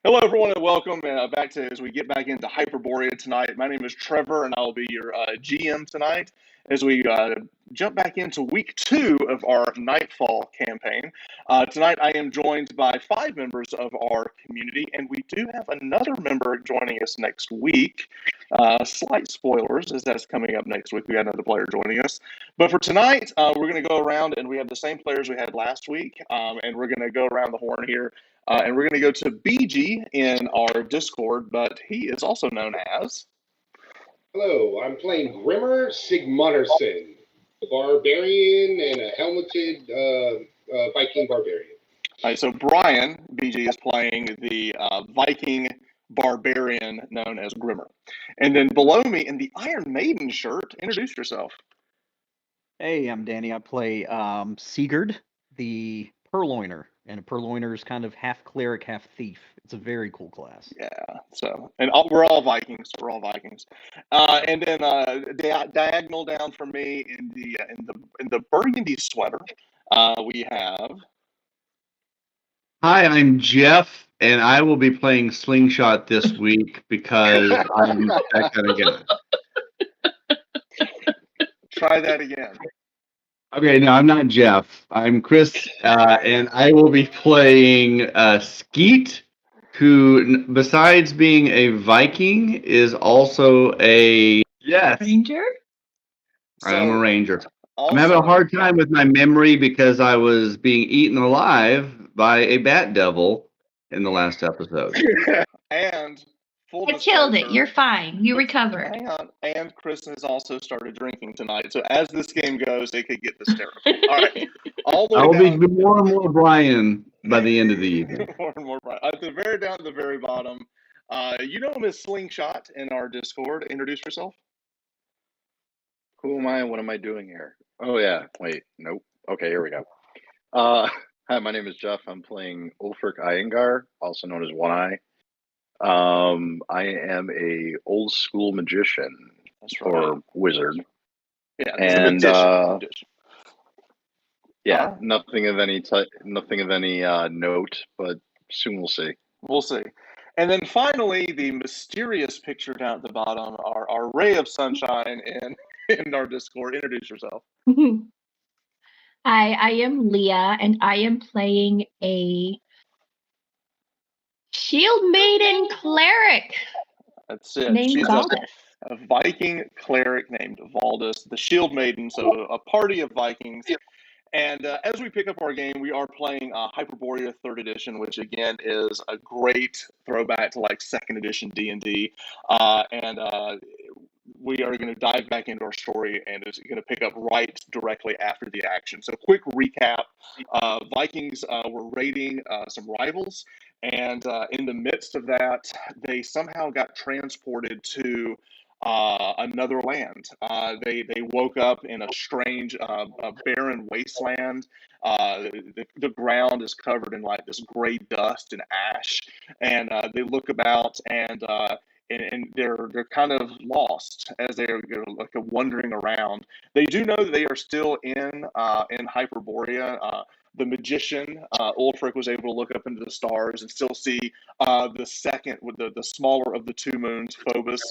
Hello, everyone, and welcome back to as we get back into Hyperborea tonight. My name is Trevor, and I will be your GM tonight as we jump back into week 2 of our Nightfall campaign. Tonight, I am joined by 5 members of our community, and we do have another member joining us next week. Slight spoilers, as that's coming up next week. We got another player joining us. But for tonight, we're going to go around, and we have the same players we had last week, and we're going to go around the horn here. And we're going to go to BG in our Discord, but he is also known as. Hello, I'm playing Grimmer Sigmundarson, a barbarian and a helmeted Viking barbarian. All right, so Brian, BG, is playing the Viking barbarian known as Grimmer. And then below me in the Iron Maiden shirt, introduce yourself. Hey, I'm Danny. I play Sigurd, the Purloiner, and a Purloiner is kind of half cleric, half thief. It's a very cool class. Yeah. So, and we're all Vikings. We're all Vikings. And then diagonal down from me in the burgundy sweater, we have. Hi, I'm Jeff, and I will be playing Slingshot this week because I'm that kind of guy. Try that again. Okay, no, I'm not Jeff. I'm Chris, and I will be playing Skeet, who, besides being a Viking, is also a Ranger? I'm a ranger. Also, I'm having a hard time with my memory because I was being eaten alive by a bat devil in the last episode. And full I killed it. You're fine. You recovered. Hang on. And Chris has also started drinking tonight. So as this game goes, it could get hysterical. All right. All the way I will down. be more and more Brian by the end of the evening. More and more Brian. At the very down to the very bottom. You know him as Slingshot in our Discord. Introduce yourself. Who am I? What am I doing here? Oh yeah, wait, nope. Okay, here we go. Hi, my name is Jeff. I'm playing Ulfric Iyengar, also known as One Eye. I am a old school magician or wizard. Yeah, and magician. Yeah, nothing of any note, but soon we'll see. We'll see. And then finally, the mysterious picture down at the bottom, our ray of sunshine in our Discord. Introduce yourself. Hi, I am Leah, and I am playing a Shield Maiden cleric. That's it. Named She's Valdis. a Viking cleric named Valdis, the Shield Maiden, so a party of Vikings. And as we pick up our game, we are playing Hyperborea 3rd Edition, which again is a great throwback to like 2nd Edition D&D. And we are going to dive back into our story, and it's going to pick up right directly after the action. So quick recap. Vikings were raiding some rivals, and in the midst of that, they somehow got transported to another land. They woke up in a strange, barren wasteland. The ground is covered in like this gray dust and ash, and they look about and they're kind of lost as they're like wandering around. They do know that they are still in Hyperborea. The magician Ulfric was able to look up into the stars and still see the second with the smaller of the 2 moons, Phobos.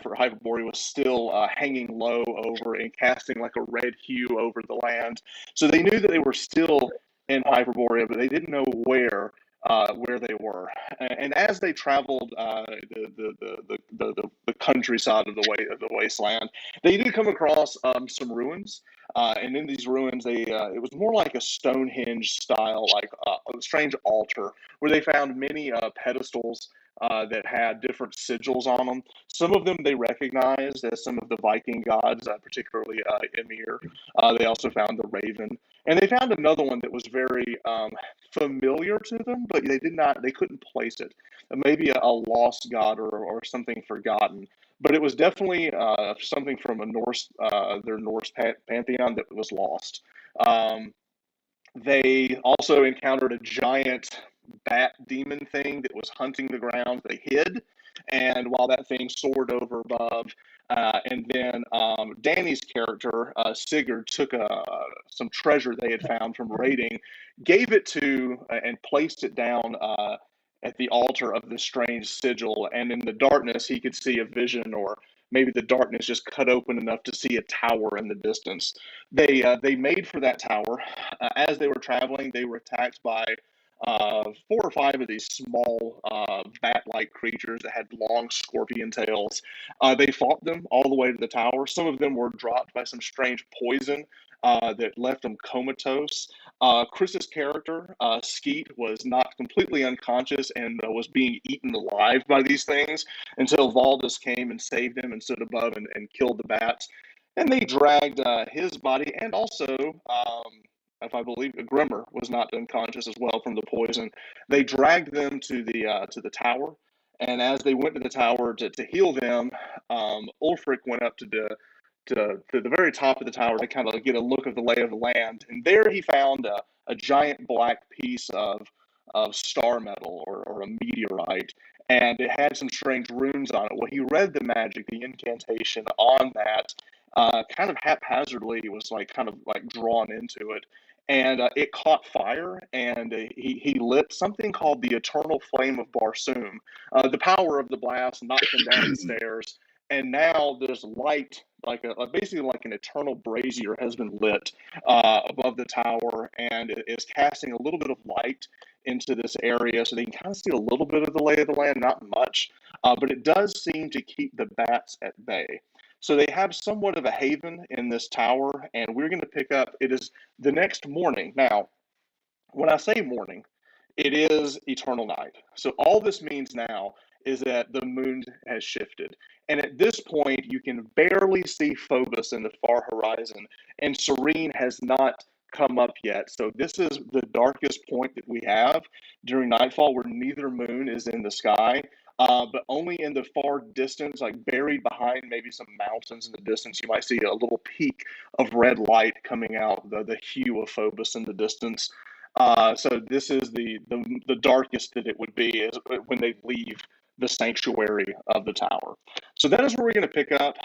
For Hyperborea was still hanging low over and casting like a red hue over the land. So they knew that they were still in Hyperborea, but they didn't know where they were. And as they traveled the countryside of the wasteland, they did come across some ruins. And in these ruins, it was more like a Stonehenge style, like a strange altar, where they found many pedestals that had different sigils on them. Some of them they recognized as some of the Viking gods, particularly Ymir. They also found the raven, and they found another one that was very familiar to them, but they couldn't place it. Maybe a lost god or something forgotten. But it was definitely something from their Norse pantheon that was lost. They also encountered a giant bat demon thing that was hunting the ground. They hid, and while that thing soared over above, and then Danny's character, Sigurd, took some treasure they had found from raiding, gave it to and placed it down at the altar of this strange sigil, and in the darkness he could see a vision, or maybe the darkness just cut open enough to see a tower in the distance. They made for that tower. As they were traveling, they were attacked by 4 or 5 of these small bat-like creatures that had long scorpion tails. They fought them all the way to the tower. Some of them were dropped by some strange poison that left them comatose. Chris's character, Skeet, was knocked completely unconscious and was being eaten alive by these things until Valdus came and saved him and stood above and killed the bats. And they dragged his body, and also, if I believe, Grimmer was not unconscious as well from the poison. They dragged them to the tower, and as they went to the tower to heal them, Ulfric went up to the very top of the tower to kind of get a look of the lay of the land. And there he found a giant black piece of star metal, or a meteorite, and it had some strange runes on it. Well, he read the magic, the incantation on that, kind of haphazardly. It was like kind of like drawn into it. And it caught fire, and he lit something called the Eternal Flame of Barsoom. The power of the blast knocked him down the stairs, and now there's light, like basically like an eternal brazier has been lit above the tower, and it is casting a little bit of light into this area, so they can kind of see a little bit of the lay of the land, not much, but it does seem to keep the bats at bay. So they have somewhat of a haven in this tower, and we're going to pick up. It is the next morning. Now, when I say morning, it is eternal night. So all this means now is that the moon has shifted. And at this point, you can barely see Phobos in the far horizon, and Serene has not come up yet. So this is the darkest point that we have during nightfall, where neither moon is in the sky. But only in the far distance, like buried behind maybe some mountains in the distance, you might see a little peak of red light coming out, the hue of Phobos in the distance. So this is the darkest that it would be, is when they leave the sanctuary of the tower. So that is where we're going to pick up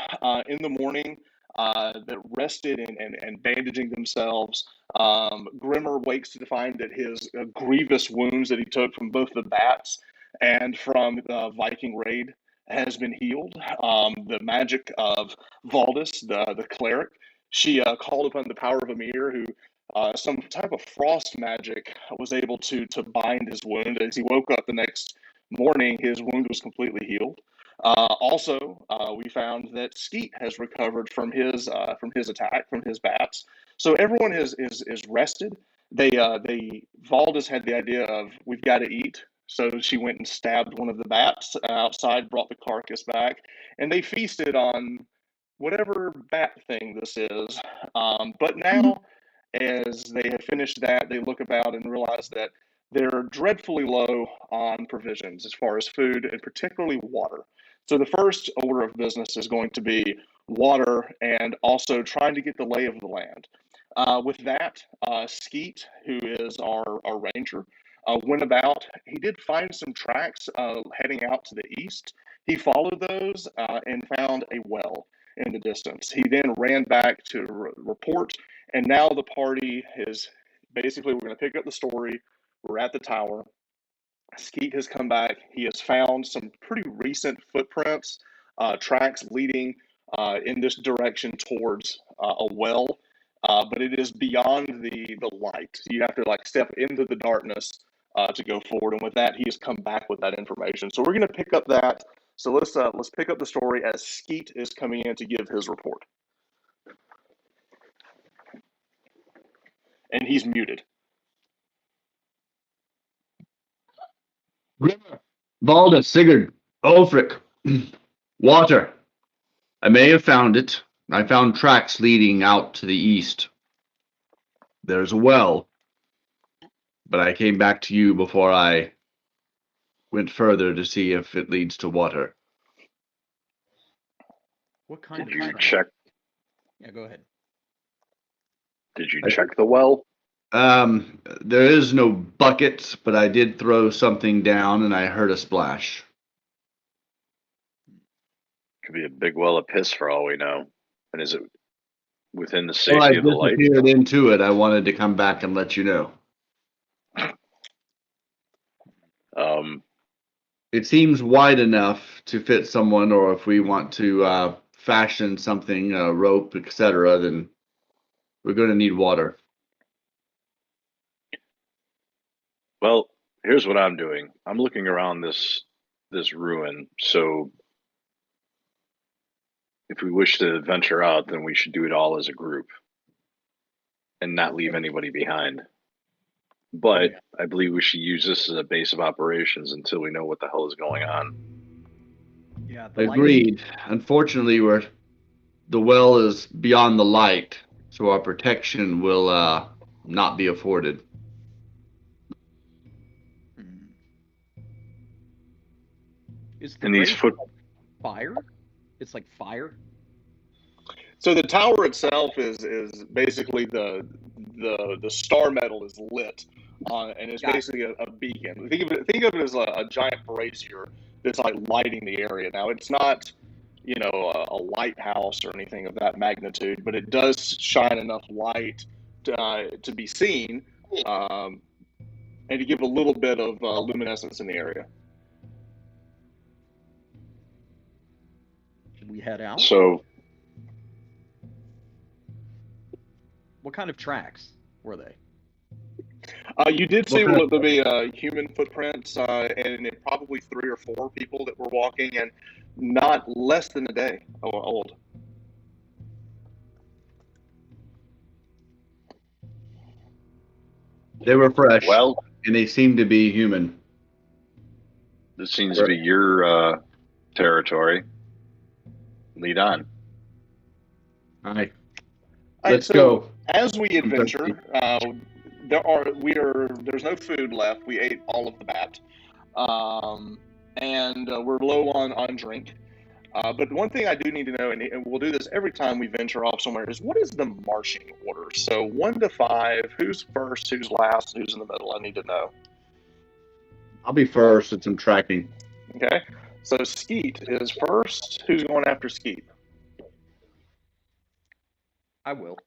in the morning. That rested and bandaging themselves. Grimmer wakes to find that his grievous wounds that he took from both the bats and from the Viking raid has been healed. The magic of Valdus, the cleric, she called upon the power of Amir, who some type of frost magic was able to bind his wound. As he woke up the next morning, his wound was completely healed. Also, we found that Skeet has recovered from his attack from his bats. So everyone is rested. They Valdus had the idea of, we've got to eat. So she went and stabbed one of the bats outside, brought the carcass back, and they feasted on whatever bat thing this is. But now, as they have finished that, they look about and realize that they're dreadfully low on provisions as far as food, and particularly water. So the first order of business is going to be water, and also trying to get the lay of the land. With that, Skeet, who is our ranger, went about. He did find some tracks heading out to the east. He followed those and found a well in the distance. He then ran back to report, and now the party is basically, we're going to pick up the story. We're at the tower. Skeet has come back. He has found some pretty recent footprints, tracks leading in this direction towards a well, but it is beyond the light. You have to like step into the darkness to go forward. And with that, he has come back with that information. So we're going to pick up that. So let's pick up the story as Skeet is coming in to give his report, and he's muted. Grimmer, Valda, Sigurd, Ulfric, water. I may have found it. I found tracks leading out to the east. There's a well, but I came back to you before I went further to see if it leads to water. What kind Did of you track? check? Yeah, go ahead. Did you check the well? There is no bucket, but I did throw something down and I heard a splash. Could be a big well of piss for all we know. And is it within the Well, I safety of the light? disappeared into it. I wanted to come back and let you know. it seems wide enough to fit someone, or if we want to fashion something, rope, etc., then we're going to need water. Well, here's what I'm doing. I'm looking around this ruin. So if we wish to venture out, then we should do it all as a group and not leave anybody behind. But I believe we should use this as a base of operations until we know what the hell is going on. Yeah, Agreed. Unfortunately, the well is beyond the light, so our protection will not be afforded. Is the And these ranger fire? It's like fire. So the tower itself is basically the star metal is lit, and it's basically a beacon. Think of it as a giant brazier that's like lighting the area. Now it's not, a lighthouse or anything of that magnitude, but it does shine enough light to be seen, and to give a little bit of luminescence in the area. Should we head out? So What kind of tracks were they? You did see what there'll be human footprints, and probably 3 or 4 people that were walking, and not less than a day old. They were fresh. Well, and they seem to be human. This seems to be your territory. Lead on. All right. Let's go. As we adventure, there's no food left. We ate all of the bat, and we're low on drink. But one thing I do need to know, and we'll do this every time we venture off somewhere, is what is the marching order? So 1 to 5, who's first, who's last, who's in the middle? I need to know. I'll be first since I'm tracking. Okay. So Skeet is first. Who's going after Skeet? I will.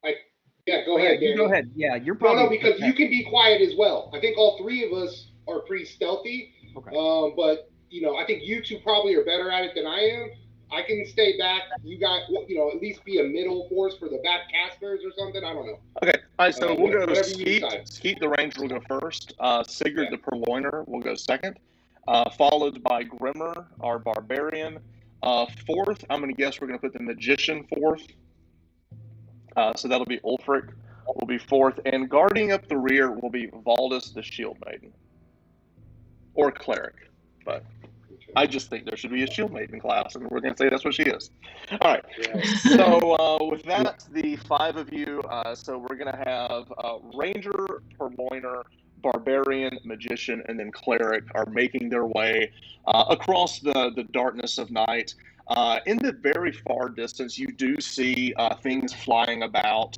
Yeah, go ahead, Danny. You go ahead. Yeah, you're probably. No, because you can be quiet as well. I think all 3 of us are pretty stealthy. Okay. But I think you 2 probably are better at it than I am. I can stay back. You got, at least be a middle force for the back casters or something. I don't know. Okay. All right. So we'll go whatever Skeet. Skeet the Ranger will go first. Sigurd the Purloiner will go second. Followed by Grimmer, our Barbarian. Fourth, I'm going to guess we're going to put the Magician fourth. So that'll be Ulfric will be fourth. And guarding up the rear will be Valdis the Shield Maiden. Or Cleric. But I just think there should be a Shield Maiden class, and we're going to say that's what she is. All right. So with that, the 5 of you, so we're going to have Ranger, Purloiner, Barbarian, Magician, and then Cleric are making their way across the darkness of night. In the very far distance, you do see things flying about.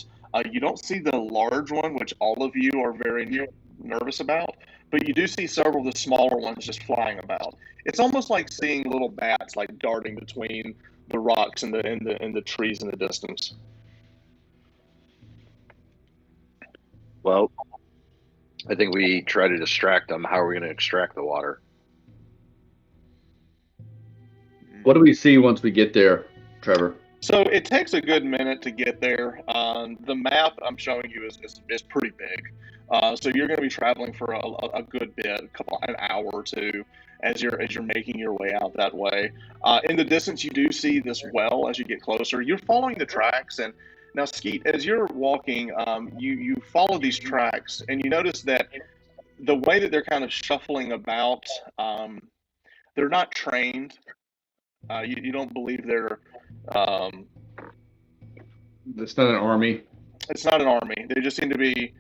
You don't see the large one, which all of you are very nervous about, but you do see several of the smaller ones just flying about. It's almost like seeing little bats like darting between the rocks and the trees in the distance. Well, I think we try to distract them. How are we going to extract the water? What do we see once we get there, Trevor? So it takes a good minute to get there. The map I'm showing you is pretty big. So you're going to be traveling for a good bit, an hour or 2, as you're making your way out that way. In the distance, you do see this well as you get closer. You're following the tracks, and now Skeet, as you're walking, you follow these tracks, and you notice that the way that they're kind of shuffling about, they're not trained. You don't believe they're. It's not an army. It's not an army. They just seem to be,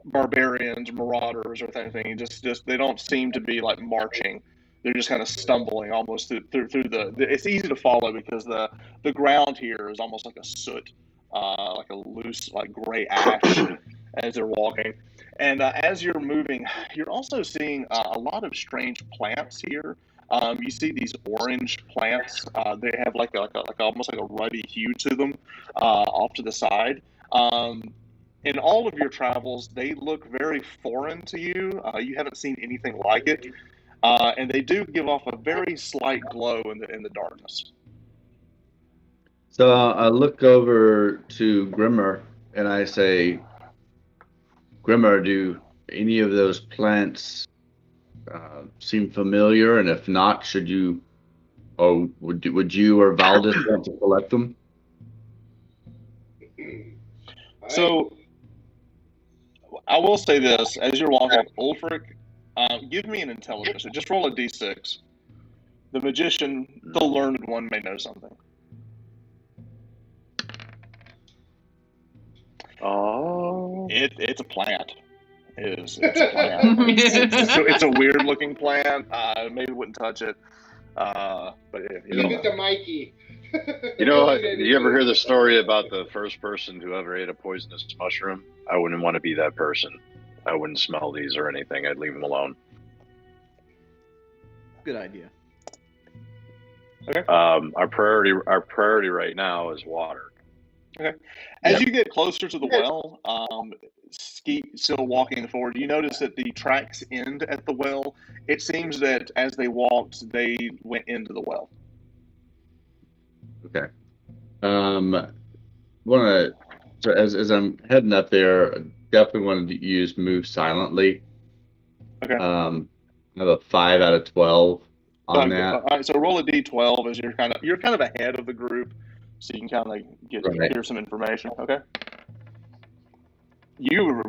barbarians, marauders, or anything. Just they don't seem to be like marching. They're just kind of stumbling almost through the. It's easy to follow because the ground here is almost like a soot, like a loose like gray ash as they're walking. And as you're moving, you're also seeing a lot of strange plants here. You see these orange plants. They have like almost like a ruddy hue to them off to the side. In all of your travels, they look very foreign to you. You haven't seen anything like it. and they do give off a very slight glow in the darkness. So I look over to Grimmer and I say, Grimmer, do any of those plants seem familiar? And if not, would you or Valdis want to collect them? So I will say this: as you're walking, Ulfric, give me an intelligence. So just roll a d6. The magician, the learned one, may know something. Oh, It's a plant. It's a plant. It's a weird looking plant. Maybe wouldn't touch it. But Leave it to Mikey. you know, you ever hear the story about the first person who ever ate a poisonous mushroom? I wouldn't want to be that person. I wouldn't smell these or anything. I'd leave them alone. Good idea. Okay. Our priority right now is water. Okay. As you get closer to the well, Skeet still walking forward, you notice that the tracks end at the well. It seems that as they walked, they went into the well. Okay. So as I'm heading up there, definitely wanted to use move silently. Okay. I have a 5 out of 12 on that. All right, so roll a d12 as you're kind of ahead of the group, so you can kind of hear some information. Okay. You were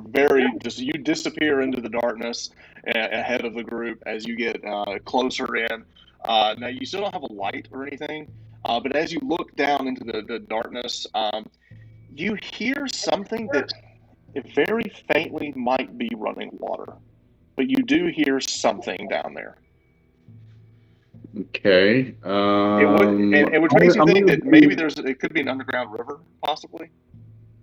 you disappear into the darkness ahead of the group as you get closer in. Now you still don't have a light or anything, but as you look down into the darkness, you hear something that very faintly might be running water, but you do hear something down there. Okay. Which makes you think that maybe it could be an underground river, possibly.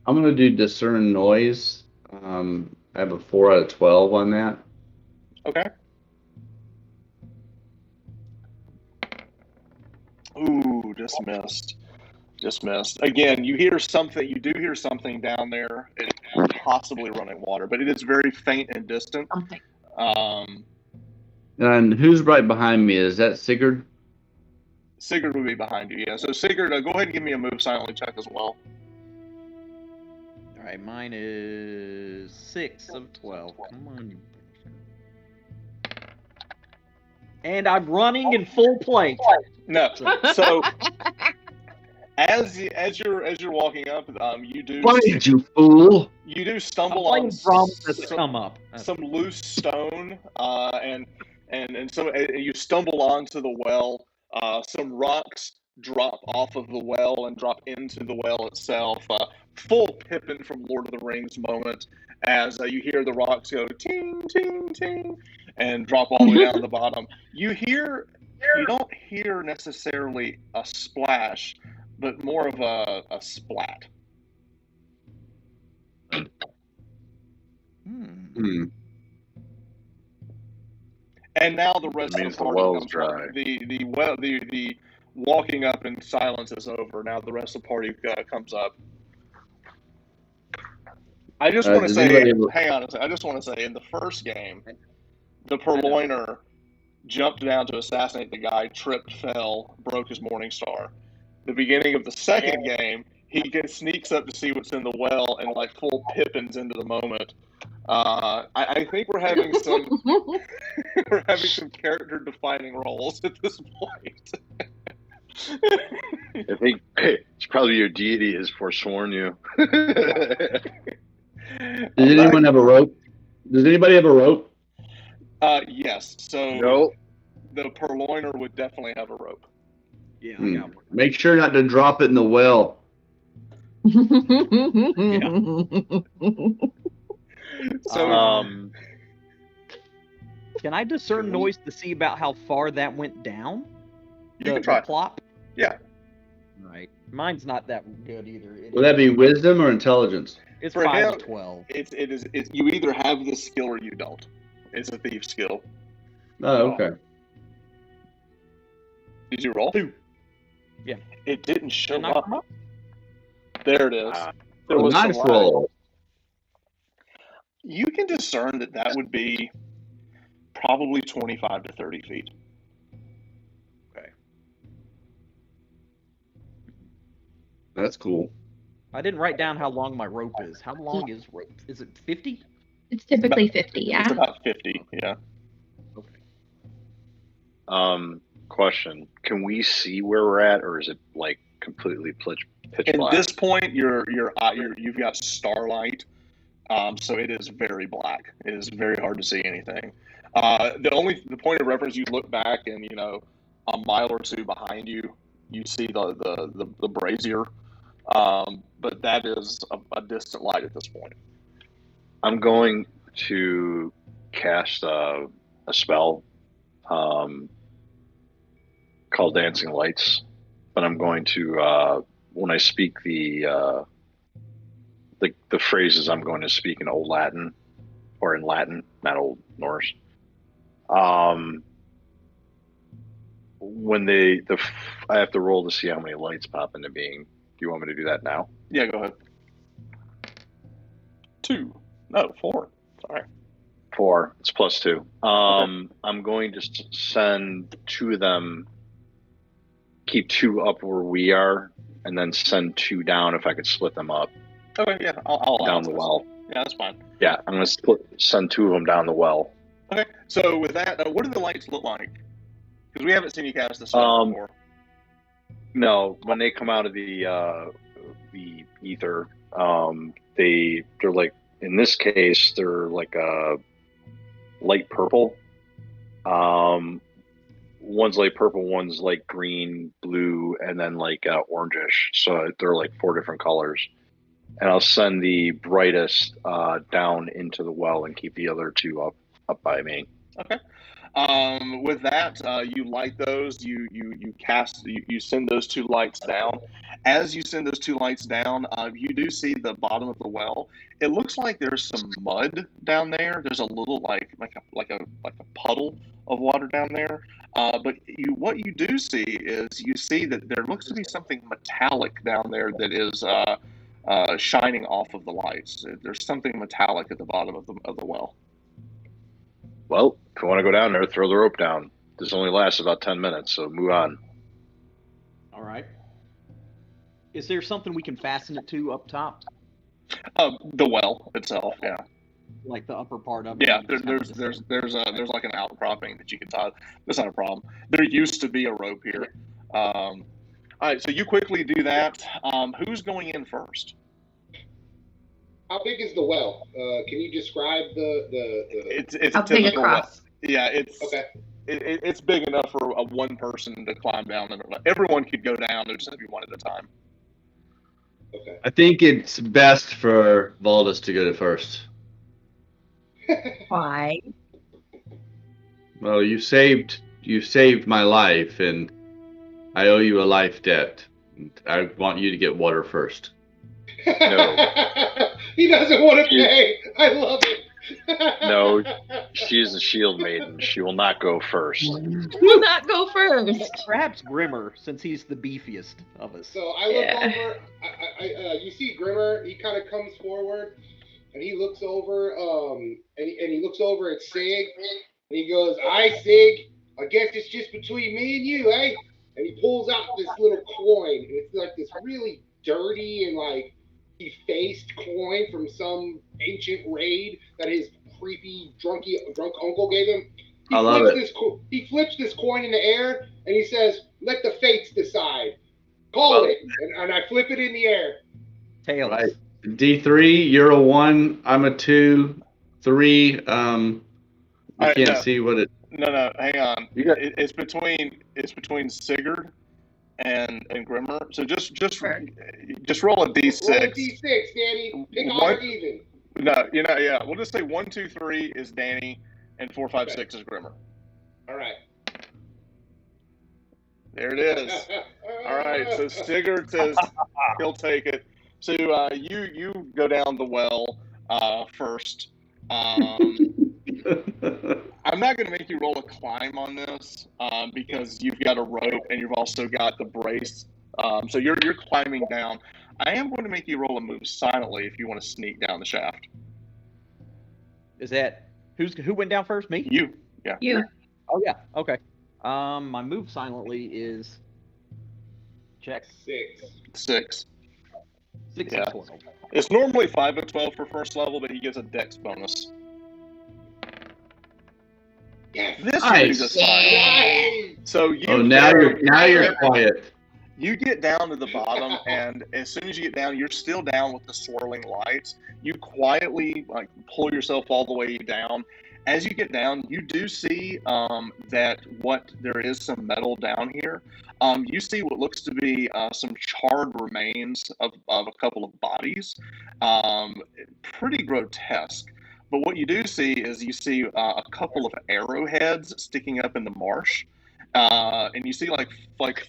I'm going to do discern noise. I have a 4 out of 12 on that. Okay. Ooh, just missed. Again, you hear something. You do hear something down there. It's possibly running water, but it is very faint and distant. And who's right behind me? Is that Sigurd? Sigurd would be behind you, yeah. So Sigurd, go ahead and give me a move silently check as well. All right, mine is 6 of 12. Come on, you. And I'm running in full plate. No, so as you're walking up, you do. Why did you fool? You do stumble on some loose stone, and so you stumble onto the well. Some rocks drop off of the well and drop into the well itself. Full Pippin from Lord of the Rings moment as you hear the rocks go ting, ting, ting, and drop all the way down to the bottom. You don't hear necessarily a splash, but more of a splat. And now the rest of the party comes dry. The walking up in silence is over. Now the rest of the party comes up. I just want to say, hang on a second. I just want to say, in the first game, the Purloiner jumped down to assassinate the guy, tripped, fell, broke his morning star. The beginning of the second game, he sneaks up to see what's in the well and full Pippins into the moment. I think we're having some character defining roles at this point. I think it's probably your deity has forsworn you. Does anyone have a rope? Does anybody have a rope? Yes. So nope. The Purloiner would definitely have a rope. Yeah, I got one. Make sure not to drop it in the well. So, can I discern noise to see about how far that went down? You can try. The plop? Yeah. Right. Mine's not that good either. Would that be wisdom or intelligence? It's 5 of 12. It's you either have the skill or you don't. It's a thief skill. Oh, okay. Did you roll? 2. Yeah. It didn't show up. There it is. There was nice roll. You can discern that would be probably 25 to 30 feet. Okay. That's cool. I didn't write down how long my rope is. How long is rope? Is it 50? It's typically 50, It's yeah. about 50, yeah. Okay. Question: can we see where we're at, or is it like completely pitch At black? this point, you've got starlight, so it is very black. It is very hard to see anything. The point of reference, you look back and a mile or two behind you, you see the brazier, but that is a distant light at this point. I'm going to cast a spell called Dancing Lights, but I'm going to when I speak the phrases, I'm going to speak in Old Latin or in Latin, not Old Norse. When I have to roll to see how many lights pop into being. Do you want me to do that now? Yeah, go ahead. 2. No, 4. Sorry. 4. It's +2. Okay. I'm going to send 2 of them, keep 2 up where we are, and then send 2 down if I could split them up. Okay, yeah, I'll allow down the this. well. Yeah, that's fine. Yeah, I'm going to send 2 of them down the well. Okay, so with that, what do the lights look like? Because we haven't seen you cast the spell before. No, when they come out of the ether, they're like, in this case, they're like a light purple. One's light purple, one's light green, blue, and then like orangish. So they're like 4 different colors. And I'll send the brightest down into the well and keep the other 2 up by me. Okay. With that, you light those. You send those 2 lights down. As you send those 2 lights down, you do see the bottom of the well. It looks like there's some mud down there. There's a little like a puddle of water down there. But what you do see is you see that there looks to be something metallic down there that is shining off of the lights. There's something metallic at the bottom of the well. Well, if you want to go down there, throw the rope down. This only lasts about 10 minutes, so move on. All right. Is there something we can fasten it to up top? The well itself, yeah. Like the upper part of it? Yeah, there's like an outcropping that you can tie. That's not a problem. There used to be a rope here. All right, so you quickly do that. Who's going in first? How big is the well? Can you describe the? It's How a big typical across? well. Yeah, it's Okay. It's big enough for a one person to climb down. Everyone could go down. There's just be one at a time. Okay. I think it's best for Valdus to go to first. Why? Well, you saved my life, and I owe you a life debt. I want you to get water first. No. He doesn't want to pay. I love it. No, she is a shield maiden. She will not go first. Will not go first. Perhaps Grimmer, since he's the beefiest of us. So I look over. You see Grimmer. He kind of comes forward, and he looks over. And he looks over at Sig, and he goes, "Aye, Sig. I guess it's just between me and you, eh?" And he pulls out this little coin, and it's like this really dirty and like defaced coin from some ancient raid that his creepy drunk uncle gave him. I love it. He flips this coin in the air, and he says, "Let the fates decide. Call it." And I flip it in the air. Tails. Right. D3, you're a 1, I'm a 2, 3. You can't see what it. No, hang on. You It's between Sigurd and Grimmer. So just roll a d6. Roll a d6, Danny. Pick odd or even. No, yeah. We'll just say 1, 2, 3 is Danny, and 4, 5, 6 is Grimmer. All right. There it is. All right. So Sigurd says he'll take it. So you go down the well first. I'm not going to make you roll a climb on this because you've got a rope and you've also got the brace. So you're climbing down. I am going to make you roll a move silently if you want to sneak down the shaft. Is that who went down first? Me? You. You. Oh yeah. Okay. My move silently is check 6. 6 Yeah. and 12. It's normally 5 and 12 for first level, but he gets a dex bonus. Yes. This Nice. is fine. Nice. So you Oh, now you're quiet. You get down to the bottom, and as soon as you get down, you're still down with the swirling lights. You quietly pull yourself all the way down. As you get down, you do see that there is some metal down here. You see what looks to be some charred remains of a couple of bodies. Pretty grotesque. But what you do see is you see a couple of arrowheads sticking up in the marsh. And you see like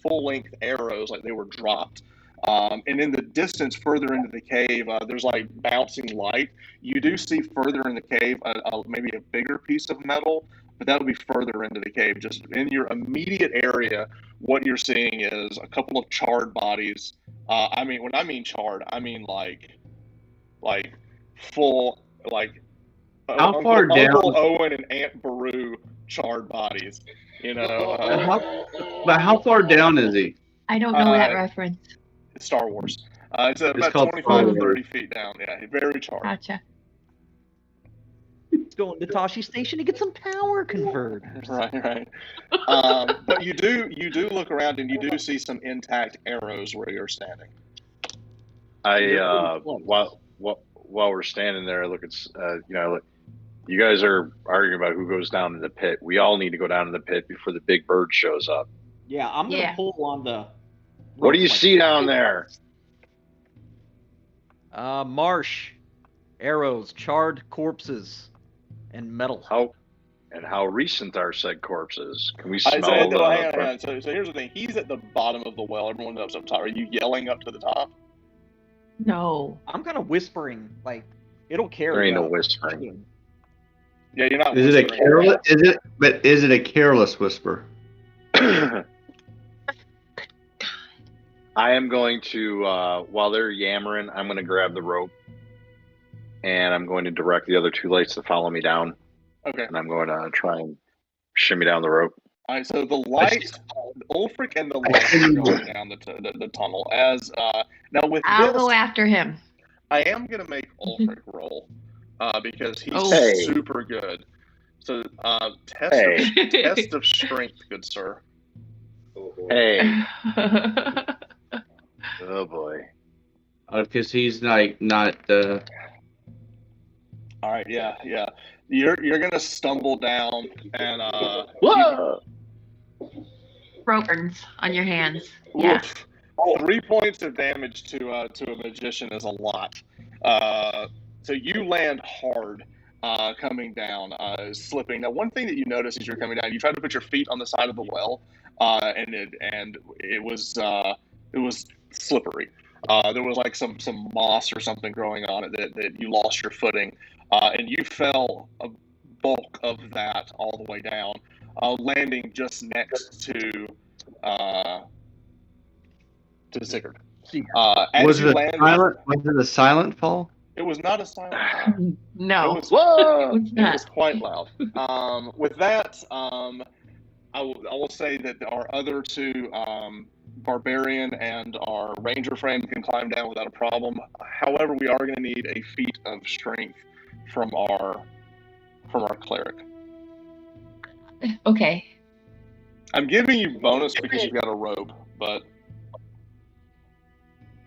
full length arrows, like they were dropped. And in the distance, further into the cave, there's like bouncing light. You do see further in the cave maybe a bigger piece of metal, but that would be further into the cave. Just in your immediate area, what you're seeing is a couple of charred bodies. I mean, when I mean charred, I mean like full How far down? Uncle Owen and Aunt Beru charred bodies. You know, But how far down is he? I don't know that reference. Star Wars. It's about called 25 to Star Wars. 30 feet down. Yeah, very charred. Gotcha. Let's go into Tashi Station to get some power converters. Right. But you do look around and you do see some intact arrows where you're standing. While we're standing there, I look at you guys are arguing about who goes down in the pit. We all need to go down in the pit before the big bird shows up. Yeah, I'm gonna pull on the. What do you see down there? Marsh, arrows, charred corpses, and metal. How recent are said corpses? Can we Hang smell on. So here's the thing. He's at the bottom of the well. Everyone else up top. Are you yelling up to the top? No. I'm kind of whispering, like it'll carry. There ain't no whispering. Yeah, you're not. Is it a careless? Is it a careless whisper? I am going to, while they're yammering, I'm going to grab the rope, and I'm going to direct the other two lights to follow me down. Okay. And I'm going to try and shimmy down the rope. All right. So the lights, Ulfric and the lights are going down the tunnel. Now with I'll this, go after him. I am going to make Ulfric roll because he's super good. So test of strength, good sir. Hey. Oh boy. Because he's not the. All right, yeah. You're gonna stumble down and Whoa! Rope burns on your hands. Yeah. 3 points of damage to a magician is a lot. So you land hard coming down, slipping. Now, one thing that you notice as you're coming down, you try to put your feet on the side of the well, and it was slippery. There was like some moss or something growing on it that you lost your footing, and you fell a bulk of that all the way down, landing just next to Sigurd. Was it a silent fall? It was not a silent fall. No. It was It was quite loud. With that, I will say that our other two, Barbarian and our Ranger friend, can climb down without a problem. However, we are going to need a feat of strength from our cleric. Okay. I'm giving you bonus because you've got a robe, but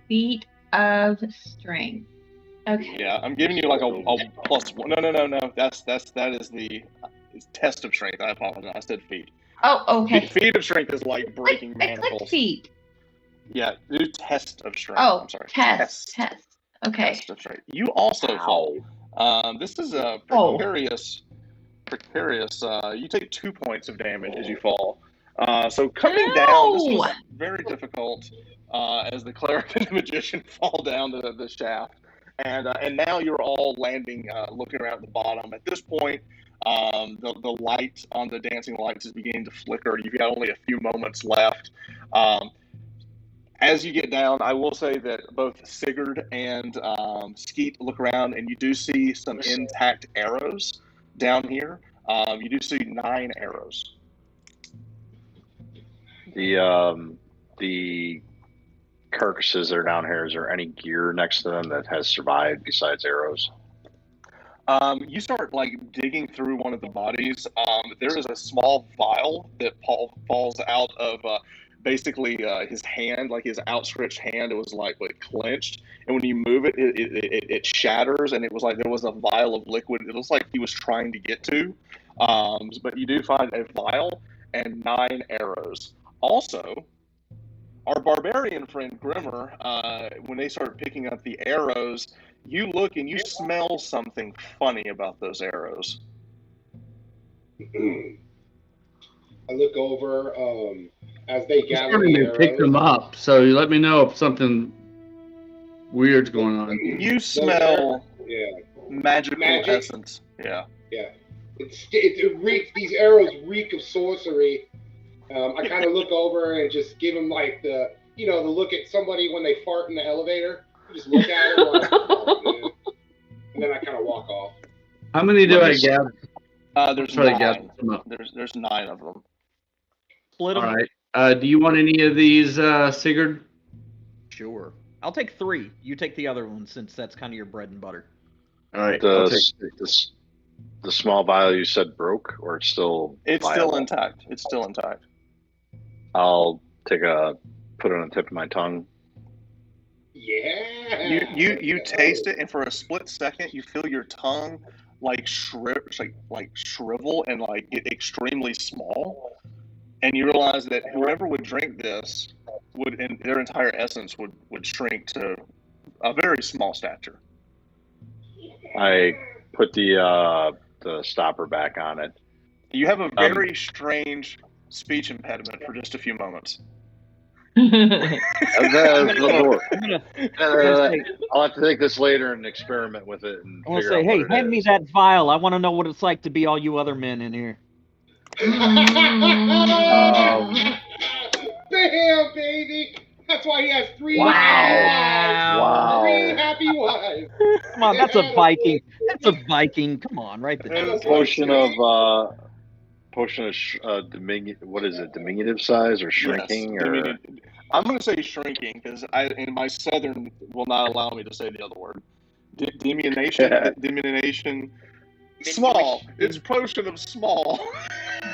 Feat of strength. Okay. yeah, I'm giving you like a plus one. No. That is the test of strength. I apologize. I said feat. Oh, okay. Feat of strength is like breaking I clicked manacles. feet. Yeah, do test of strength. Oh, I'm sorry. test. Okay. Test of strength. You also fall. This is a precarious. You take 2 points of damage as you fall. So coming down, this was very difficult as the cleric and the magician fall down the shaft. And now you're all landing, looking around at the bottom. At this point, the light on the dancing lights is beginning to flicker. You've got only a few moments left. As you get down, I will say that both Sigurd and Skeet look around, and you do see some intact arrows down here. You do see 9 arrows. The carcasses that are down here, is there any gear next to them that has survived besides arrows? You start like digging through one of the bodies. There is a small vial that falls out of basically his hand, like his outstretched hand. It was like clenched, and when you move it, it shatters, and it was like there was a vial of liquid. It looks like he was trying to get to. But you do find a vial and 9 arrows. Also, our barbarian friend Grimmer, when they start picking up the arrows, you look and you smell something funny about those arrows. I look over as they I'm gather starting the to pick arrows. them up, so you let me know if something weird's going on. You smell Yeah, magical Magic? essence. Yeah. yeah. It reeks. These arrows reek of sorcery. I kind of look over and just give them like the look at somebody when they fart in the elevator. You just look at them like, oh, man. And then I kind of walk off. How many do I gather? There's Try to gather 9. them up. There's 9 of them. Split All them. right. Do you want any of these, Sigurd? Sure. I'll take 3. You take the other one since that's kind of your bread and butter. All right. I'll take... The small vial you said broke, or it's still It's viable? still intact. It's still intact. I'll put it on the tip of my tongue. Yeah. You taste it, and for a split second, you feel your tongue like shrivel and like get extremely small, and you realize that whoever would drink this would, in their entire essence, would shrink to a very small stature. I put the stopper back on it. You have a very strange speech impediment for just a few moments. I'll have to take this later and experiment with it and I'm gonna figure say, out hey, what it hand me is. that vial. I want to know what it's like to be all you other men in here. Bam, baby! That's why he has 3 Wow. happy Wow. wives. 3 happy wives. Come on, that's a Viking. That's a Viking. Come on, right there. Potion of diminutive size or shrinking? Yes, or I'm going to say shrinking because in my southern will not allow me to say the other word. Diminution. Small. It's potion of small.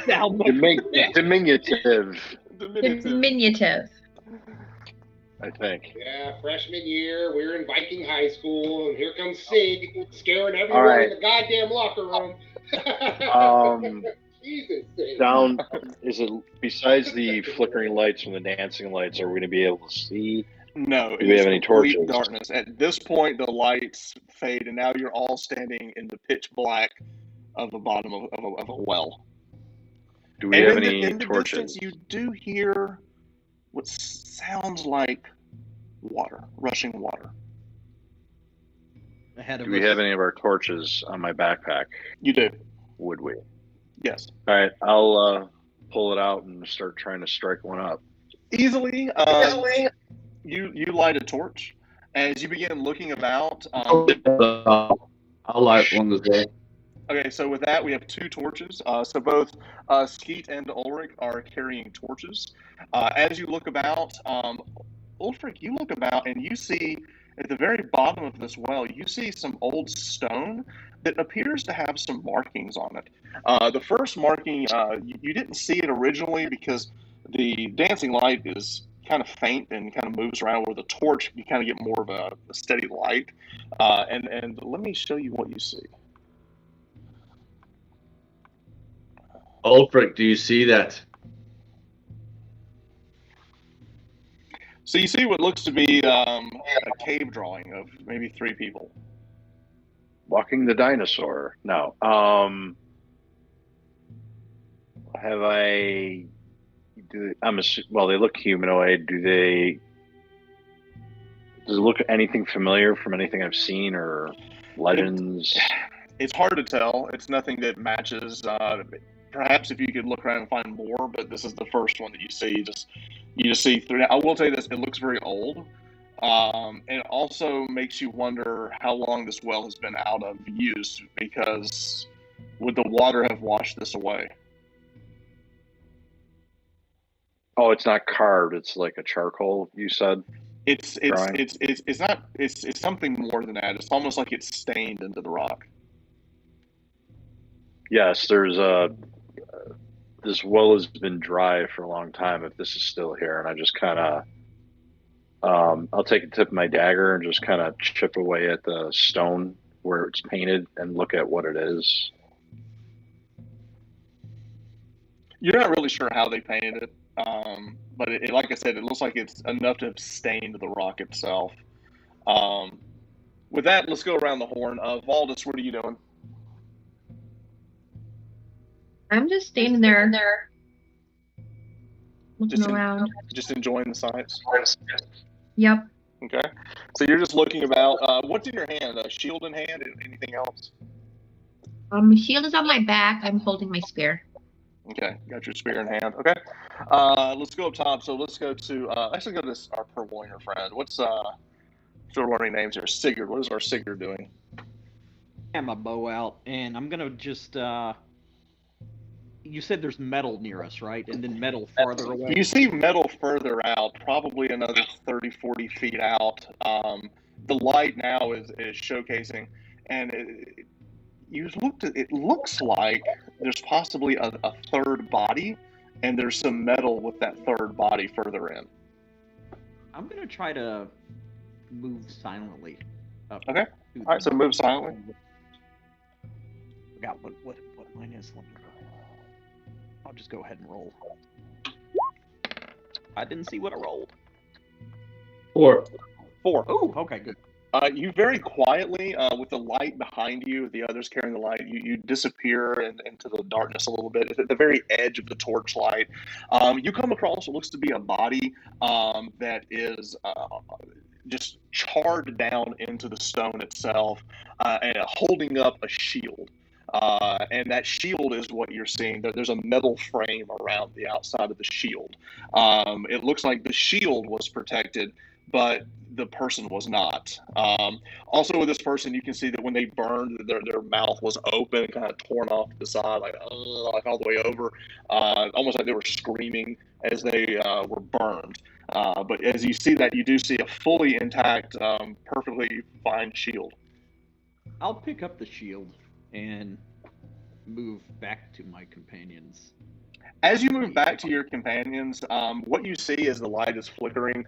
Diminutive. Diminutive. I think. Yeah, freshman year, we were in Viking high school, and here comes Sig scaring everyone in the goddamn locker room. Jesus, Sig. Down, is it besides the flickering lights from the dancing lights? Are we going to be able to see? No. Do we have any complete torches? darkness. At this point, the lights fade, and now you're all standing in the pitch black of the bottom of a well. Do we have any in the torches? distance, you do hear what sounds like water, rushing water. Ahead of Do we us. have any of our torches on my backpack? You do. Would we? Yes. All right, I'll pull it out and start trying to strike one up. Easily. You light a torch. As you begin looking about. I'll light one as well. Okay, so with that, we have 2 torches. So both Skeet and Ulrich are carrying torches. As you look about, Ulrich, you look about and you see at the very bottom of this well, you see some old stone that appears to have some markings on it. The first marking, you didn't see it originally because the dancing light is kind of faint and kind of moves around, where the torch, you kind of get more of a steady light. And let me show you what you see. Ulfric, do you see that? So you see what looks to be a cave drawing of maybe 3 people. Walking the dinosaur. No. Have I? Well, they look humanoid. Does it look anything familiar from anything I've seen or legends? It's hard to tell. It's nothing that matches. Perhaps if you could look around and find more, but this is the first one that you see. You just see through. I will tell you this: it looks very old, and it also makes you wonder how long this well has been out of use, because Would the water have washed this away? Oh, it's not carved. It's like a charcoal. You said. It's Drawing? not it's something more than that. It's almost like it's stained into the rock. Yes. There's this well has been dry for a long time. If this is still here, and I just kind of. I'll take a tip of my dagger and just kind of chip away at the stone where it's painted and look at what it is. You're not really sure how they painted it, but like I said, it looks like it's enough to have stained the rock itself. With that, let's go around the horn. Valdis, what are you doing? I'm just standing there, looking around. Just enjoying the sights? Yep. Okay. So you're just looking about. What's in your hand? A shield in hand? Anything else? Shield is on my back. I'm holding my spear. Okay, got your spear in hand. Okay. Let's go up top. So let's go to actually go to our purloiner friend. What's still learning names here? Sigurd. What is our Sigurd doing? I have my bow out, and I'm gonna just. You said there's metal near us, right? And then metal farther away. You see metal further out, probably another 30, 40 feet out. The light now is showcasing, and it looks like there's possibly a third body, and there's some metal with that third body further in. I'm gonna try to move silently up. Okay. All right, so move silently. Forgot what mine is. Let me go. I'll just go ahead and roll. I didn't see what I rolled. 4. Oh, okay, good. You very quietly, with the light behind you, the others carrying the light, you disappear into the darkness a little bit. At the very edge of the torchlight, you come across what looks to be a body that is just charred down into the stone itself, and holding up a shield. And that shield is what you're seeing. There's a metal frame around the outside of the shield. It looks like the shield was protected, but the person was not. Also, with this person, you can see that when they burned, their mouth was open, kind of torn off to the side, like all the way over, almost like they were screaming as they were burned. But as you see that, you do see a fully intact, perfectly fine shield. I'll pick up the shield and move back to my companions. As you move back to your companions, what you see as the light is flickering,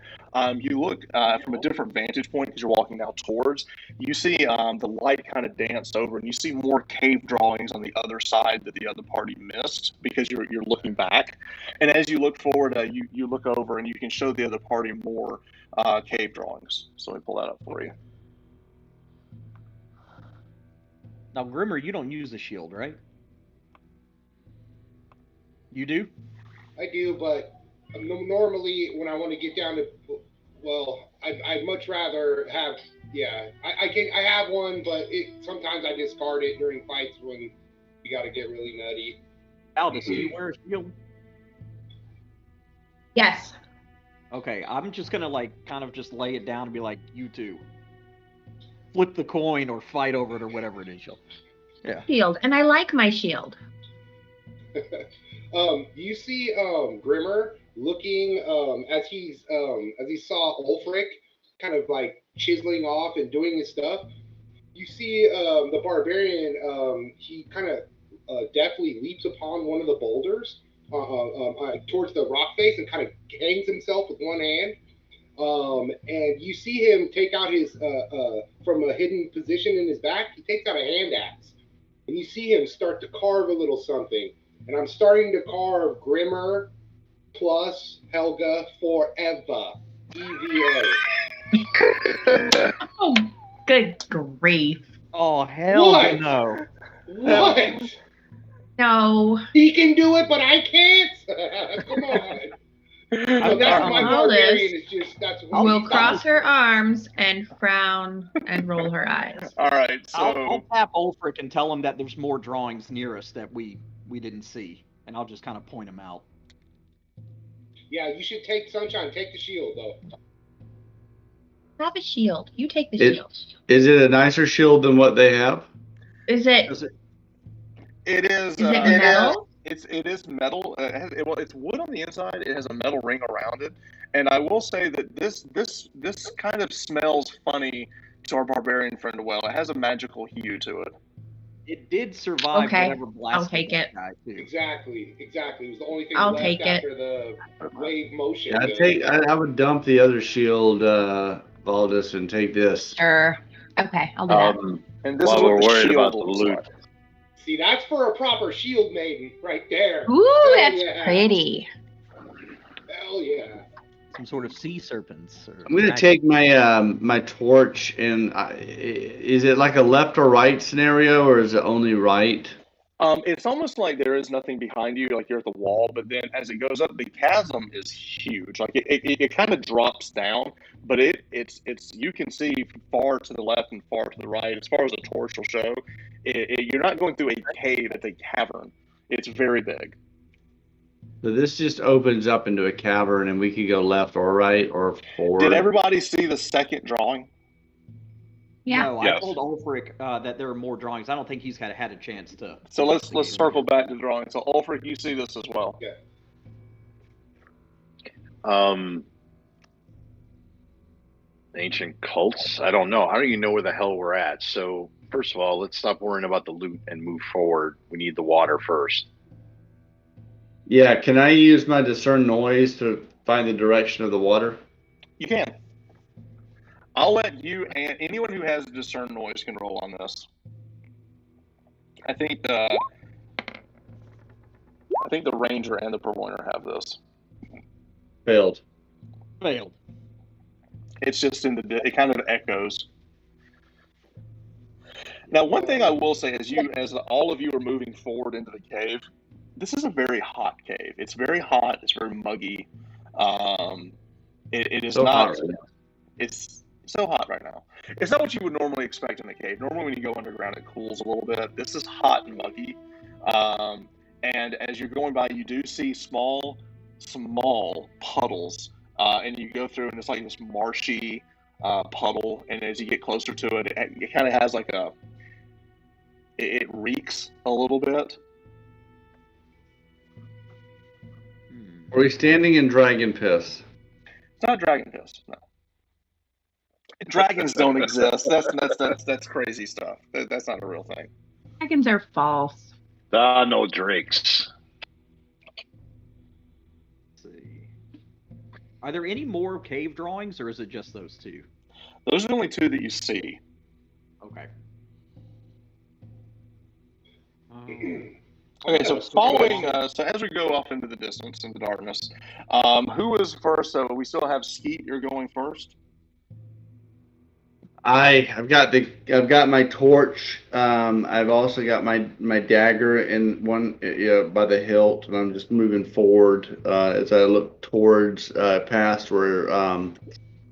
you look from a different vantage point because you're walking now towards. You see the light kind of dance over, and you see more cave drawings on the other side that the other party missed because you're looking back. And as you look forward, you look over, and you can show the other party more cave drawings. So let me pull that up for you. Now, Grimmer, you don't use the shield, right? You do? I do, but normally when I want to get down to, well, I'd much rather have, I have one, but sometimes I discard it during fights when you got to get really nutty. Aldous, do you wear a shield? Yes. Okay, I'm just gonna kind of just lay it down and be like, you two. Flip the coin or fight over it or whatever it is. Yeah. Shield, and I like my shield. You see Grimmer looking as he saw Ulfric kind of like chiseling off and doing his stuff. You see the barbarian, he kind of deftly leaps upon one of the boulders towards the rock face and kind of hangs himself with one hand. And you see him take out his from a hidden position in his back, he takes out a hand axe. And you see him start to carve a little something. And I'm starting to carve Grimmer plus Helga forever. EVA. Oh, good grief. Oh, hell What? no. What? No. He can do it, but I can't. Come on. So that's my barbarian is just, that's what We'll cross her arms and frown and roll her eyes. All right, so I'll tap Ulfric and tell him that there's more drawings near us that we didn't see, and I'll just kind of point them out. Yeah, you should take Sunshine. Take the shield, though. Have a shield. You take the shield. Is it a nicer shield than what they have? Is it? It is. Is it metal? It is metal. It's wood on the inside. It has a metal ring around it, and I will say that this kind of smells funny to our barbarian friend. Well, it has a magical hue to it. It did survive Okay, whatever blasted I'll take that it. guy too. Exactly. It was the only thing I'll left take it. after the wave motion. Yeah, I would dump the other shield, Valdus, and take this. Sure. Okay, I'll do that. And this While is what we're the worried shield about the looks loot, like. See, that's for a proper shield maiden right there. Ooh, Hell that's yeah. pretty. Hell yeah. Some sort of sea serpents. I'm gonna take my my torch and is it like a left or right scenario, or is it only right? It's almost like there is nothing behind you, like you're at the wall, but then as it goes up, the chasm is huge. Like it kind of drops down, but it's you can see far to the left and far to the right. As far as a torch will show, you're not going through a cave; it's a cavern. It's very big. So this just opens up into a cavern, and we could go left or right or forward. Did everybody see the second drawing? Yeah. No, I Yes. told Ulfric that there are more drawings. I don't think he's had a chance to. So let's circle back to the drawing. So Ulfric, you see this as well. Ancient cults? I don't know. How do you know where the hell we're at? So, first of all, let's stop worrying about the loot and move forward. We need the water first. Yeah, can I use my discern noise to find the direction of the water? You can. I'll let you and anyone who has discern noise can roll on this. I think the ranger and the purloiner have this. Failed. Failed. It's just it kind of echoes. Now, one thing I will say is as all of you are moving forward into the cave, this is a very hot cave. It's very hot. It's very muggy. It is So not. hot right now. It's so hot right now. It's not what you would normally expect in a cave. Normally, when you go underground, it cools a little bit. This is hot and muggy. And as you're going by, you do see small puddles. And you go through, and it's like this marshy puddle. And as you get closer to it, it kind of has like it reeks a little bit. Are we standing in dragon piss? It's not dragon piss. No. Dragons don't exist. That's crazy stuff. That's not a real thing. Dragons are false. No drakes. Let's see. Are there any more cave drawings, or is it just those two? Those are the only two that you see. Okay. Okay, so following, so as we go off into the distance, into darkness, who is first? So we still have Skeet. You're going first. I've got my torch. I've also got my dagger in one by the hilt, and I'm just moving forward as I look towards past where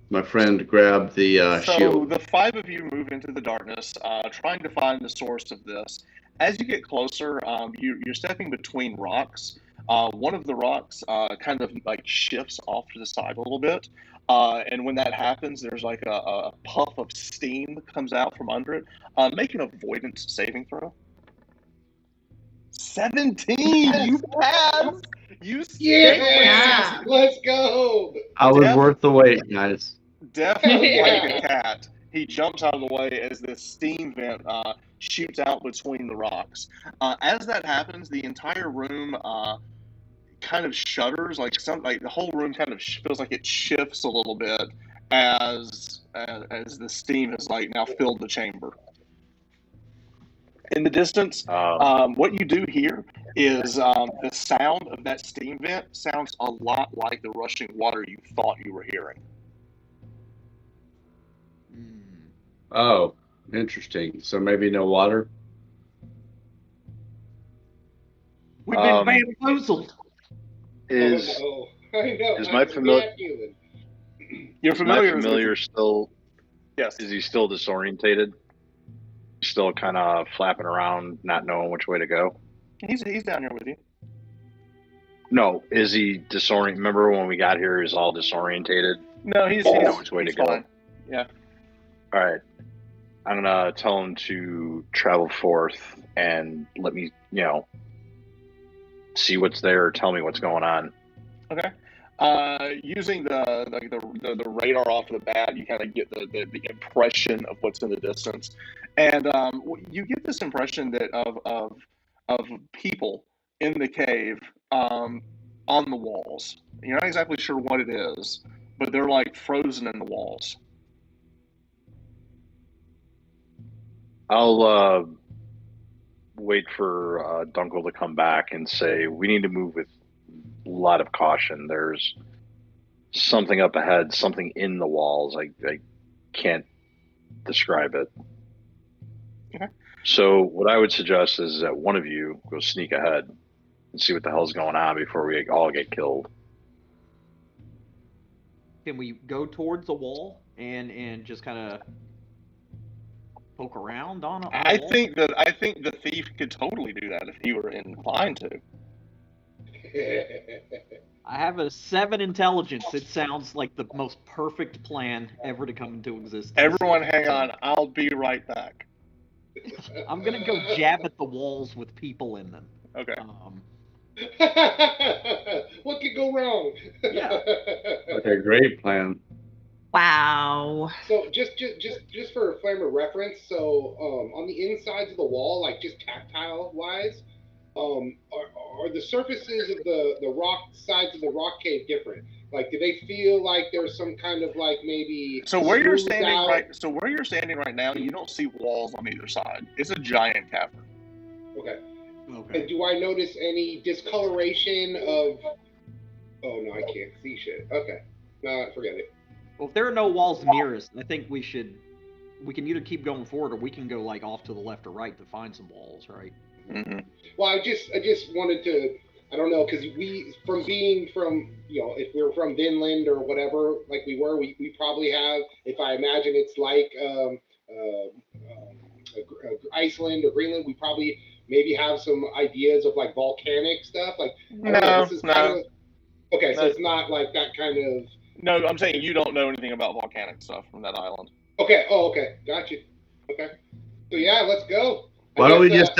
my friend grabbed the shield. So the five of you move into the darkness, trying to find the source of this. As you get closer, you're stepping between rocks. One of the rocks kind of like shifts off to the side a little bit. And when that happens, there's like a puff of steam that comes out from under it. Make an avoidance saving throw. 17! You passed! You Yeah! Let's go! I was worth the wait, guys. Definitely like a cat. He jumps out of the way as this steam vent shoots out between the rocks. As that happens, the entire room kind of shudders, like the whole room kind of feels like it shifts a little bit as the steam has like now filled the chamber. In the distance, what you do hear is the sound of that steam vent sounds a lot like the rushing water you thought you were hearing. Oh, interesting. So maybe no water? We've been bamboozled. Is my familiar? You're familiar? My familiar still? Yes. Is he still disorientated? Still kind of flapping around, not knowing which way to go? He's down here with you. No, is he disoriented? Remember when we got here, he was all disorientated? No, he's know which way to go. fine. Yeah. All right. I'm gonna tell him to travel forth and let me, see what's there. Tell me what's going on. Okay. Using the radar off the bat, you kind of get the impression of what's in the distance, and you get this impression that of people in the cave on the walls. You're not exactly sure what it is, but they're like frozen in the walls. I'll wait for Dunkel to come back and say we need to move with a lot of caution. There's something up ahead, something in the walls. I can't describe it. Okay. So what I would suggest is that one of you go sneak ahead and see what the hell's going on before we all get killed. Can we go towards the wall and just kind of poke around on a I wall? think the thief could totally do that if he were inclined to. I have a 7 intelligence. It sounds like the most perfect plan ever to come into existence. Everyone, hang on. I'll be right back. I'm gonna go jab at the walls with people in them. Okay. What could go wrong? Yeah. Okay, great plan. Wow. So just for a frame of reference, so on the insides of the wall, like just tactile wise, are the surfaces of the rock sides of the rock cave different? Like, do they feel like there's some kind of like maybe So where you're smoothed standing out? where you're standing right now, you don't see walls on either side. It's a giant cavern. Okay. Okay. And do I notice any discoloration of? Oh no, I can't see shit. Okay. No, forget it. Well, if there are no walls near us, I think we can either keep going forward or we can go like off to the left or right to find some walls, right? Mm-hmm. Well, I just wanted to, I don't know, because being from, if we're from Vinland or whatever, like we were, we probably have, if I imagine it's like Iceland or Greenland, we probably maybe have some ideas of like volcanic stuff. Like, I don't know, this is kind of, okay, so it's not like that kind of. No, I'm saying you don't know anything about volcanic stuff from that island. Okay, oh, okay, gotcha. Okay, so yeah, let's go. Why don't we just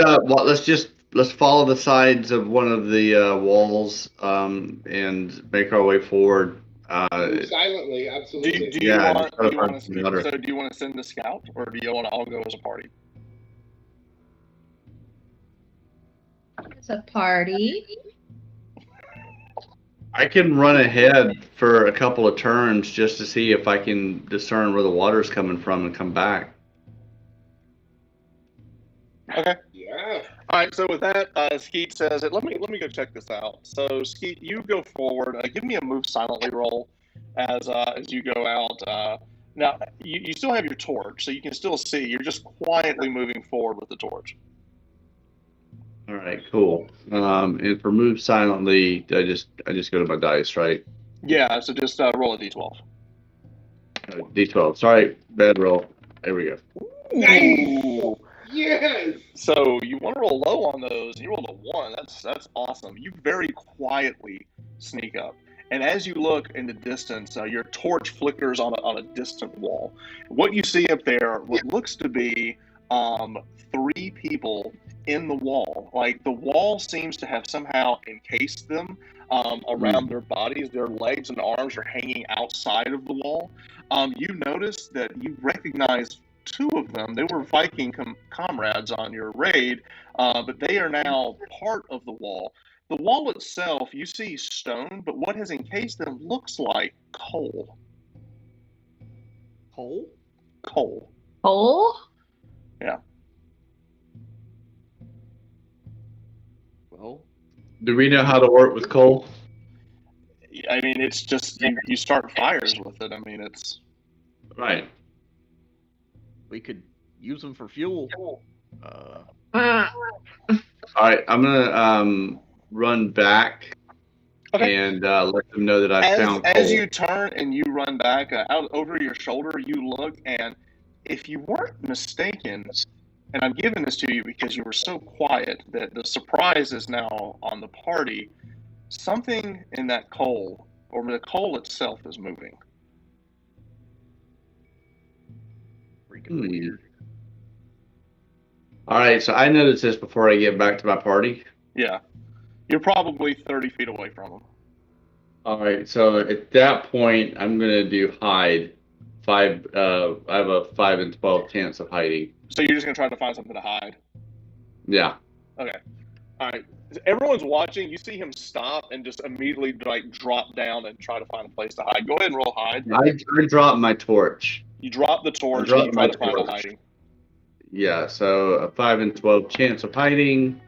let's follow the sides of one of the walls and make our way forward. Move silently, absolutely. Do you want to send the scout, or do you want to all go as a party? It's a party. I can run ahead for a couple of turns just to see if I can discern where the water's coming from and come back. Okay. Yeah. All right. So with that, Skeet says, "Let me go check this out." So Skeet, you go forward. Give me a move silently roll as you go out. Now you still have your torch, so you can still see. You're just quietly moving forward with the torch. All right, cool. And for move silently, I just go to my dice, right? Yeah. So just roll a d12. D12. Sorry, bad roll. There we go. Nice. Yes. So you want to roll low on those. You rolled a 1. That's awesome. You very quietly sneak up, and as you look in the distance, your torch flickers on a distant wall. What you see up there, what looks to be 3 people in the wall. Like the wall seems to have somehow encased them around their bodies. Their legs and arms are hanging outside of the wall. You notice that you recognize 2 of them. They were Viking comrades on your raid, but they are now part of the wall. The wall itself, you see stone, but what has encased them looks like coal. Coal? Coal. Coal? Yeah. Well, Do we know how to work with coal? I mean, it's just you start fires with it. I mean, it's Right. we could use them for fuel. All right, I'm gonna run back and let them know that I found coal. As you turn and you run back out over your shoulder, you look, and if you weren't mistaken, and I'm giving this to you because you were so quiet that the surprise is now on the party, something in that coal, or the coal itself, is moving. Freaking weird. All right, so I noticed this before I get back to my party. Yeah. You're probably 30 feet away from them. All right, so at that point, I'm gonna do hide. I have a 5 and 12 chance of hiding. So you're just going to try to find something to hide? Yeah. Okay. All right. Everyone's watching. You see him stop and just immediately like drop down and try to find a place to hide. Go ahead and roll hide. I dropped my torch. You drop the torch and dropped you try my to find a torch. hiding. Yeah, so a 5 and 12 chance of hiding.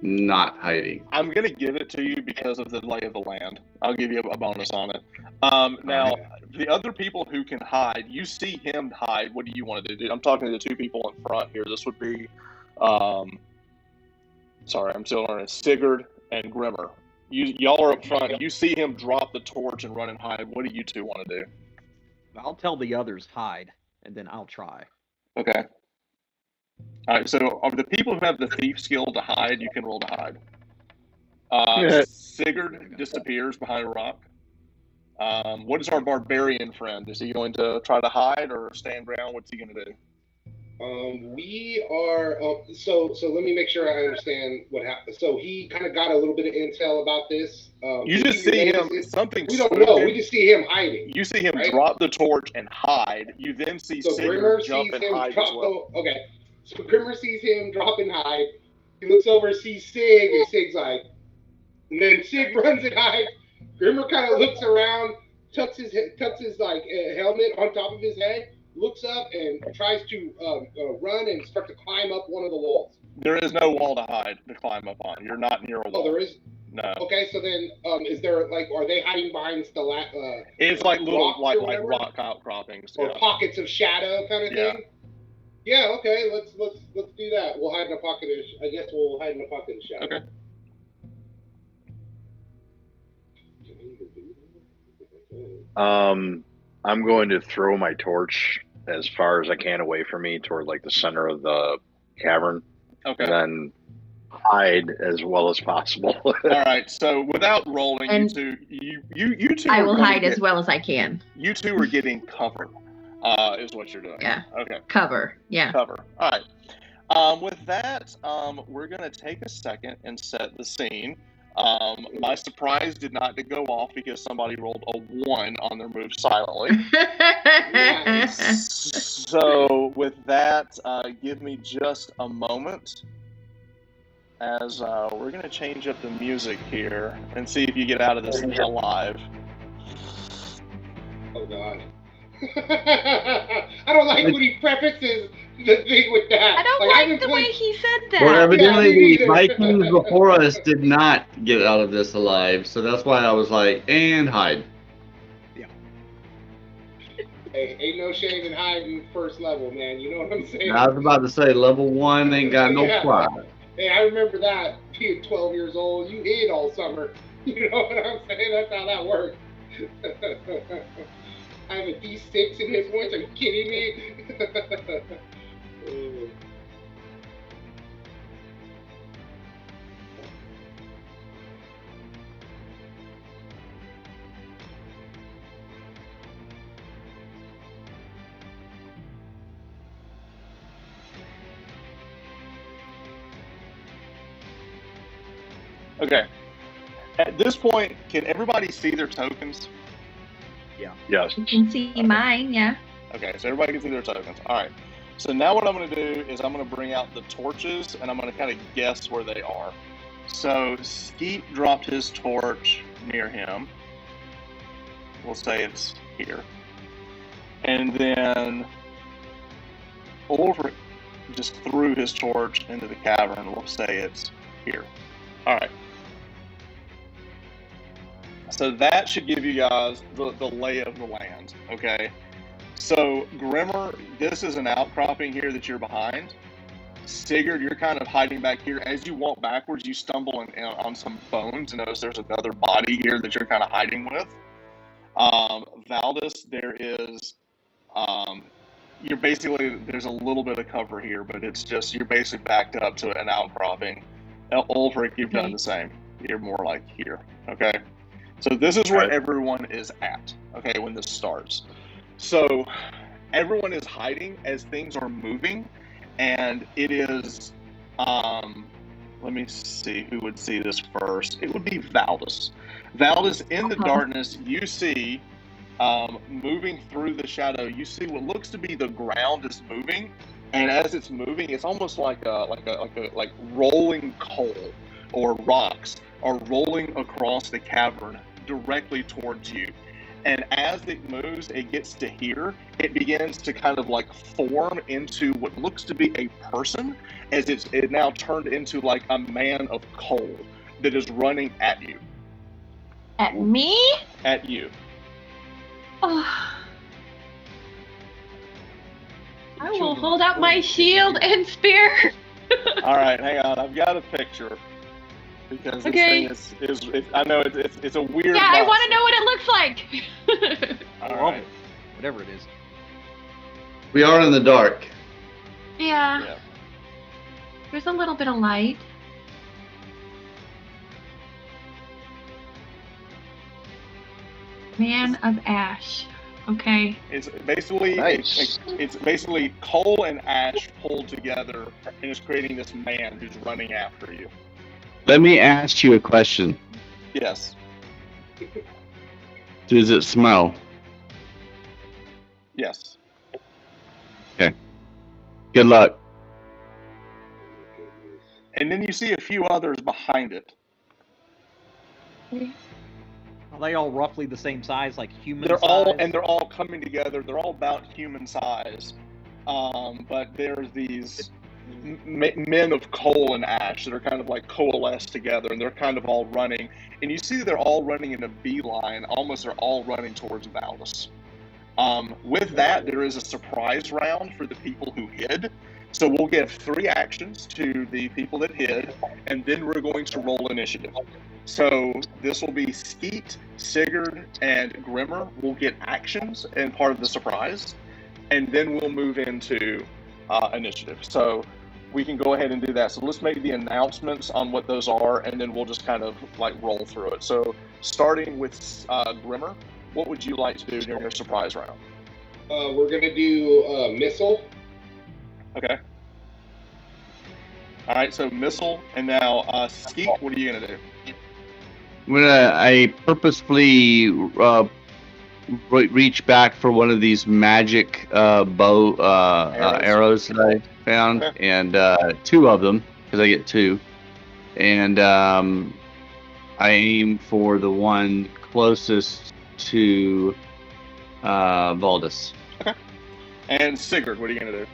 Not hiding. I'm going to give it to you because of the lay of the land. I'll give you a bonus on it. Now, the other people who can hide, you see him hide. What do you want to do? I'm talking to the two people in front here. This would be, sorry, I'm still learning. Sigurd and Grimmer. Y'all are up front. You see him drop the torch and run and hide. What do you two want to do? I'll tell the others hide, and then I'll try. Okay. All right, so of the people who have the thief skill to hide, you can roll to hide. Sigurd disappears behind a rock. What is our barbarian friend? Is he going to try to hide or stand ground? What's he going to do? We are so let me make sure I understand what happened. So he kind of got a little bit of intel about this. You just see him. Something. We don't know. We just see him hiding. You see him drop the torch and hide. You then see Sigurd jump and hide as well. Okay. So Grimmer sees him drop and hide. He looks over, sees Sig, and Sig's like, and then Sig runs and hides. Grimmer kind of looks around, tucks his like helmet on top of his head, looks up and tries to run and start to climb up one of the walls. There is no wall to hide to climb up on. You're not near a wall. Oh, there is. No. Okay, so then, is there like, are they hiding behind it's like little like rock outcroppings or pockets of shadow kind of thing? Yeah. Okay. Let's do that. We'll hide in a pocket of. I guess we'll hide in a pocket of shadow. Okay. I'm going to throw my torch as far as I can away from me toward like the center of the cavern. Okay. And then hide as well as possible. All right. So without rolling, And you two. I will hide as well as I can. You two are getting cover. Is what you're doing. Yeah. Okay. Cover. Yeah. Cover. All right. With that, we're going to take a second and set the scene. My surprise did not go off because somebody rolled a 1 on their move silently. So with that, give me just a moment as we're going to change up the music here and see if you get out of this alive. Oh, God. I don't like when he prefaces the thing with that. I don't like the way he said that. Well, evidently me the Vikings before us did not get out of this alive, so that's why I was like, and hide. Yeah. Hey, ain't no shame in hiding first level, man. You know what I'm saying? I was about to say, level 1 ain't got no pride. Hey, I remember that. Being 12 years old, you hid all summer. You know what I'm saying? That's how that works. I have a D6 in his voice. Are you kidding me? Okay. At this point, can everybody see their tokens? Yes. You can see mine, yeah. Okay, so everybody can see their tokens. All right. So now what I'm going to do is I'm going to bring out the torches, and I'm going to kind of guess where they are. So Skeet dropped his torch near him. We'll say it's here. And then Ulrich just threw his torch into the cavern. We'll say it's here. All right. So that should give you guys the lay of the land, okay? So Grimmer, this is an outcropping here that you're behind. Sigurd, you're kind of hiding back here. As you walk backwards, you stumble on some bones and notice there's another body here that you're kind of hiding with. Valdis, there is, you're basically, there's a little bit of cover here, but it's just, you're basically backed up to an outcropping. Ulrich, you've done the same. You're more like here, okay? So this is where everyone is at, okay, when this starts. So everyone is hiding as things are moving, and it is. Let me see who would see this first. It would be Valdis. Valdis, in the darkness, you see, moving through the shadow, you see what looks to be the ground is moving, and as it's moving, it's almost like rolling coal or rocks are rolling across the cavern directly towards you. And as it moves, it gets to here, it begins to kind of like form into what looks to be a person, as it now turned into like a man of coal that is running at you. At me? At you. Oh. I will hold up my shield and spear. All right, hang on. I've got a picture because this thing is I know it's a weird. Yeah, I want to know what it looks like. All right, whatever it is. We are in the dark. Yeah. There's a little bit of light. Man of Ash. Okay. It's basically Nice. it's basically coal and ash pulled together, and it's creating this man who's running after you. Let me ask you a question. Yes. Does it smell? Yes. Okay. Good luck. And then you see a few others behind it. Are they all roughly the same size, like human They're size? all coming together. They're all about human size. But there's these men of coal and ash that are kind of like coalesced together, and they're kind of all running. And you see they're all running in a beeline. Almost they're all running towards Valdis. With that, there is a surprise round for the people who hid. So we'll give 3 actions to the people that hid, and then we're going to roll initiative. So this will be Skeet, Sigurd, and Grimmer will get actions and part of the surprise, and then we'll move into initiative. So we can go ahead and do that. So let's make the announcements on what those are, and then we'll just kind of like roll through it. So starting with Grimmer, what would you like to do during your surprise round? We're gonna do missile. Okay. All right, so missile, and now Skeet, what are you gonna do? I purposefully reach back for one of these magic bow arrows that I found, and 2 of them, because I get 2. And I aim for the one closest to Valdis. Okay. And Sigurd, what are you going to do?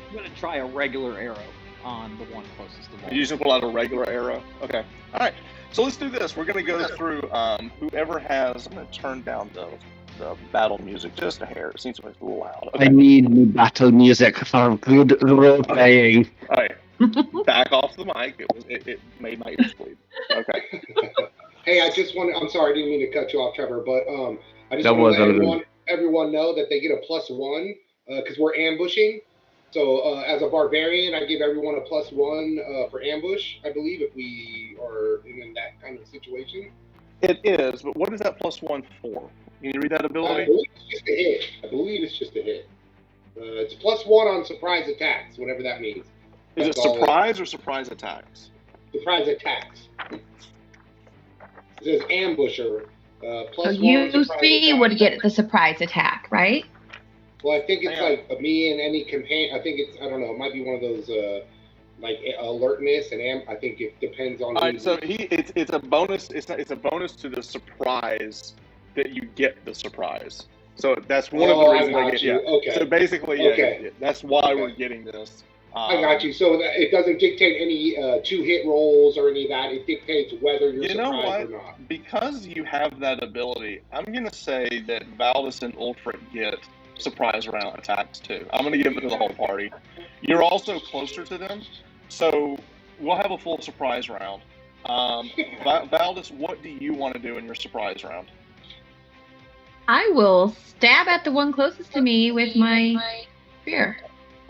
I'm going to try a regular arrow on the one closest to Valdis. You just pull out a regular arrow? Okay. All right. So let's do this. We're going to go through whoever has... I'm going to turn down the battle music just a hair. It seems like it's a little loud. Okay. I need battle music for good role playing. All right. Back off the mic. It made my ears bleed. Okay. Hey, I'm sorry, I didn't mean to cut you off, Trevor, but I just want to let everyone know that they get a +1 because we're ambushing. So as a barbarian, I give everyone a +1 for ambush, I believe, if we are in that kind of situation. It is, but what is that +1 for? Can you read that ability? I believe it's just a hit. It's +1 on surprise attacks, whatever that means. Is it surprise or surprise attacks? Surprise attacks. It says ambusher. +1 so you 3 would get the surprise attack, right? Well, I think it's like me and any companion. I think it's, I don't know, it might be one of those like alertness, and I think it depends on. All right, so it's a bonus. It's a bonus to the surprise that you get the surprise. So that's one of the reasons I get. Yeah. Okay. So basically, that's why we're getting this. I got you. So it doesn't dictate any 2-hit rolls or any of that. It dictates whether you're surprised or not. Because you have that ability, I'm going to say that Valdis and Ulfric get surprise round attacks too. I'm going to give them to the whole party. You're also closer to them, so we'll have a full surprise round. Valdis, what do you want to do in your surprise round? I will stab at the one closest to me with my spear.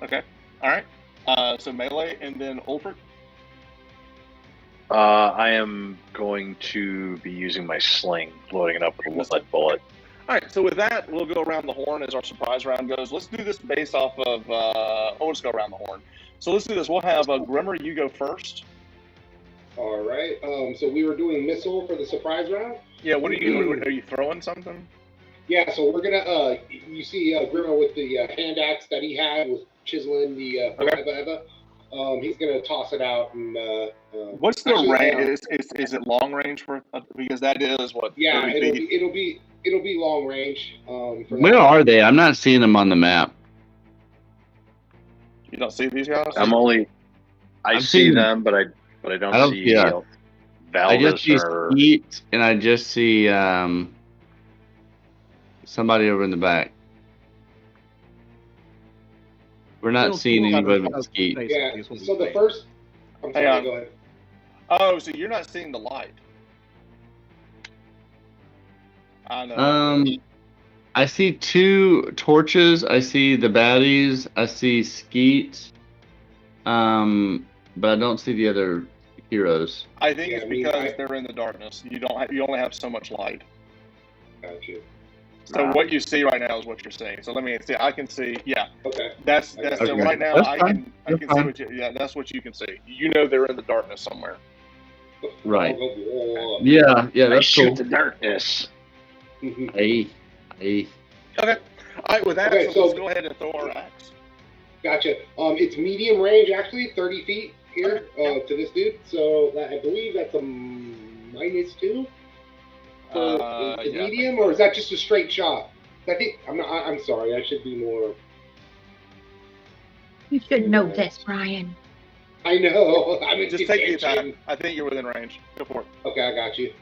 Okay. All right. So melee, and then Ulfric? I am going to be using my sling, loading it up with a lead bullet. All right, so with that, we'll go around the horn as our surprise round goes. Let's do this based off of, let's go around the horn. So let's do this. We'll have Grimmer, you go first. All right. So we were doing missile for the surprise round. Yeah, what are you throwing something? Yeah, so we're gonna you see Grimmer with the hand axe that he had with chiseling the Okay. he's gonna toss it out and What's the range? Is it long range for because that is what? Yeah, 30 feet? it'll be long range. For Where that. are they? I'm not seeing them on the map. You don't see these guys? I see them, but I don't see Yeah. I just Valdis see or Skeet, and I just see somebody over in the back. We're not seeing anybody but Skeet. Yeah. So the first. I'm sorry. Go ahead. Oh, so you're not seeing the light. I know. I see 2 torches. I see the baddies. I see Skeet. But I don't see the other heroes. I think it's because they're in the darkness. You only have so much light. Gotcha. So what you see right now is what you're seeing. So let me see. I can see. Yeah. Okay. That's okay. So right now I can see what you. Yeah, that's what you can see. You know they're in the darkness somewhere. Right. Yeah. That's cool. Shoot the darkness. Hey. Okay. All right. With that, so let's go ahead and throw our axe. Gotcha. It's medium range, actually, 30 feet here to this dude. So I believe that's a -2. Is medium, or is that just a straight shot? I think I'm sorry. I should be more. You should know this, Brian. I know. I'm just take the attack. I think you're within range. Go for it. Okay, I got you.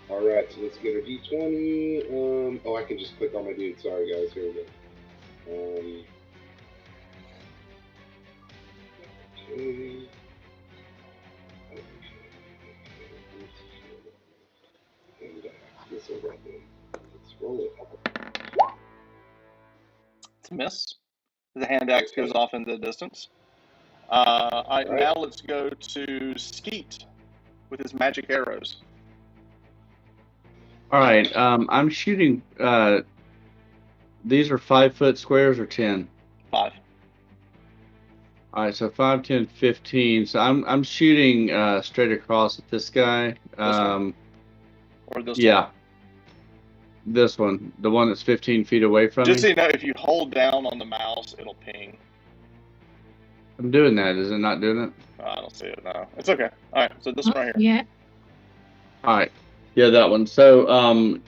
All right, so let's get a d20. I can just click on my dude. Sorry, guys. Here we go. Okay. And this will run in. Let's roll it. It's a miss. The hand axe goes off in the distance. Now let's go to Skeet with his magic arrows. All right. I'm shooting. These are 5-foot squares or 10? 5. All right, so 5, 10, 15. So I'm shooting straight across at this guy. Or this yeah. one? This one, the one that's 15 feet away from me. Just so you know, if you hold down on the mouse, it'll ping. I'm doing that. Is it not doing it? I don't see it now. It's okay. All right, so this one right here. Yeah. All right. Yeah, that one. So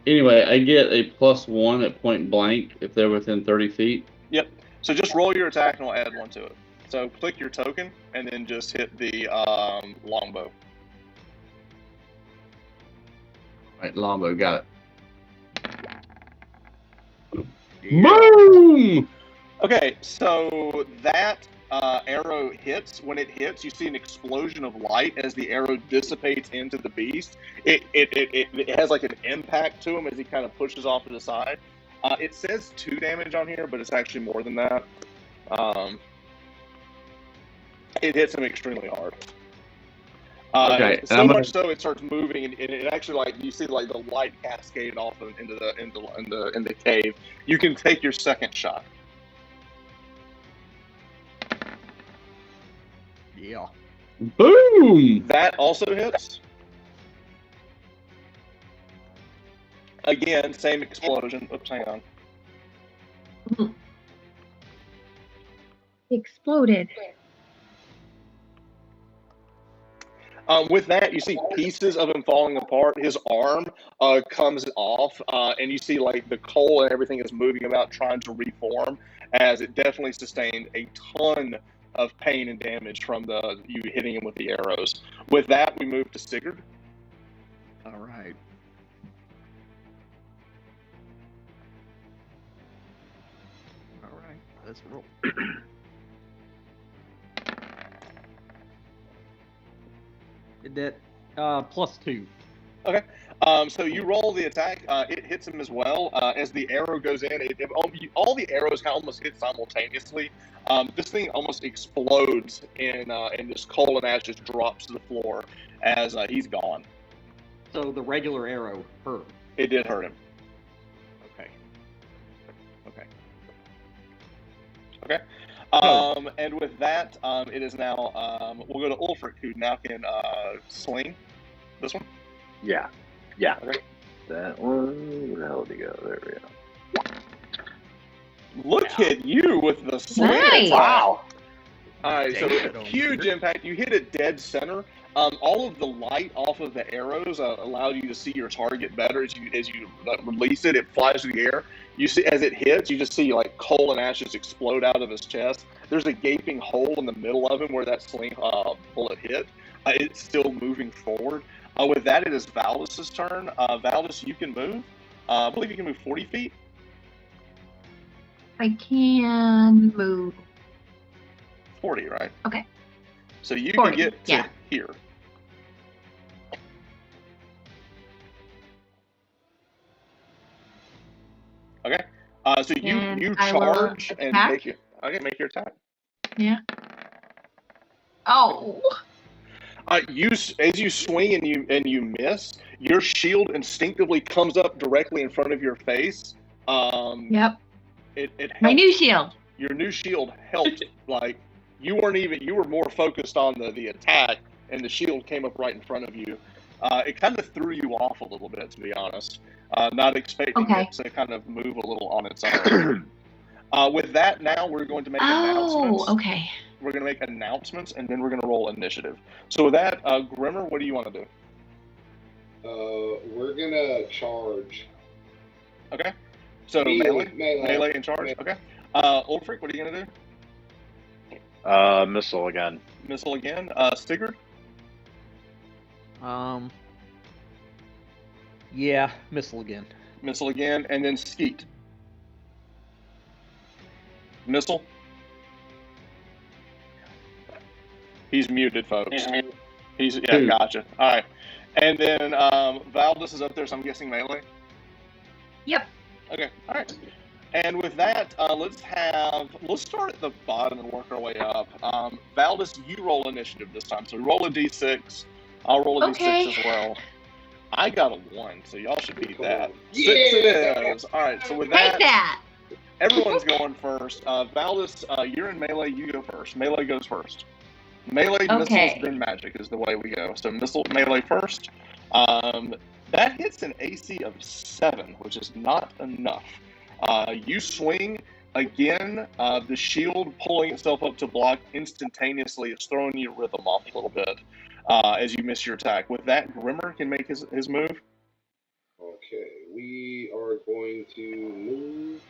anyway, I get a +1 at point blank if they're within 30 feet. Yep. So just roll your attack and we'll add 1 to it. So click your token and then just hit the longbow. Right, longbow, got it. Yeah. Boom! Okay, so that arrow hits. When it hits, you see an explosion of light as the arrow dissipates into the beast. It has like an impact to him as he kind of pushes off to the side. It says 2 damage on here, but it's actually more than that. It hits him extremely hard. Okay. So much so it starts moving, and it actually, like, you see like the light cascade off into the cave. You can take your second shot. Yeah. Boom! That also hits. Again, same explosion. Oops, hang on. Exploded. With that, you see pieces of him falling apart. His arm comes off, and you see like the coal and everything is moving about, trying to reform, as it definitely sustained a ton of pain and damage from you hitting him with the arrows. With that, we move to Sigurd. All right. All right. Let's roll. Did that +2. Okay. So you roll the attack. It hits him as well. As the arrow goes in, all the arrows kind of almost hit simultaneously. This thing almost explodes, and this coal and ash just drops to the floor as he's gone. So the regular arrow hurt. It did hurt him. Okay. Okay. And with that, it is now, we'll go to Ulfric, who now can sling this one. Yeah. Okay. That one. Where the hell did he go? There we go. Look at you with the sling Nice. attack. Wow. All right, so Take it on, huge Peter. impact. You hit it dead center. All of the light off of the arrows allow you to see your target better as you release it. It flies through the air. You see, as it hits, you just see like coal and ashes explode out of his chest. There's a gaping hole in the middle of him where that sling bullet hit. It's still moving forward. With that, it is Valdis's turn. Valdis, you can move. I believe you can move 40 feet. I can move. 40, right? Okay. So you 40, can get to yeah. here. Okay. So And you I will charge and attack. make your attack. Yeah. Oh. As you swing and you miss, your shield instinctively comes up directly in front of your face. Yep. It helped. My new shield. Your new shield helped. Like you were more focused on the attack, and the shield came up right in front of you. It kind of threw you off a little bit, to be honest. Not expecting it to kind of move a little on its own. With that, now we're going to make announcements. Oh, okay. We're going to make announcements, and then we're going to roll initiative. So with that, Grimmer, what do you want to do? We're gonna charge. Okay. So melee and charge. Okay. Ulfric, what are you going to do? Missile again. Missile again. Sigurd? Yeah, missile again. Missile again, and then Skeet. Missile. He's muted, folks. Gotcha. All right, and then Valdis is up there, so I'm guessing melee. Yep. Okay. All right. And with that, let's start at the bottom and work our way up. Valdis, you roll initiative this time, so roll a d6. I'll roll a d6 as well. I got a 1, so y'all should beat that. Yeah! 6 it is. All right, so with Take that. everyone's going first. Valdis, you're in melee. You go first. Melee goes first. Melee, missiles, then magic is the way we go. So missile, melee first. That hits an AC of 7, which is not enough. You swing again. The shield pulling itself up to block instantaneously is throwing your rhythm off a little bit as you miss your attack. With that, Grimmer can make his move. Okay, we are going to move.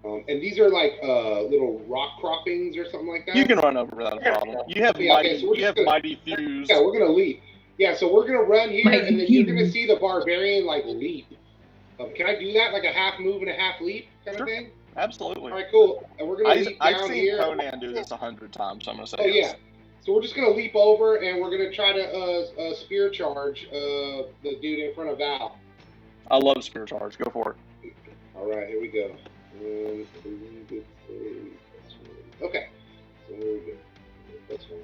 And these are like little rock croppings or something like that. You can run over without a problem. You have mighty fuse. Yeah, we're gonna leap. Yeah, so we're gonna run here, and then you're gonna see the barbarian like leap. Can I do that, like a half move and a half leap kind of thing? Absolutely. All right, cool. And we're gonna leap down I've seen here. Conan do this 100 times, so I'm gonna say. Oh yeah. So we're just gonna leap over, and we're gonna try to spear charge the dude in front of Val. I love spear charge. Go for it. All right, here we go. Okay. So here we go. That's one.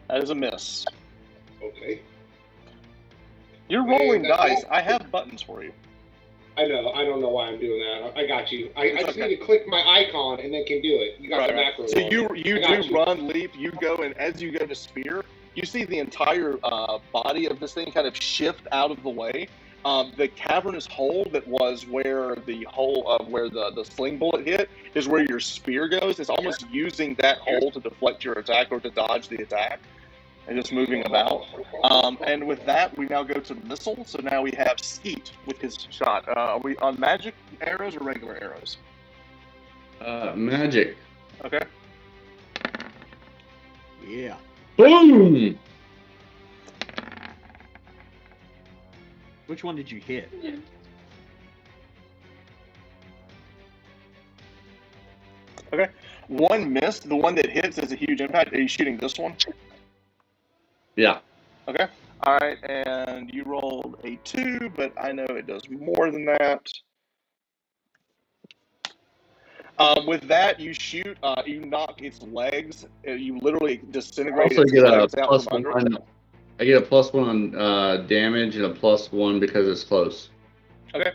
That is a miss. Okay. You're rolling dice. I have buttons for you. I know. I don't know why I'm doing that. I got you. I just need to click my icon and then can do it. You got the macro. So you do run, leap, you go, and as you go to spear, you see the entire body of this thing kind of shift out of the way. The cavernous hole that was where the hole of where the sling bullet hit is where your spear goes. It's almost using that hole to deflect your attack or to dodge the attack, and just moving about. And with that, we now go to missile. So now we have Skeet with his shot. Are we on magic arrows or regular arrows? Magic. Okay. Yeah. Boom! Which one did you hit? Okay. One missed. The one that hits is a huge impact. Are you shooting this one? Yeah. Okay. All right. And you rolled a 2, but I know it does more than that. With that, you shoot. You knock its legs. You literally disintegrate Also its get a legs out from under it. +1. I get a +1 on damage and a +1 because it's close. Okay.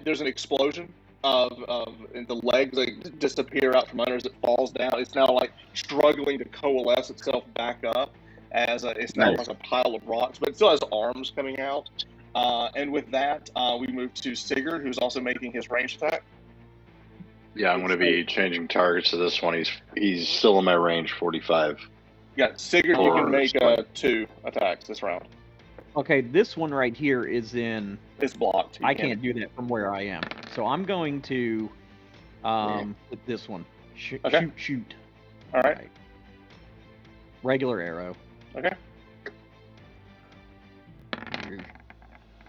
There's an explosion and the legs like disappear out from under as it falls down. It's now like struggling to coalesce itself back up as it's now Nice. like a pile of rocks, but it still has arms coming out. And with that, we move to Sigurd, who's also making his ranged attack. Yeah, I'm going to be changing targets to this one. He's still in my range, 45. Yeah, Sigurd, you can make 2 attacks this round. Okay, this one right here is in. It's blocked. I can't do that from where I am, so I'm going to with this one. Okay. Shoot. All right. Regular arrow. Okay.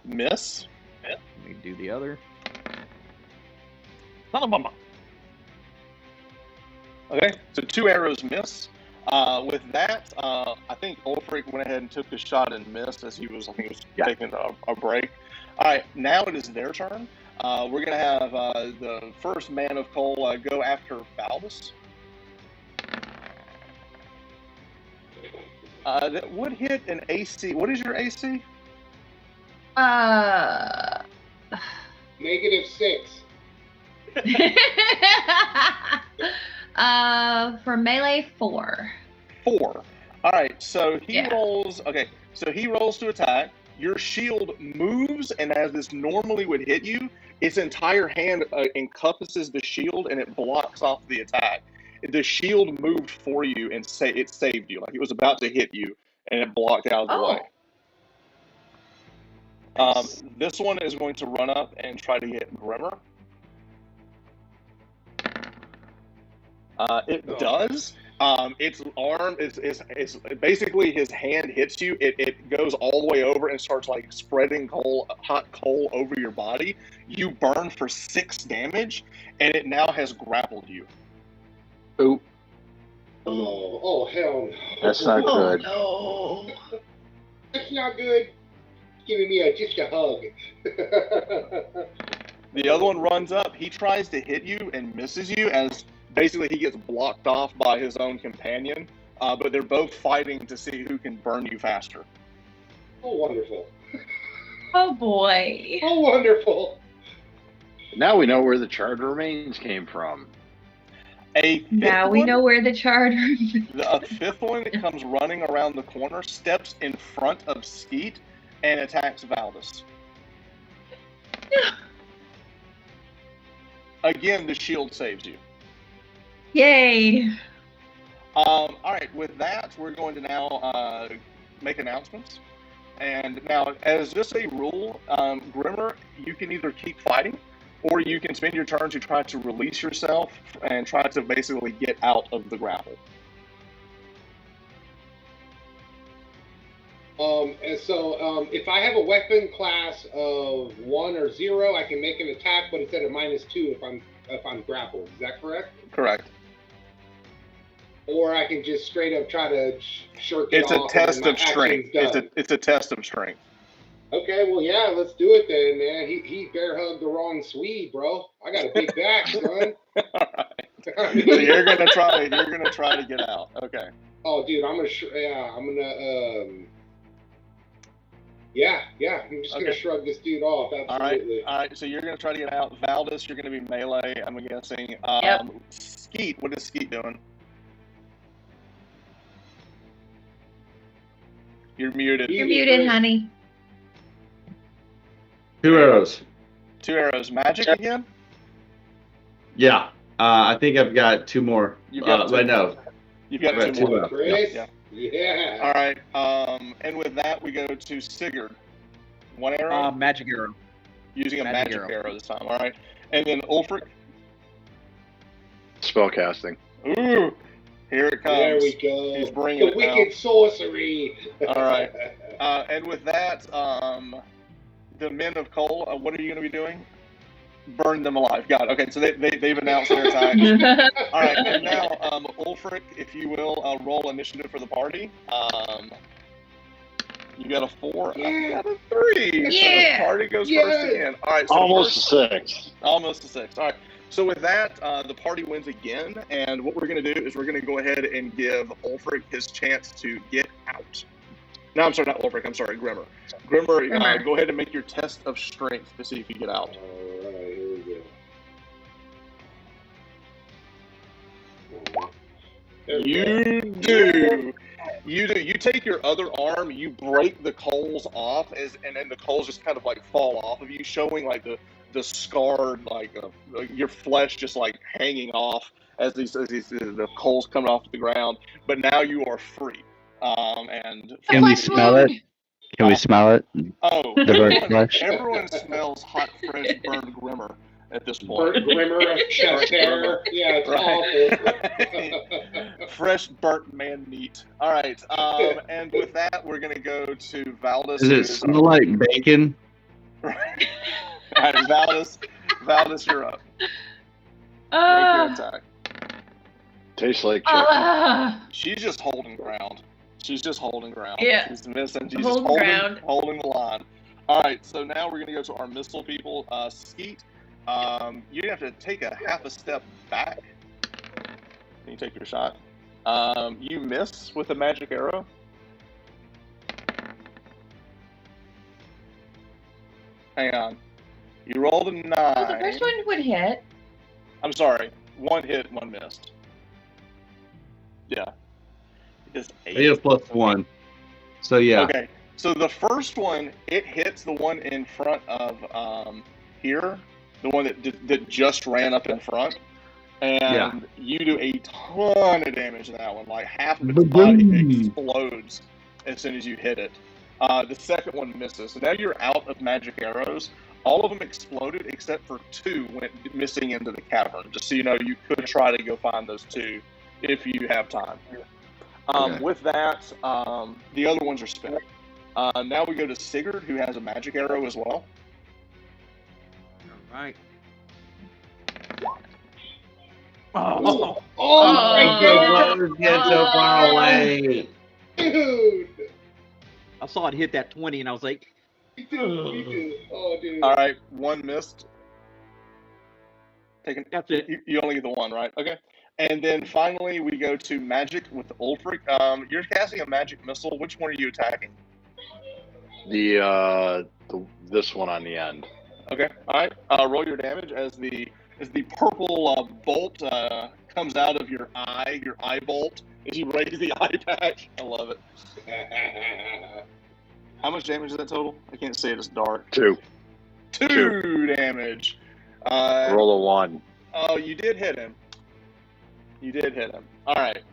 Miss. Let me do the other. Son of a bummer. Okay, so 2 arrows miss. With that, I think Ulfric went ahead and took the shot and missed as he was taking a break. All right, now it is their turn. We're going to have the first man of Cole go after Valdus. That would hit an AC. What is your AC? -6. For melee 4. 4. All right, so he rolls. Okay, so he rolls to attack. Your shield moves, and as this normally would hit you, its entire hand encompasses the shield, and it blocks off the attack. The shield moved for you, and it saved you. Like it was about to hit you, and it blocked out of the way. This one is going to run up and try to hit Grimmer. It does. Its arm is basically his hand hits you. It goes all the way over and starts like spreading hot coal over your body. You burn for 6 damage, and it now has grappled you. Oop. Oh hell no. That's not good. No. That's not good. Giving me just a hug. The other one runs up. He tries to hit you and misses you as basically he gets blocked off by his own companion. But they're both fighting to see who can burn you faster. Oh, wonderful. Oh, boy. Oh, wonderful. Now we know where the charred remains came from. Now we know where the charred A 5th one that comes running around the corner, steps in front of Skeet, and attacks Valdus. Again, the shield saves you. Yay! All right, with that, we're going to now make announcements. And now, as just a rule, Grimmer, you can either keep fighting, or you can spend your turn to try to release yourself and try to basically get out of the grapple. And so, if I have a weapon class of 1 or 0, I can make an attack, but it's at a -2 if I'm grappled. Is that correct? Correct. Or I can just straight up try to shirk it It's off. a test of strength. It's a test of strength. Okay, well, yeah, let's do it then, man. He bear hugged the wrong Swede, bro. I got a big back, son. All right. So you're gonna try to get out. Okay. Oh, dude, I'm just gonna shrug this dude off. Absolutely. All right. So you're gonna try to get out. Valdus, you're gonna be melee. I'm guessing. Yep. Skeet, what is Skeet doing? You're muted. You're muted, honey. 2 arrows. 2 arrows. Magic again? Yeah. I think I've got 2 more. You've got 2 right more. now. You've got I've 2 more. left. Chris? Yeah. All right. And with that, we go to Sigurd. 1 arrow? Magic arrow. Using a magic arrow this time. All right. And then Ulfric? Spellcasting. Ooh. Here it comes. There we go. He's bringing the it wicked sorcery. All right. And with that, the men of Cole, what are you going to be doing? Burn them alive. Got it. Okay, so they've announced their attacks. All right, and now, Ulfric, if you will, roll initiative for the party. You got a 4. I got a 3. Yeah. So the party goes first again. All right. So Almost a 6. Almost a 6. All right. So with that, the party wins again, and what we're going to do is we're going to go ahead and give Ulfric his chance to get out. No, I'm sorry, not Ulfric. I'm sorry, Grimmer. Grimmer, Grimmer. go ahead and make your test of strength to see if you get out. All right, here we go. You do. You do. You take your other arm, you break the coals off, and then the coals just kind of like fall off of you, showing like the scarred, like your flesh just like hanging off as the coals coming off the ground. But now you are free. And Can we Flesh smell it? wound. Can we smell it? oh, The burnt flesh. everyone smells hot, fresh, burned Grimmer at this point. Burt Grimmer, chest hair. Yeah, it's awful. Fresh burnt man meat. All right, and with that, we're gonna go to Valdis. Does it smell like bacon? All right, Valdis, you're up. Make your attack. Tastes like chicken. She's just holding ground. Yeah. She's missing. She's Holding just ground. holding the line. All right, so now we're gonna go to our missile people. Skeet, you have to take a half a step back. Can you take your shot? You miss with a magic arrow. Hang on. You rolled a 9. Oh, the first one would hit. I'm sorry. 1 hit, 1 missed. Yeah. It's 8. I get a +1. So yeah. Okay. So the first one, it hits the one in front of here, the one that just ran up in front, and you do a ton of damage to that one. Like half of its body explodes as soon as you hit it. The second one misses. So now you're out of magic arrows. All of them exploded except for 2 went missing into the cavern. Just so you know, you could try to go find those 2 if you have time. Okay. With that, the other ones are spent. Now we go to Sigurd, who has a magic arrow as well. All right. Oh Oh, my god! Get so far away. Dude! I saw it hit that 20, and I was like, Me too. Oh, dude. All right, 1 missed. that's it. You only get the 1, right? Okay. And then finally, we go to magic with Ulfric. You're casting a magic missile. Which one are you attacking? This one on the end. Okay. All right. Roll your damage as the purple bolt comes out of your eye bolt as you raise the eye patch. I love it. How much damage is that total? I can't see it. It's dark. 2. 2 damage. Roll a 1. Oh, you did hit him. All right.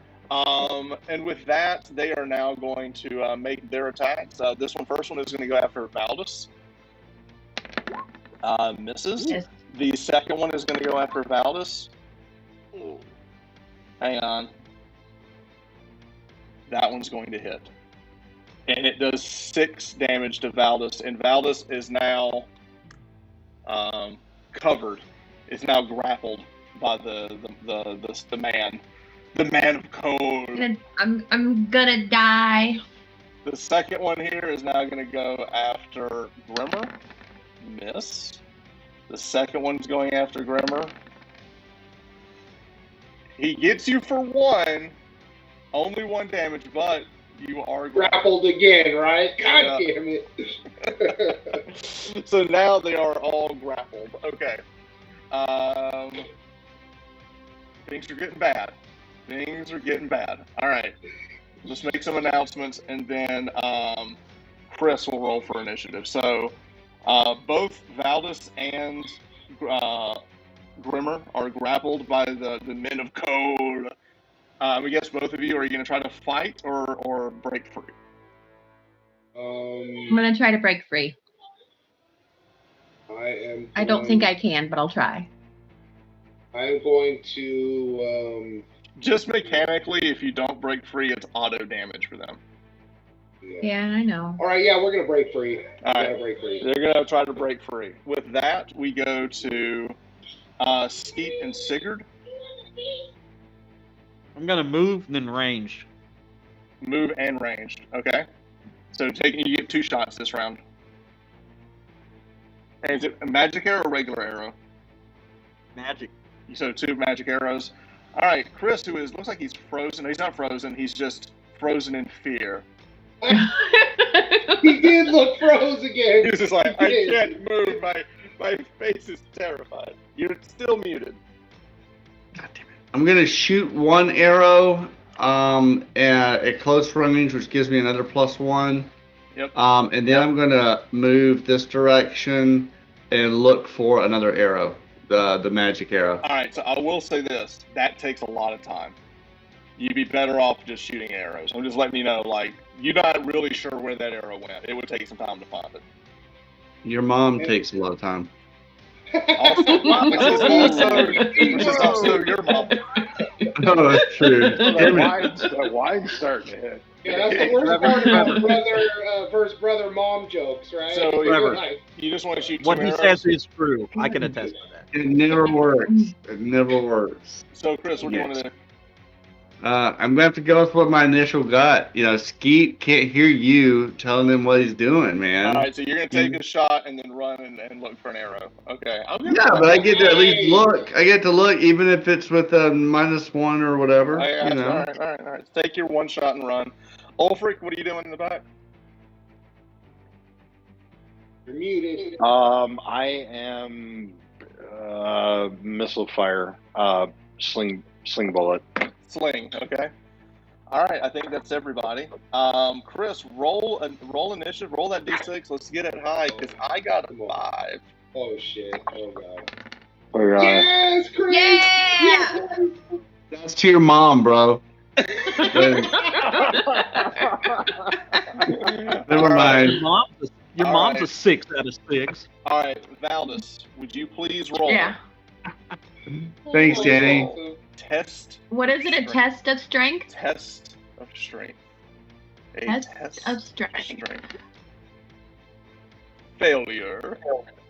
And with that, they are now going to make their attacks. This first one is going to go after Valdis. Misses. Yes. The second one is going to go after Valdis. Hang on. That one's going to hit. And it does 6 damage to Valdis. And Valdis is now covered. Is now grappled by the man. The man of cold. I'm gonna die. The second one here is now going to go after Grimmer. Miss. The second one's going after Grimmer. He gets you for 1. Only 1 damage, but you are Grappled again, right? God Yeah. damn it. So now they are all grappled. Okay. Things are getting bad. All right. Let's make some announcements, and then Chris will roll for initiative. So both Valdis and Grimmer are grappled by the men of code. I guess both of you, are you going to try to fight or break free? I'm gonna try to break free. I don't think I can, but I'll try. I'm going to. Just mechanically, if you don't break free, it's auto damage for them. Yeah, I know. All right, yeah, we're gonna break free. All right. Gotta break free. They're going to try to break free. With that, we go to Skeet and Sigurd. I'm gonna move and then range. Move and ranged. Okay. So you get 2 shots this round. And is it a magic arrow or regular arrow? Magic. So 2 magic arrows. All right, Chris, looks like he's frozen. He's not frozen. He's just frozen in fear. He did look froze again. He was just like, I can't move. My face is terrified. You're still muted. God damn it. I'm gonna shoot one arrow at close range, which gives me another +1. Yep. And then I'm gonna move this direction and look for another arrow, the magic arrow. All right, so I will say this: that takes a lot of time. You'd be better off just shooting arrows. I'm just letting you know, like, you're not really sure where that arrow went. It would take some time to find it. Your mom takes a lot of time. Which is also your mom. Oh, that's true. That wine's starting to hit. Yeah, that's the worst part about brother versus brother mom jokes, right? So Like, you just want to shoot What two he arrows? says is true. I can attest to that. It never works. It never works. So, Chris, what do you want to do? I'm gonna have to go with what my initial gut. You know, Skeet can't hear you telling him what he's doing, man. All right, so you're going to take a shot and then run and look for an arrow. Okay. Yeah, but I get to at least look. I get to look, even if it's with a -1 or whatever. I You know. All right. Take your one shot and run. Ulfric, what are you doing in the back? you're muted. I am missile fire, sling bullet. Sling, okay. All right, I think that's everybody. Chris, roll initiative, roll that d6. Let's get it high, because I got a 5. Oh shit! Oh god! Oh, God. Yes, Chris! Yeah! Yes! That's to your mom, bro. Never mind. Your mom's a 6 out of 6. All right, Valdis, would you please roll? Yeah. Thanks, Danny. Awesome. Test. What is it? A test of strength? Test of strength. A Test test of strength. Failure.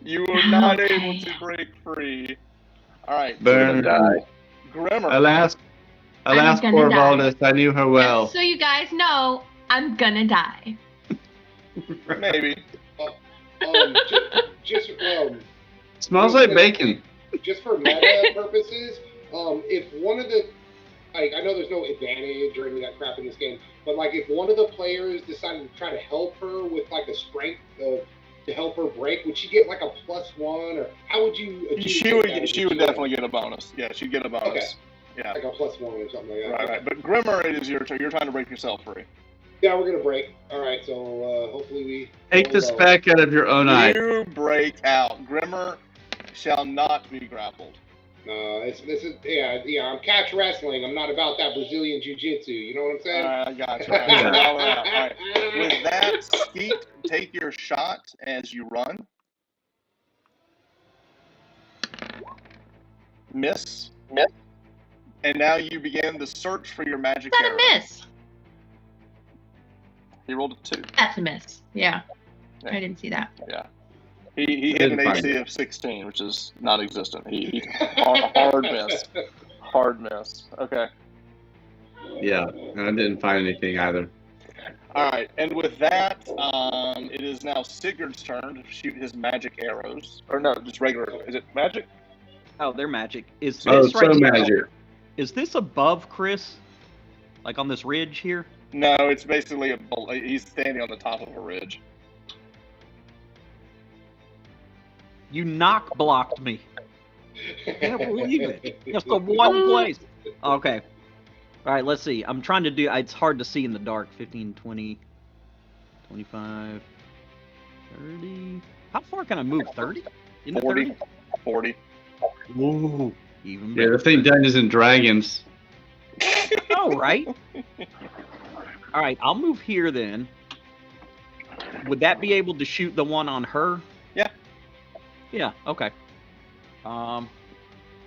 You were not Okay. able to break free. All right. Burn. Die. Grimmer. Alas, gonna poor die. Valdis. I knew her well. Just so you guys know, I'm gonna die. Maybe. Just Smells like bacon. just for meta purposes, if one of the, like, I know there's no advantage or any of that crap in this game, but like if one of the players decided to try to help her with like a strength to help her break, would she get like a +1, or how would you? She would definitely get a bonus. Yeah, she'd get a bonus. Okay. Yeah. Like a +1 or something like that. Right. But Grimmer, it is your turn. You're trying to break yourself free. Yeah, we're gonna break. All right, so hopefully we Take the speck out of your own eye. You break out. Grimmer shall not be grappled. No, this is yeah. I'm catch wrestling. I'm not about that Brazilian jiu-jitsu. You know what I'm saying? I got you. All right. With that, Skeet, take your shot as you run. Miss. And now you begin the search for your magic Is that arrow. a miss? He rolled a 2. That's a miss. Yeah. Yeah. I didn't see that. Yeah. He hit an AC of 16, which is not existent. He hard miss. Hard miss. Okay. Yeah, I didn't find anything either. All right, and with that, it is now Sigurd's turn to shoot his magic arrows. Or no, just regular. Is it magic? Oh, they're magic. Is Oh, this so right here- magic. Is this above Chris? Like on this ridge here? No, it's basically he's standing on the top of a ridge. You knock blocked me. I can't believe it. Just the one place. Okay. All right, let's see. I'm trying to do, it's hard to see in the dark. 15, 20, 25, 30. How far can I move? 30? Into 40. 30? 40. Ooh, even Yeah, better. this ain't Dungeons and Dragons. Oh, right. All right, I'll move here then. Would that be able to shoot the one on her? Yeah. Yeah, okay.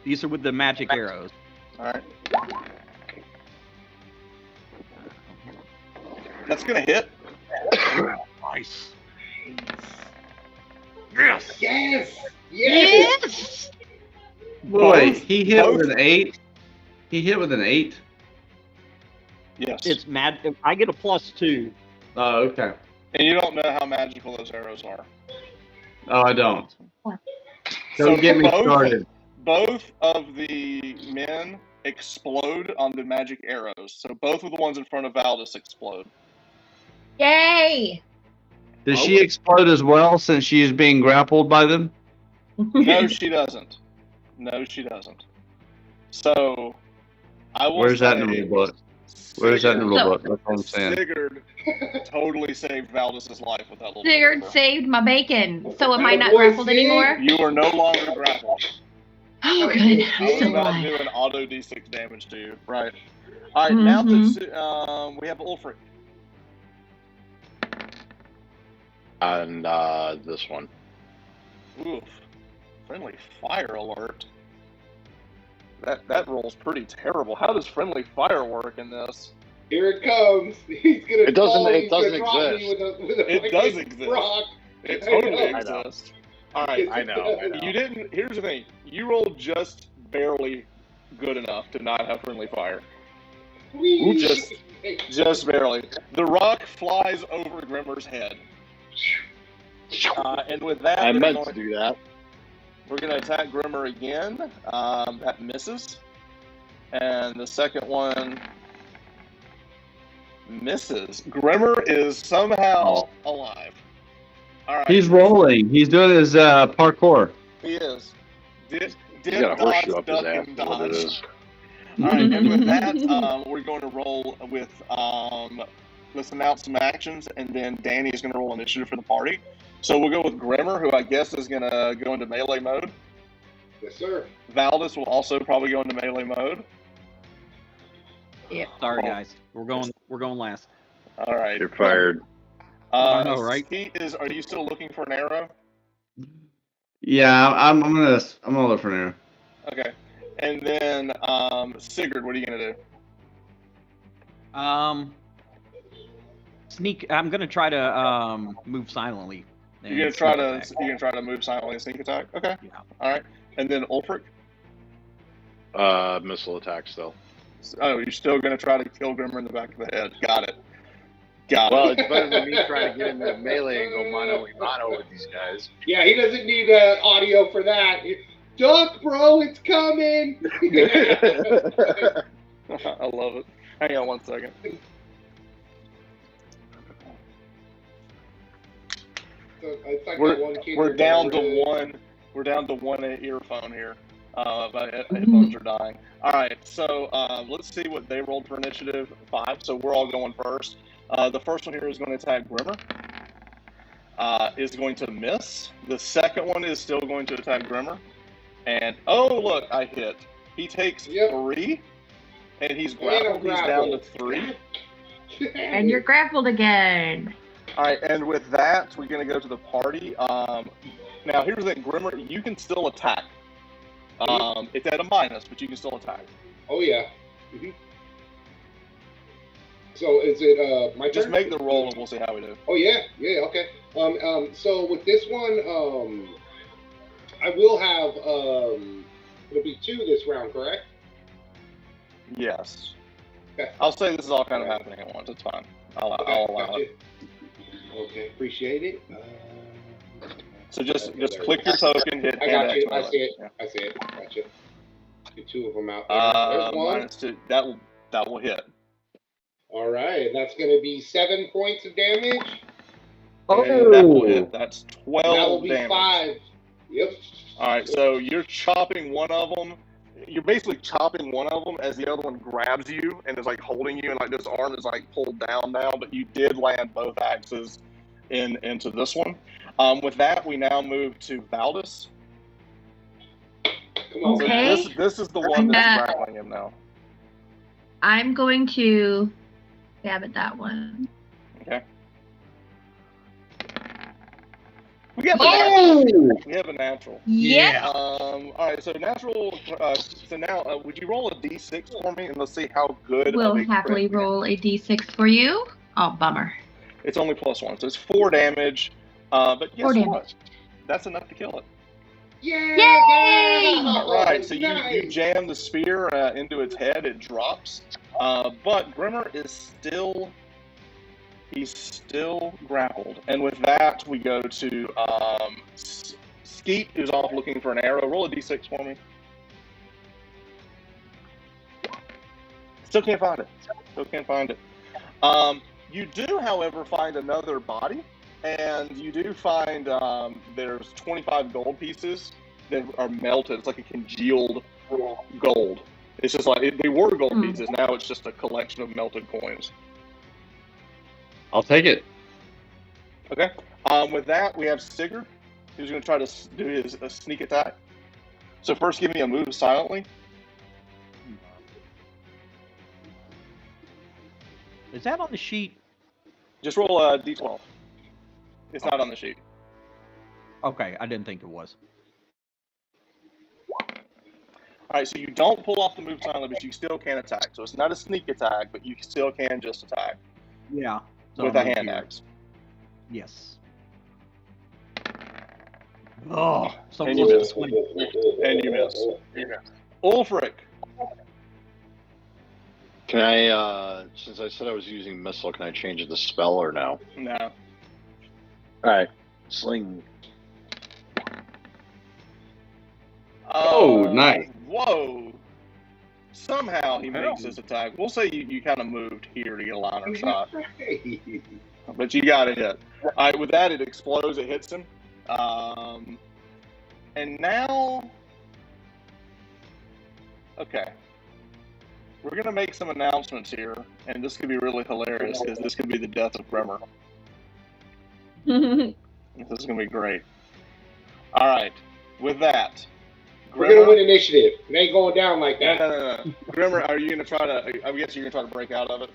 These are with the magic arrows. All right. That's gonna hit. Nice. Yes! Yes! Yes! Boy, he hit both. with an 8. He hit with an 8. Yes. It's mad. I get a +2. Oh, okay. And you don't know how magical those arrows are. Oh, I don't. So Don't get me both- started. Both of the men explode on the magic arrows. So both of the ones in front of Valdis explode. Yay! Does she explode as well since she's being grappled by them? No, she doesn't. No, she doesn't. So, I will Where's that in say the book? Where's that in the Sigurd- book? That's what I'm saying. Sigurd totally saved Valdis's life with that little Sigurd maneuver. saved my bacon. So am I not Boy, grappled Sig. anymore? You are no longer grappled. Oh, good. I I'm was still about to alive. do an auto d6 damage to you. Right. All right, now that we have Ulfric. And this one. Oof. Friendly fire alert. That roll's pretty terrible. How does friendly fire work in this? Here it comes. He's gonna. It doesn't- fall, it he's gonna doesn't drop me exist. with a It does fucking exist. rock. It I totally know. I know. exists. All right. I know. You didn't. Here's the thing. You rolled just barely good enough to not have friendly fire. Whee! Just barely. The rock flies over Grimmer's head. And with that, I we're meant going- to do that. We're going to attack Grimmer again. That misses. And the second one misses. Grimmer is somehow alive. All right. He's rolling. He's doing his parkour. He is. Did He's got a dodge, horseshoe up his duck, ass. and Is what it dodge. is. All right, and with that, we're going to roll with let's announce some actions, and then Danny is going to roll initiative for the party. So we'll go with Grimmer, who I guess is going to go into melee mode. Yes, sir. Valdis will also probably go into melee mode. Sorry, guys. We're going last. All right. You're fired. I know, right? Skeet are you still looking for an arrow? Yeah, I'm gonna look for an arrow. Okay. And then Sigurd, what are you going to do? Sneak. I'm gonna try to move silently. and You're gonna sneak attack. try to move silently and sneak attack. Okay. Yeah. All right. And then Ulfric. Missile attack still. Oh, you're still gonna try to kill Grimmer in the back of the head. Got it. Well, it's better than me trying to get in that melee and go mano a mano with these guys. Yeah, he doesn't need audio for that. Duck, bro, it's coming. I love it. Hang on 1 second. So it's like We're- that one kid We're who down never to really- one. We're down to one earphone here. My headphones are dying. All right, so let's see what they rolled for initiative. 5. So we're all going first. The first one here is going to attack Grimmer. Is going to miss. The second one is still going to attack Grimmer. And oh look, I hit. He takes 3, and he's grappled. He's down to 3. And you're grappled again. All right, and with that, we're going to go to the party. Now, here's the thing, Grimmer, you can still attack. It's at a minus, but you can still attack. Oh yeah. Mm-hmm. So is it my turn? Just make the roll, and we'll see how we do. Oh yeah, yeah, okay. So with this one, I will have it'll be 2 this round, correct? Yes. Okay. I'll say this is all kind of happening at once. It's fine. I'll allow gotcha. it. Okay, appreciate it. So just Okay, there click we your token, hit I got you. I X. see it. Yeah. I see it. Gotcha. Get 2 of them out there. There's one. -2. That will hit. All right, that's going to be 7 points of damage. And that will hit. That's That will 12 be damage. 5. Yep. All right, so you're chopping one of them. You're basically chopping one of them as the other one grabs you and is like holding you, and like this arm is like pulled down now. But you did land both axes into this one. With that, we now move to Valdis. Come on. Okay. So this is the one that's grappling him now. I'm going to stab at that one. Okay. We have a natural. We have a natural. Yeah. All right, so natural. So now, would you roll a d6 for me, and let's see how good. We'll of a happily crit- roll a d6 for you. Oh, bummer. It's only +1, so it's 4 damage. But guess 4 damage. what? That's enough to kill it. Yeah! Yay! All right, so you Nice. jam the spear into its head. It drops, but Grimmer is still. He's still grappled, and with that, we go to Skeet, who's off looking for an arrow. Roll a d6 for me. Still can't find it. You do, however, find another body. And you do find there's 25 gold pieces that are melted. It's like a congealed gold. It's just like they were gold pieces. Now it's just a collection of melted coins. I'll take it. Okay. With that, we have Sigurd, who's going to try to do his sneak attack. So first, give me a move silently. Is that on the sheet? Just roll a d12. It's not on the sheet. Okay, I didn't think it was. All right, so you don't pull off the move silently, but you still can attack. So it's not a sneak attack, but you still can just attack Yeah. So with a hand axe. Yes. Oh, so And close you to miss. 20. And you miss. Ulfric. Can I, since I said I was using missile, can I change the spell or no? No. All right, sling. Oh, nice. Whoa. Somehow he makes this attack. We'll say you kind of moved here to get a line of shot. But you got it hit. All right, with that, it explodes. It hits him. And now... Okay. We're going to make some announcements here, and this could be really hilarious, because this could be the death of Bremer. This is going to be great. All right. With that... We're going to win initiative. It ain't going down like that. No. Grimmer, are you going to try to... I guess you're going to try to break out of it?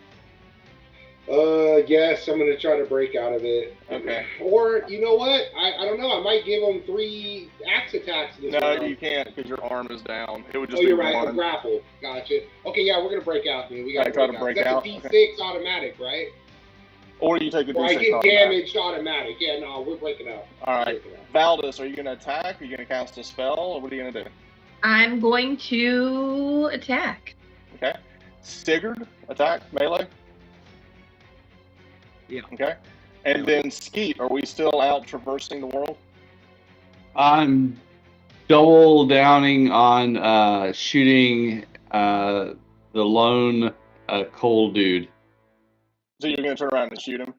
Yes, I'm going to try to break out of it. Okay. Or, you know what? I don't know. I might give him 3 axe attacks this No, round. you can't, because your arm is down. It would just Oh, be you're right. one. I'm grappled. Gotcha. Okay, yeah, we're going to break out, man. We got to try to break That's out? a D6 automatic, right? Or you take a Or I D6 get automatic. damaged automatic. Yeah, no, we're breaking out. All right. Valdis, are you going to attack? Are you going to cast a spell? Or what are you going to do? I'm going to attack. Okay. Sigurd, attack, melee? Yeah. Okay. And then Skeet, are we still out traversing the world? I'm double downing on shooting the lone cold dude. So you're going to turn around and shoot him?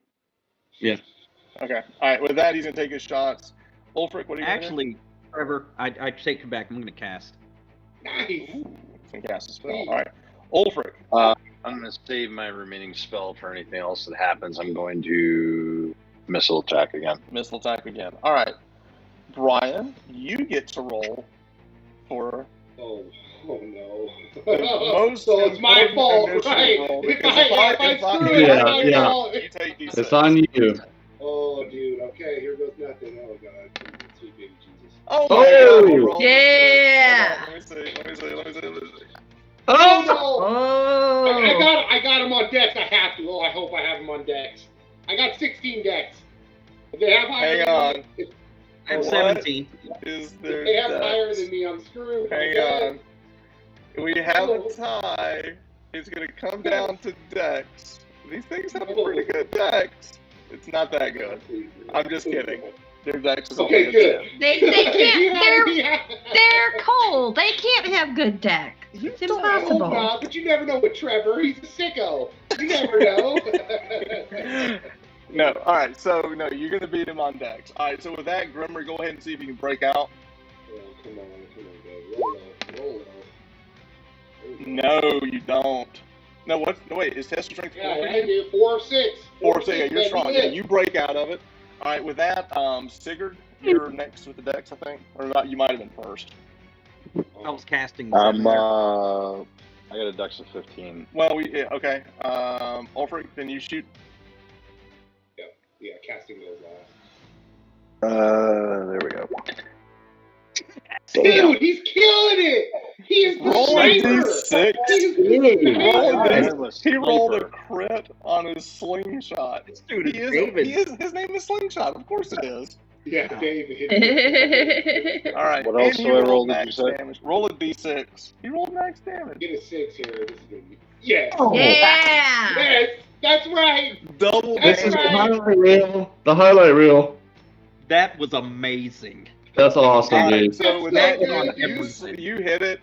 Yeah. Okay. All right. With that, he's going to take his shots. Ulfric, what are you going to do? Actually, Trevor, I take it back. I'm going to cast. Nice. Ooh, can cast a spell. All right. Ulfric. I'm going to save my remaining spell for anything else that happens. I'm going to missile attack again. Missile attack again. All right. Brian, you get to roll for Oh no. the most So it's my important fault, initiative right? roll, If because I screw it, Yeah, it's my yeah. fault. you take these. It's on you. Oh, dude. Okay, here goes nothing. Oh, God. Sweet baby Jesus. Oh my Oh! God! he rolled a Yeah. six. Hold on, let me see. Oh, no. Oh. I got him on decks. I have to. Oh, I hope I have him on decks. I got 16 decks. If they have higher Hang than on. me, if I have What? 17. Is if there they have dex? higher than me, I'm screwed. Hang Okay? on. We have a tie. It's going to come down to dex. These things have pretty good dex. It's not that good. I'm just kidding. Their dex is Okay, only a good. 10. They can't. They're cold. They can't have good deck. It's Oh, impossible. nah, but you never know with Trevor. He's a sicko. You never know. No, all right. So no, you're gonna beat him on dex. All right. So with that, Grimmer, go ahead and see if you can break out. Oh, come on, baby. Roll low. No, you don't. No, what? No, wait. Is test strength 4 Yeah, for I you? do. 4 or 6. 4 6. Yeah, you're baby, strong. live. Yeah, you break out of it. All right. With that, Sigurd, you're next with the dex, I think, or not? You might have been first. I was casting. I got a dex of 15. Well, yeah, okay. Ulfric, then you shoot. Yeah, casting goes last. There we go. Dude, he's killing it! He is the Roll a sniper! d6. He rolled a crit on his slingshot. This dude is He is, David. his name is Slingshot. Of course it is. Yeah, David. All right. What else and do he I rolled roll, did max you say? damage. Roll a d6. He rolled max damage. Get a 6 here. This is gonna be... Yes! Yeah. Yes! That's right! Double This is damage. the highlight reel. The highlight reel. That was amazing. That's awesome, All right, dude. so with that, on you hit it.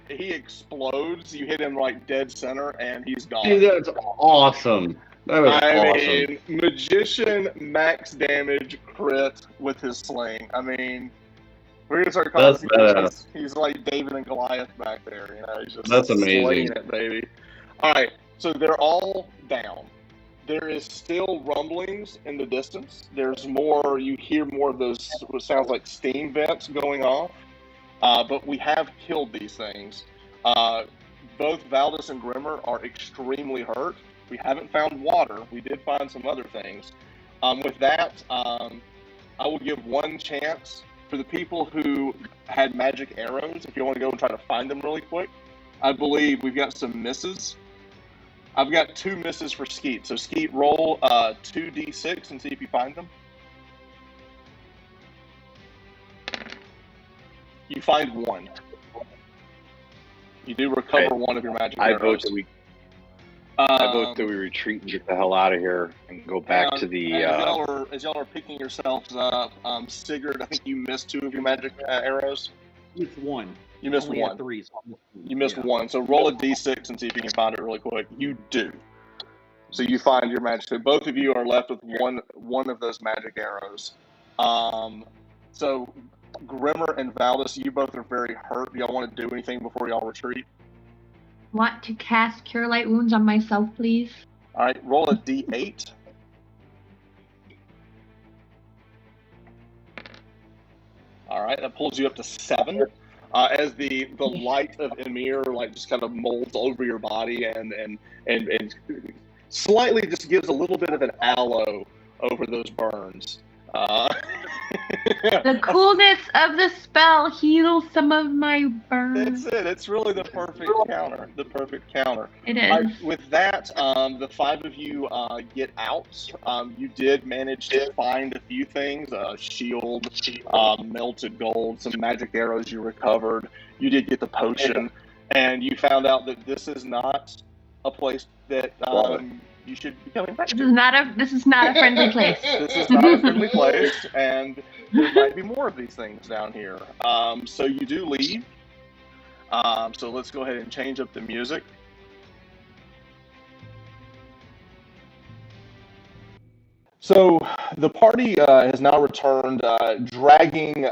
He explodes. You hit him like dead center, and he's gone. Dude, that's awesome. That was I awesome. mean, magician max damage crit with his sling. I mean, we're gonna start calling That's him. badass. He's like David and Goliath back there. You know, he's That's just slaying amazing. it, baby. All right, so they're all down. There is still rumblings in the distance. There's more. You hear more of those. What sounds like steam vents going off. But we have killed these things. Uh, both Valdis and Grimmer are extremely hurt. We haven't found water. We did find some other things. With that, I will give one chance for the people who had magic arrows. If you want to go and try to find them really quick, I believe we've got some misses. I've got 2 misses for Skeet. So Skeet, roll 2d6 and see if you find them. You find 1. You do recover 1 of your magic I arrows. vote that we retreat and get the hell out of here and go back to the. As y'all are picking yourselves up, Sigurd, I think you missed 2 of your magic arrows. It's 1. You missed Only 1. had 3. So I missed 2. You missed 1. So roll a d6 and see if you can find it really quick. You do. So you find your magic. So both of you are left with one of those magic arrows. So Grimmer and Valdis, you both are very hurt. Do y'all want to do anything before y'all retreat? Want to cast Cure Light Wounds on myself, please? All right, roll a d8. All right, that pulls you up to 7. As the light of Emir like just kind of molds over your body and slightly just gives a little bit of an aloe over those burns. The coolness of the spell heals some of my burns. That's it. It's really the perfect counter. The perfect counter. It is. With that, the 5 of you get out. You did manage to find a few things: a shield, melted gold, some magic arrows you recovered. You did get the potion, and you found out that this is not a place that you should be coming back to. This is not a friendly place. This is not a friendly place, and there might be more of these things down here. So you do leave. So let's go ahead and change up the music. So the party has now returned, dragging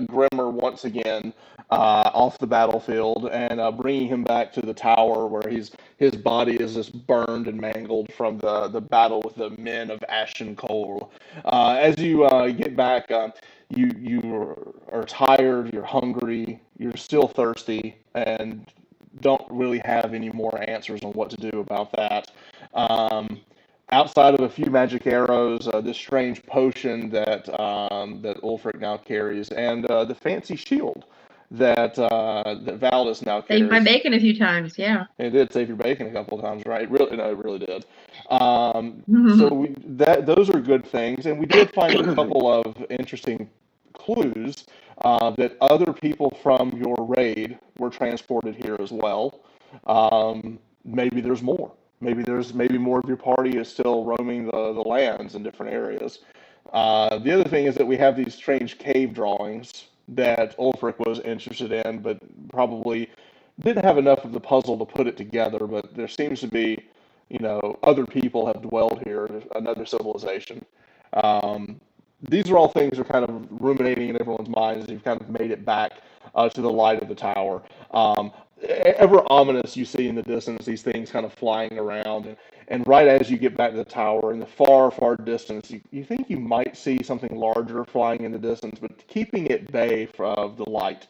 Grimmer once again off the battlefield and bringing him back to the tower where his body is just burned and mangled from the battle with the men of Ashen Coal. As you get back, you are tired, you're hungry, you're still thirsty, and don't really have any more answers on what to do about that. Outside of a few magic arrows, this strange potion that Ulfric now carries, and the fancy shield that Valdis now carries. Saved my bacon a few times, yeah. It did save your bacon a couple of times, right? Really, no, it really did. So those are good things, and we did find a couple of interesting clues that other people from your raid were transported here as well. Maybe there's more. Maybe more of your party is still roaming the lands in different areas. The other thing is that we have these strange cave drawings that Ulfric was interested in, but probably didn't have enough of the puzzle to put it together. But there seems to be, other people have dwelled here, another civilization. These are all things that are kind of ruminating in everyone's minds as you've kind of made it back to the light of the tower. Ever ominous, you see in the distance these things kind of flying around, and right as you get back to the tower in the far, far distance, you think you might see something larger flying in the distance, but keeping at bay of the light.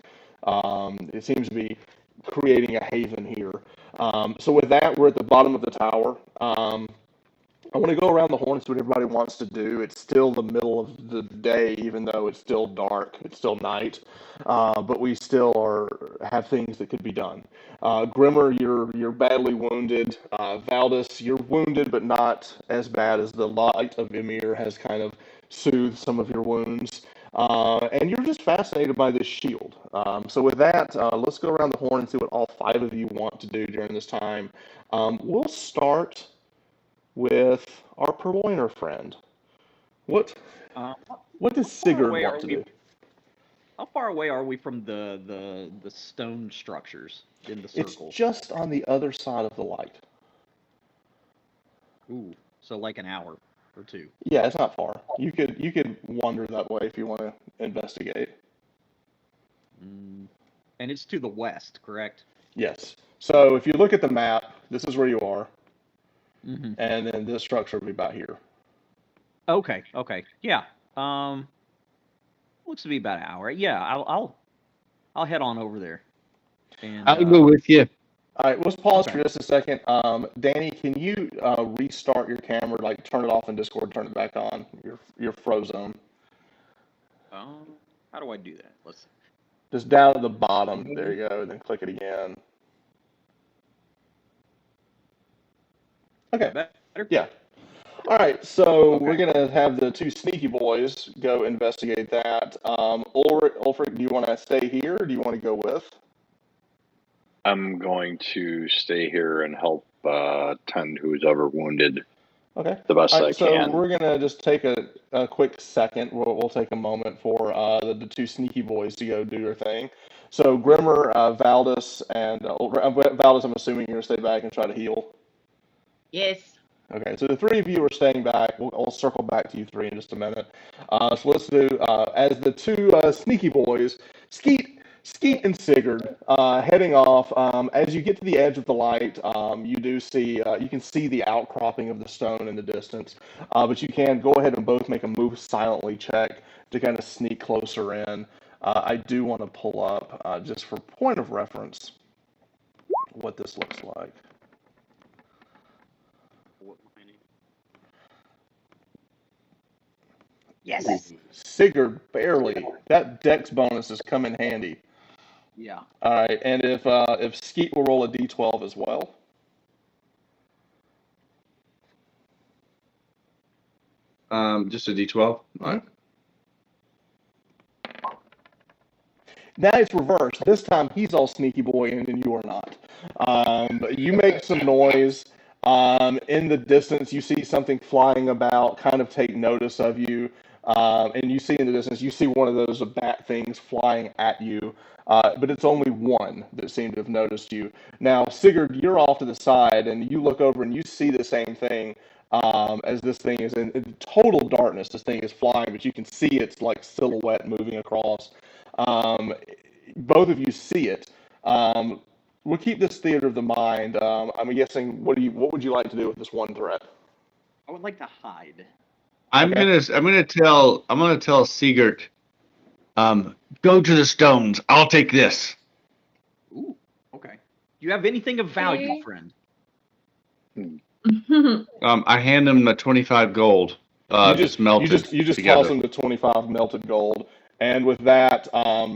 It seems to be creating a haven here. So with that, we're at the bottom of the tower. I want to go around the horn and see what everybody wants to do. It's still the middle of the day, even though it's still dark. It's still night, but we still have things that could be done. Grimmer, you're badly wounded. Valdis, you're wounded, but not as bad as the light of Emir has kind of soothed some of your wounds. And you're just fascinated by this shield. So with that, let's go around the horn and see what all 5 of you want to do during this time. We'll start with our purloiner friend. What does Sigurd want to do? How far away are we from the stone structures in the circle? It's just on the other side of the light. Ooh. So like an hour or two. Yeah, it's not far. You could wander that way if you want to investigate. Mm. And it's to the west, correct? Yes. So if you look at the map, this is where you are, Mm-hmm. and then this structure will be about here. Okay. Okay. Yeah. Looks to be about an hour. Yeah. I'll head on over there. And I'll go with you. All right, let's pause Okay. for just a second. Danny, can you restart your camera, like turn it off in Discord, turn it back on? Your Frozone. How do I do that? Let's see. Just down at the bottom. There you go. Then click it again. Okay. Better? Yeah. All right. So Okay. we're gonna have the two sneaky boys go investigate that. Ulfric, do you want to stay here, or do you want to go with? I'm going to stay here and help tend who's ever wounded Okay. the best All I right, so can. we're gonna just take a quick second. We'll take a moment for the two sneaky boys to go do their thing. So Grimmer, Valdis, and Valdis, I'm assuming you're gonna stay back and try to heal. Yes. Okay, so the three of you are staying back. I'll circle back to you three in just a minute. So let's do as the two sneaky boys, Skeet and Sigurd, heading off. As you get to the edge of the light, you do see you can see the outcropping of the stone in the distance. But you can go ahead and both make a move silently check to kind of sneak closer in. I do want to pull up just for point of reference what this looks like. Yes. Sigurd, barely. That dex bonus has come in handy. Yeah. All right, and if Skeet will roll a d12 as well. Just a D12. All right. Now it's reversed. This time he's all sneaky boy and you are not. But you make some noise. In the distance, you see something flying about, kind of take notice of you. And you see in the distance, you see one of those bat things flying at you. But it's only one that seemed to have noticed you. Now, Sigurd, you're off to the side, and you look over and you see the same thing as this thing is in total darkness. This thing is flying, but you can see its like silhouette moving across. Um, Both of you see it. We'll keep this theater of the mind. I'm guessing. What would you like to do with this one threat? I would like to hide. I'm gonna tell Sigurd, go to the stones. I'll take this. Ooh. Okay. Do you have anything of value, Okay. friend? I hand him the 25 gold. Just melted you just together. toss him the 25 melted gold, and with that,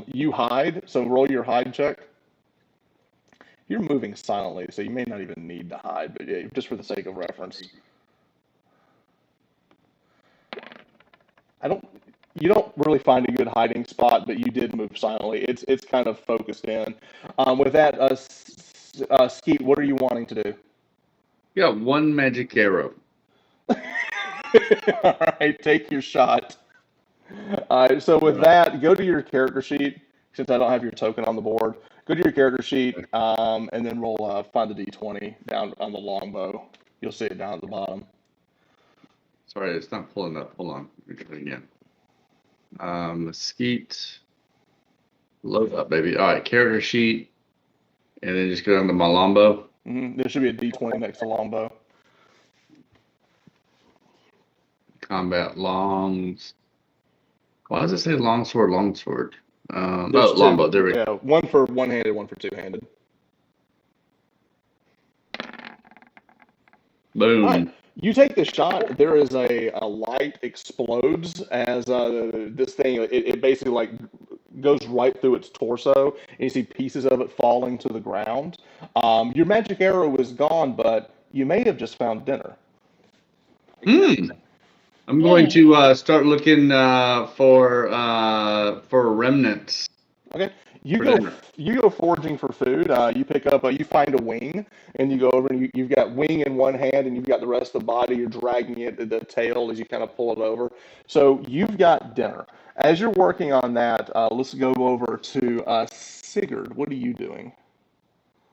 you hide. So roll your hide check. You're moving silently, so you may not even need to hide, but yeah, just for the sake of reference. You don't really find a good hiding spot, but you did move silently. It's kind of focused in. With that, Skeet, what are you wanting to do? Yeah, one magic arrow. All right, take your shot. So with that, go to your character sheet. Since I don't have your token on the board, go to your character sheet, and then roll. Find the d20 down on the longbow. You'll see it down at the bottom. Sorry, it's not pulling up. Hold on. Let me try it again. Skeet. Load up, baby. All right, character sheet. And then just go down to my longbow. There should be a d20 next to longbow. Combat longs. Why does it say longsword, longsword? There's two. Longbow. There we go. Yeah, one for one-handed, one for two-handed. Boom. All right. You take the shot. There is a light explodes as this thing. It basically like goes right through its torso, and you see pieces of it falling to the ground. Your magic arrow is gone, but you may have just found dinner. I'm going to start looking for remnants. Okay. You go foraging for food. You pick up, you find a wing, and you go over and you've got wing in one hand, and you've got the rest of the body. You're dragging it, the tail, as you kind of pull it over. So you've got dinner. As you're working on that, let's go over to Sigurd. What are you doing?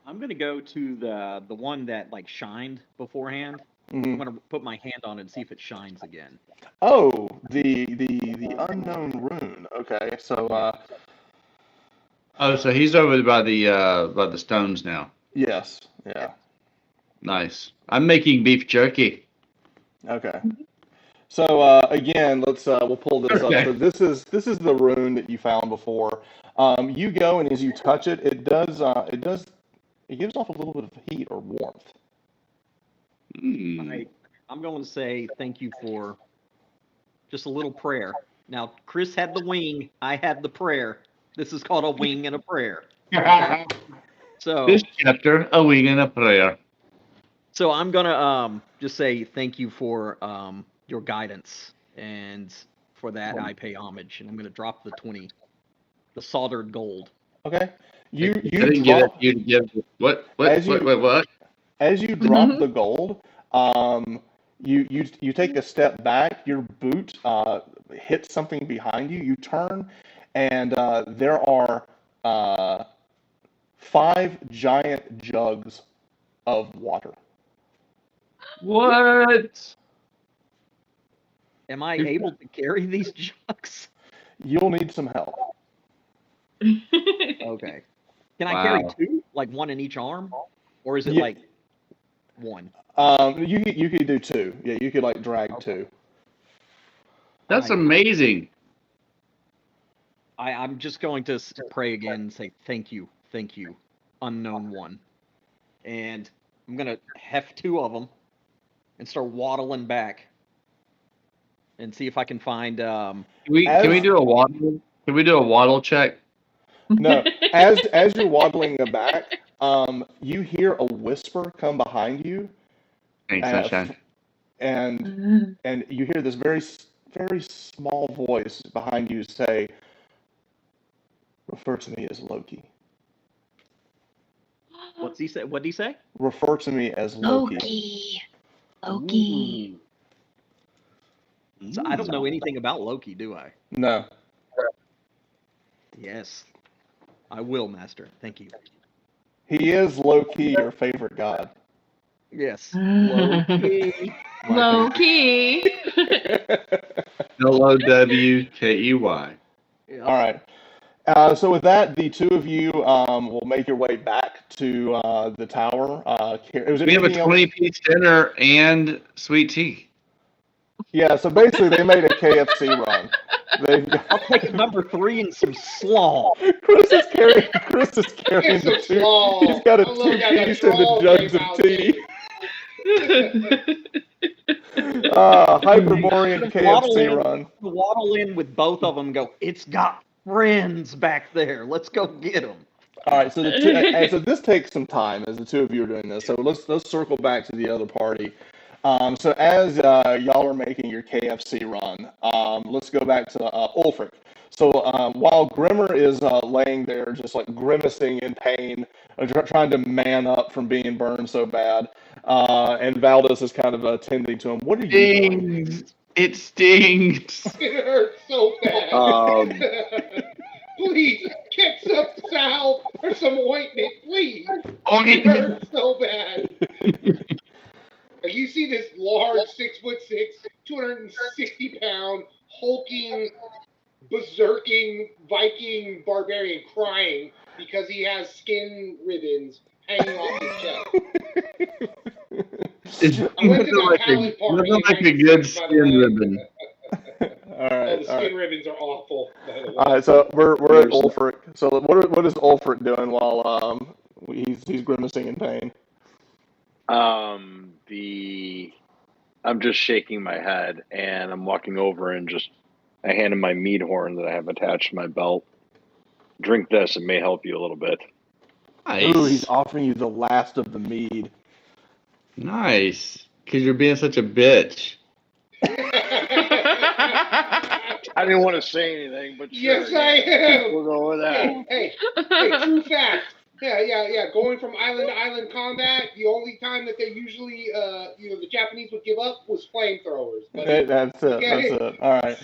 I'm gonna go to the one that like shined beforehand. I'm gonna put my hand on it and see if it shines again. Oh, the unknown rune. Okay, so Oh, so he's over by the stones now. yes, yeah. Nice. I'm making beef jerky. Okay. So again, we'll pull this up. Okay. So this is the rune that you found before. You go, and as you touch it, it gives off a little bit of heat or warmth. I'm going to say thank you for just a little prayer. Now, Chris had the wing. I had the prayer. This is called a wing and a prayer. Okay? So This chapter, a wing and a prayer. So I'm gonna just say thank you for your guidance, and for that I pay homage, and I'm gonna drop the 20, the soldered gold. Okay. I didn't get it. You give what? As you- What? As you drop the gold, you take a step back. Your boot hits something behind you. You turn, and there are 5 giant jugs of water. What? Am I able to carry these jugs? You'll need some help. Okay. Can I carry Wow. 2, like 1 in each arm, or is it Yeah. like 1? You could do 2. Yeah, you could like drag 2. That's amazing. I'm just going to pray again and say thank you, unknown one, and I'm gonna heft 2 of them and start waddling back and see if I can find. Can we do a waddle? Can we do a waddle check? No, as you're waddling back, you hear a whisper come behind you, Thanks, sunshine. and you hear this very small voice behind you say, "Refer to me as Loki. What's he say? What did he say? Refer to me as Loki." Loki. So I don't know anything about Loki, do I? No. Yes, I will, Master. Thank you. He is Loki, your favorite god. Yes, Loki. Loki. Lowkey. Yep. All right. So with that, the 2 of you will make your way back to the tower. We have a 20-piece dinner and sweet tea. Yeah, so basically they made a KFC run. I'll take a number 3 and some slaw. Chris is carrying Get some the 2. slaw. He's got a I love that 2-piece and the slaw jugs came of out, tea. too. Hyperborean KFC run. Waddle in with both of them and go, it's got friends back there. Let's go get them. All right, so so this takes some time as the 2 of you are doing this. So let's circle back to the other party. So as y'all are making your KFC run, let's go back to Ulfric. So while Grimmer is laying there, just like grimacing in pain, trying to man up from being burned so bad, and Valdis is kind of attending to him. What are you doing? It stings. It hurts so bad. Please, get some salve or some ointment, please. It hurts so bad. Like, you see this large 6'6", 260-pound, hulking, berserking Viking barbarian crying because he has skin ribbons hanging off his chest. I went to the pallet party. Looks like a good skin ribbon. All right. The skin ribbons are awful, by the way. All right, so we're at Ulfric. So what is Ulfric doing while he's grimacing in pain? I'm just shaking my head, and I'm walking over and I hand him my mead horn that I have attached to my belt. Drink this; it may help you a little bit. Nice. Ooh, he's offering you the last of the mead. Nice, because you're being such a bitch. I didn't want to say anything, but sure, yes, I am. We'll go with that. Hey, true fact. Yeah. Going from island to island combat, the only time that they usually, the Japanese would give up was flamethrowers. That's it. Okay. That's it. All right.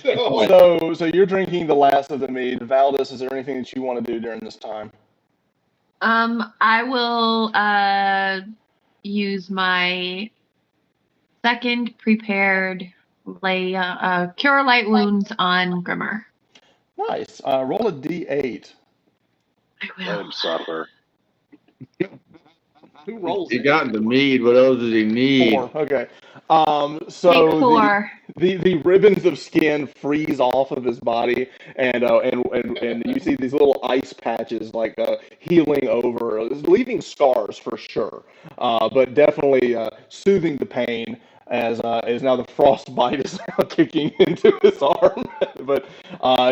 So you're drinking the last of the mead. Valdis, is there anything that you want to do during this time? I will use my second prepared lay cure light wounds on Grimmer. Nice. Roll a d8. I Let him will. suffer. Who rolls He it? got the mead. What else does he need? 4. Okay. Take So 4. the ribbons of skin freeze off of his body, and you see these little ice patches like healing over, leaving scars for sure, but definitely soothing the pain as now the frostbite is now kicking into his arm, but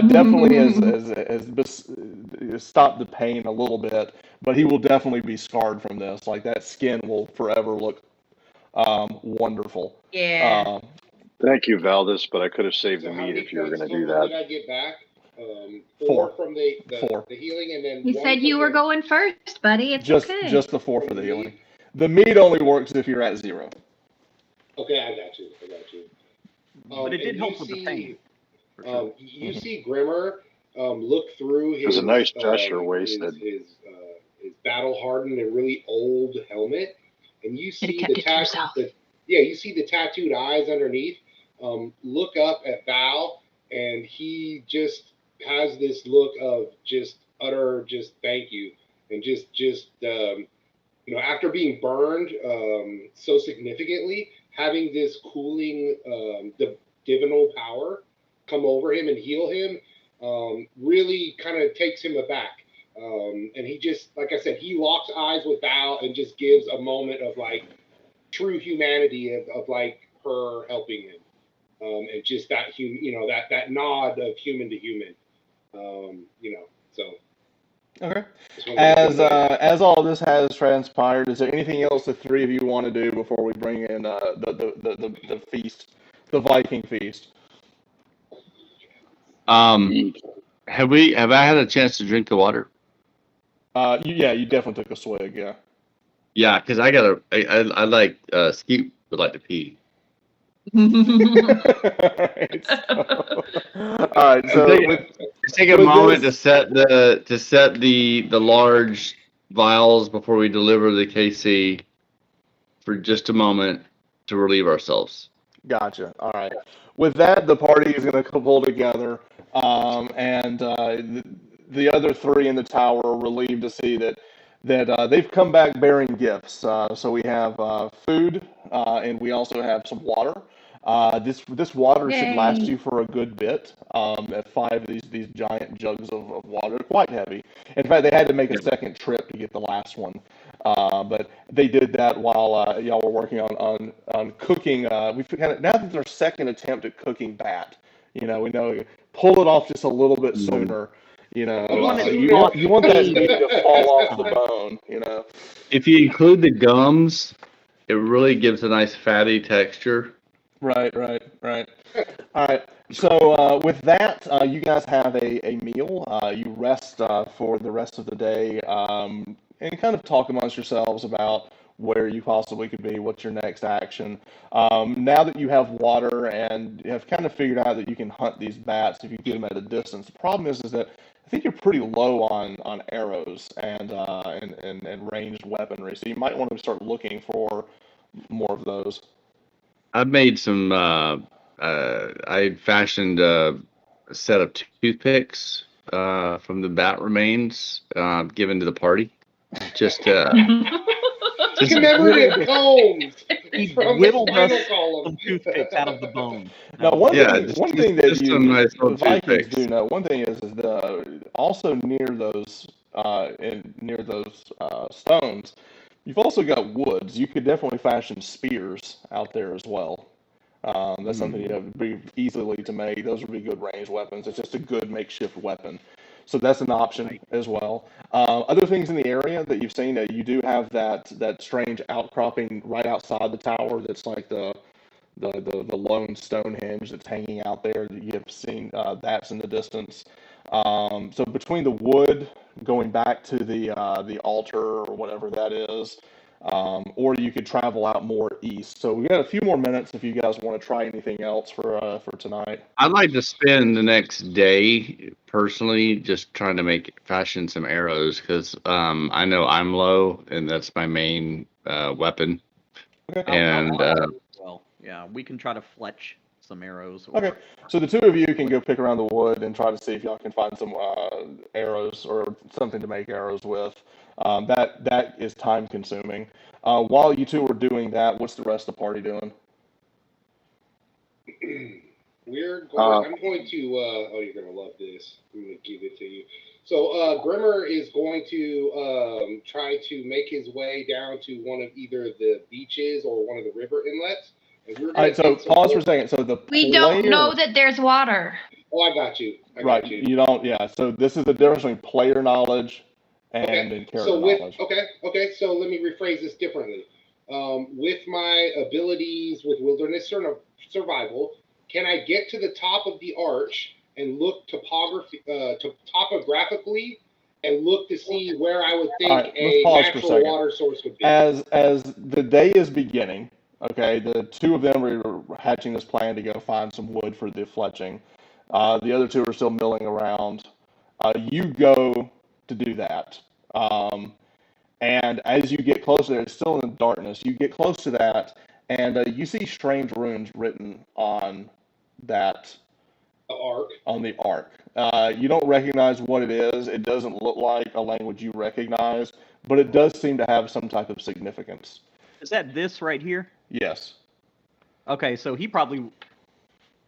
definitely has stopped the pain a little bit. But he will definitely be scarred from this. Like that skin will forever look wonderful. Yeah. Thank you, Valdis, but I could have saved So the how meat many if you were points going to do total did that. I get back? 4. From 4. the healing, and then He 1 said you from were the, going first, buddy. It's Just okay. the 4 for from the the healing. meat. The meat only works if you're at 0. Okay, I got you. But it did and help you with the see, pain. For sure. you see Grimmer look through It was his a nice gesture wasted. his battle hardened and really old helmet, and you Could have see kept it to yourself. you see the tattooed eyes underneath. Look up at Val, and he just has this look of just utter just thank you, and just after being burned so significantly, having this cooling divinal power come over him and heal him really kind of takes him aback. And he just, like I said, he locks eyes with Val and just gives a moment of like true humanity of like her helping him, and just that that nod of human to human, So Okay. just wanted to put that. As all this has transpired, is there anything else the three of you want to do before we bring in the feast, the Viking feast? Have I had a chance to drink the water? You definitely took a swig, yeah. Yeah, because I like Skeet would like to pee. All right, so Let's take a moment to set the large vials before we deliver the KC for just a moment to relieve ourselves. Gotcha. All right. With that, the party is going to pull together, and the other three in the tower are relieved to see that they've come back bearing gifts. So we have food, and we also have some water. This water should last Yay. you for a good bit. At 5 of these giant jugs of water, quite heavy. In fact, they had to make a second trip to get the last one. But they did that while y'all were working on cooking. We kind of now that their second attempt at cooking bat. We know pull it off just a little bit sooner. You want that meat to fall off the bone. If you include the gums, it really gives a nice fatty texture. Right. All right. So with that, you guys have a meal. You rest for the rest of the day, and kind of talk amongst yourselves about where you possibly could be, what's your next action. Now that you have water and have kind of figured out that you can hunt these bats if you get them at a distance, the problem is that I think you're pretty low on arrows and ranged weaponry, so you might want to start looking for more of those. I've made some. I fashioned a set of toothpicks from the bat remains given to the party. Just Commemorative combs He from the whittled spinal us column. some toothpicks out of the bone. Now, one thing that just some nice the little Vikings toothpicks. do know, one thing is also near those stones, you've also got woods. You could definitely fashion spears out there as well. That's something you have be easily to make. Those would be good ranged weapons. It's just a good makeshift weapon. So that's an option as well. Other things in the area that you've seen, you do have that strange outcropping right outside the tower. That's like the lone Stonehenge that's hanging out there. You have seen that's in the distance. So between the wood going back to the altar or whatever that is, or you could travel out more east. So we got a few more minutes if you guys want to try anything else for tonight. I'd like to spend the next day personally just trying to fashion some arrows because I know I'm low and that's my main weapon. Okay. And Well, Yeah, we can try to fletch some arrows. Okay, so the two of you can go pick around the wood and try to see if y'all can find some arrows or something to make arrows with. That is time consuming. While you two are doing that, what's the rest of the party doing? I'm going to. Oh, you're gonna love this. I'm gonna give it to you. So Grimmer is going to try to make his way down to one of either the beaches or one of the river inlets. And we're All right, so pause for a second. So the We don't know that there's water. Oh, I got you. Right, you don't. Yeah. So this is the difference between player knowledge and character knowledge. Okay. So let me rephrase this differently. With my abilities with wilderness survival, can I get to the top of the arch and look topographically and look to see where I would think a natural water source would be? As the day is beginning, okay, the two of them are hatching this plan to go find some wood for the fletching. The other two are still milling around. You go to do that. And as you get closer, it's still in the darkness. You get close to that, and you see strange runes written on that. On the arc. You don't recognize what it is. It doesn't look like a language you recognize, but it does seem to have some type of significance. Is that this right here? Yes. Okay, so he probably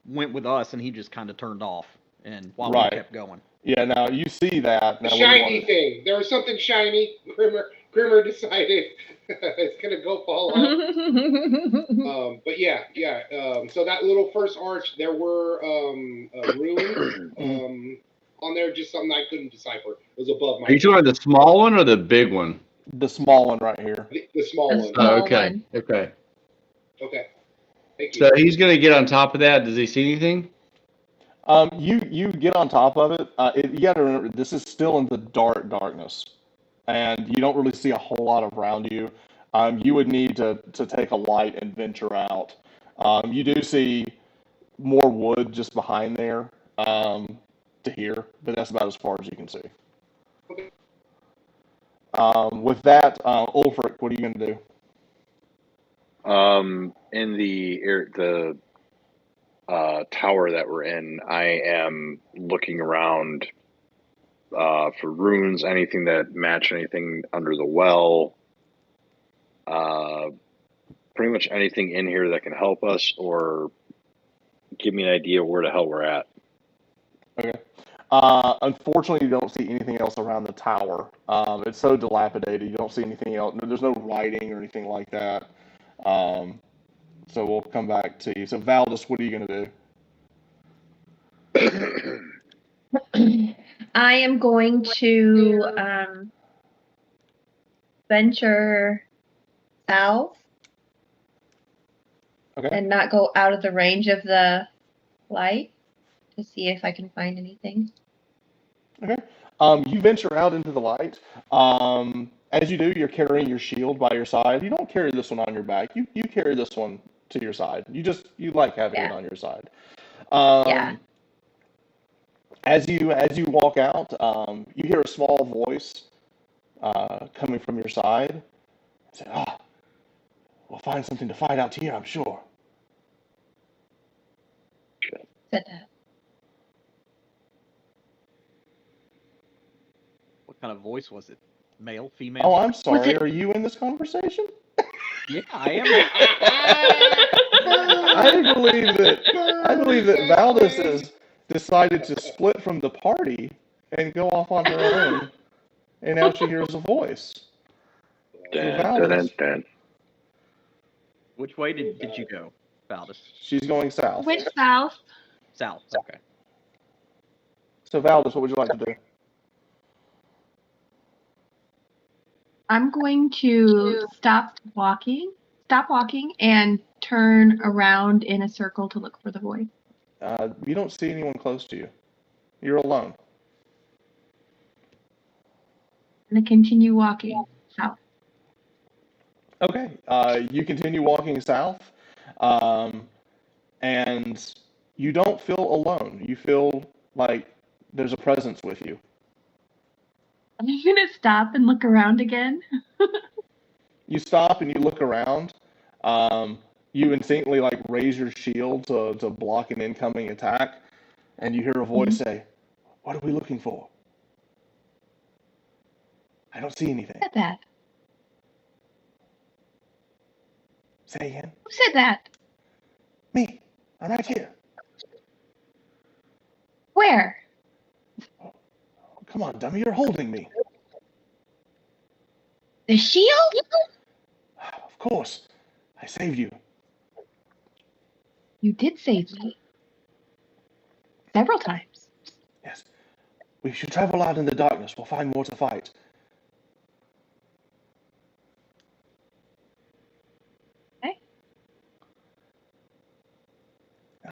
went with us, and he just kind of turned off, and while we kept going. Yeah. Now you see that. The shiny thing. There was something shiny. Grimmer decided it's gonna go fall off. But yeah. So that little first arch, there were runes on there, just something I couldn't decipher. It was above my. Are you talking about the small one or the big one? The small one right here. The small one. Oh, okay. Okay. Okay. Thank you. So he's gonna get on top of that. Does he see anything? You get on top of it. You got to remember, this is still in the darkness, and you don't really see a whole lot around you. You would need to take a light and venture out. You do see more wood just behind there to here, but that's about as far as you can see. Okay. With that, Ulfric, what are you going to do? In the tower that we're in, I am looking around for runes, anything that match anything under the well. Pretty much anything in here that can help us or give me an idea where the hell we're at. Okay. Unfortunately, you don't see anything else around the tower. It's so dilapidated. You don't see anything else. There's no writing or anything like that. So we'll come back to you. So Valdis, what are you going to do? I am going to venture south. Okay. And not go out of the range of the light to see if I can find anything. Okay. You venture out into the light. As you do, you're carrying your shield by your side. You don't carry this one on your back. You carry this one to your side. You like having it on your side. As you walk out, you hear a small voice coming from your side. Say, we'll find something to fight out here, I'm sure. Said that. What kind of voice was it? Male, female? Oh, I'm sorry. Are you in this conversation? Yeah, I am. I believe that Valdis has decided to split from the party and go off on her own, and now she hears a voice. Dun. Which way did you go, Valdis? She's going south. Went south. South, okay. So Valdis, what would you like to do? I'm going to stop walking and turn around in a circle to look for the voice. You don't see anyone close to you. You're alone. I'm going to continue walking south. Okay. You continue walking south, and you don't feel alone. You feel like there's a presence with you. Are you going to stop and look around again? You stop and you look around. You instinctively like raise your shield to block an incoming attack, and you hear a voice say, "What are we looking for?" "I don't see anything." Who said that? "Say again." Who said that? "Me. I'm right here." Where? "Oh, come on, dummy, you're holding me." The shield? "Of course. I saved you." You did save me. Several times. "Yes. We should travel out in the darkness. We'll find more to fight." Okay.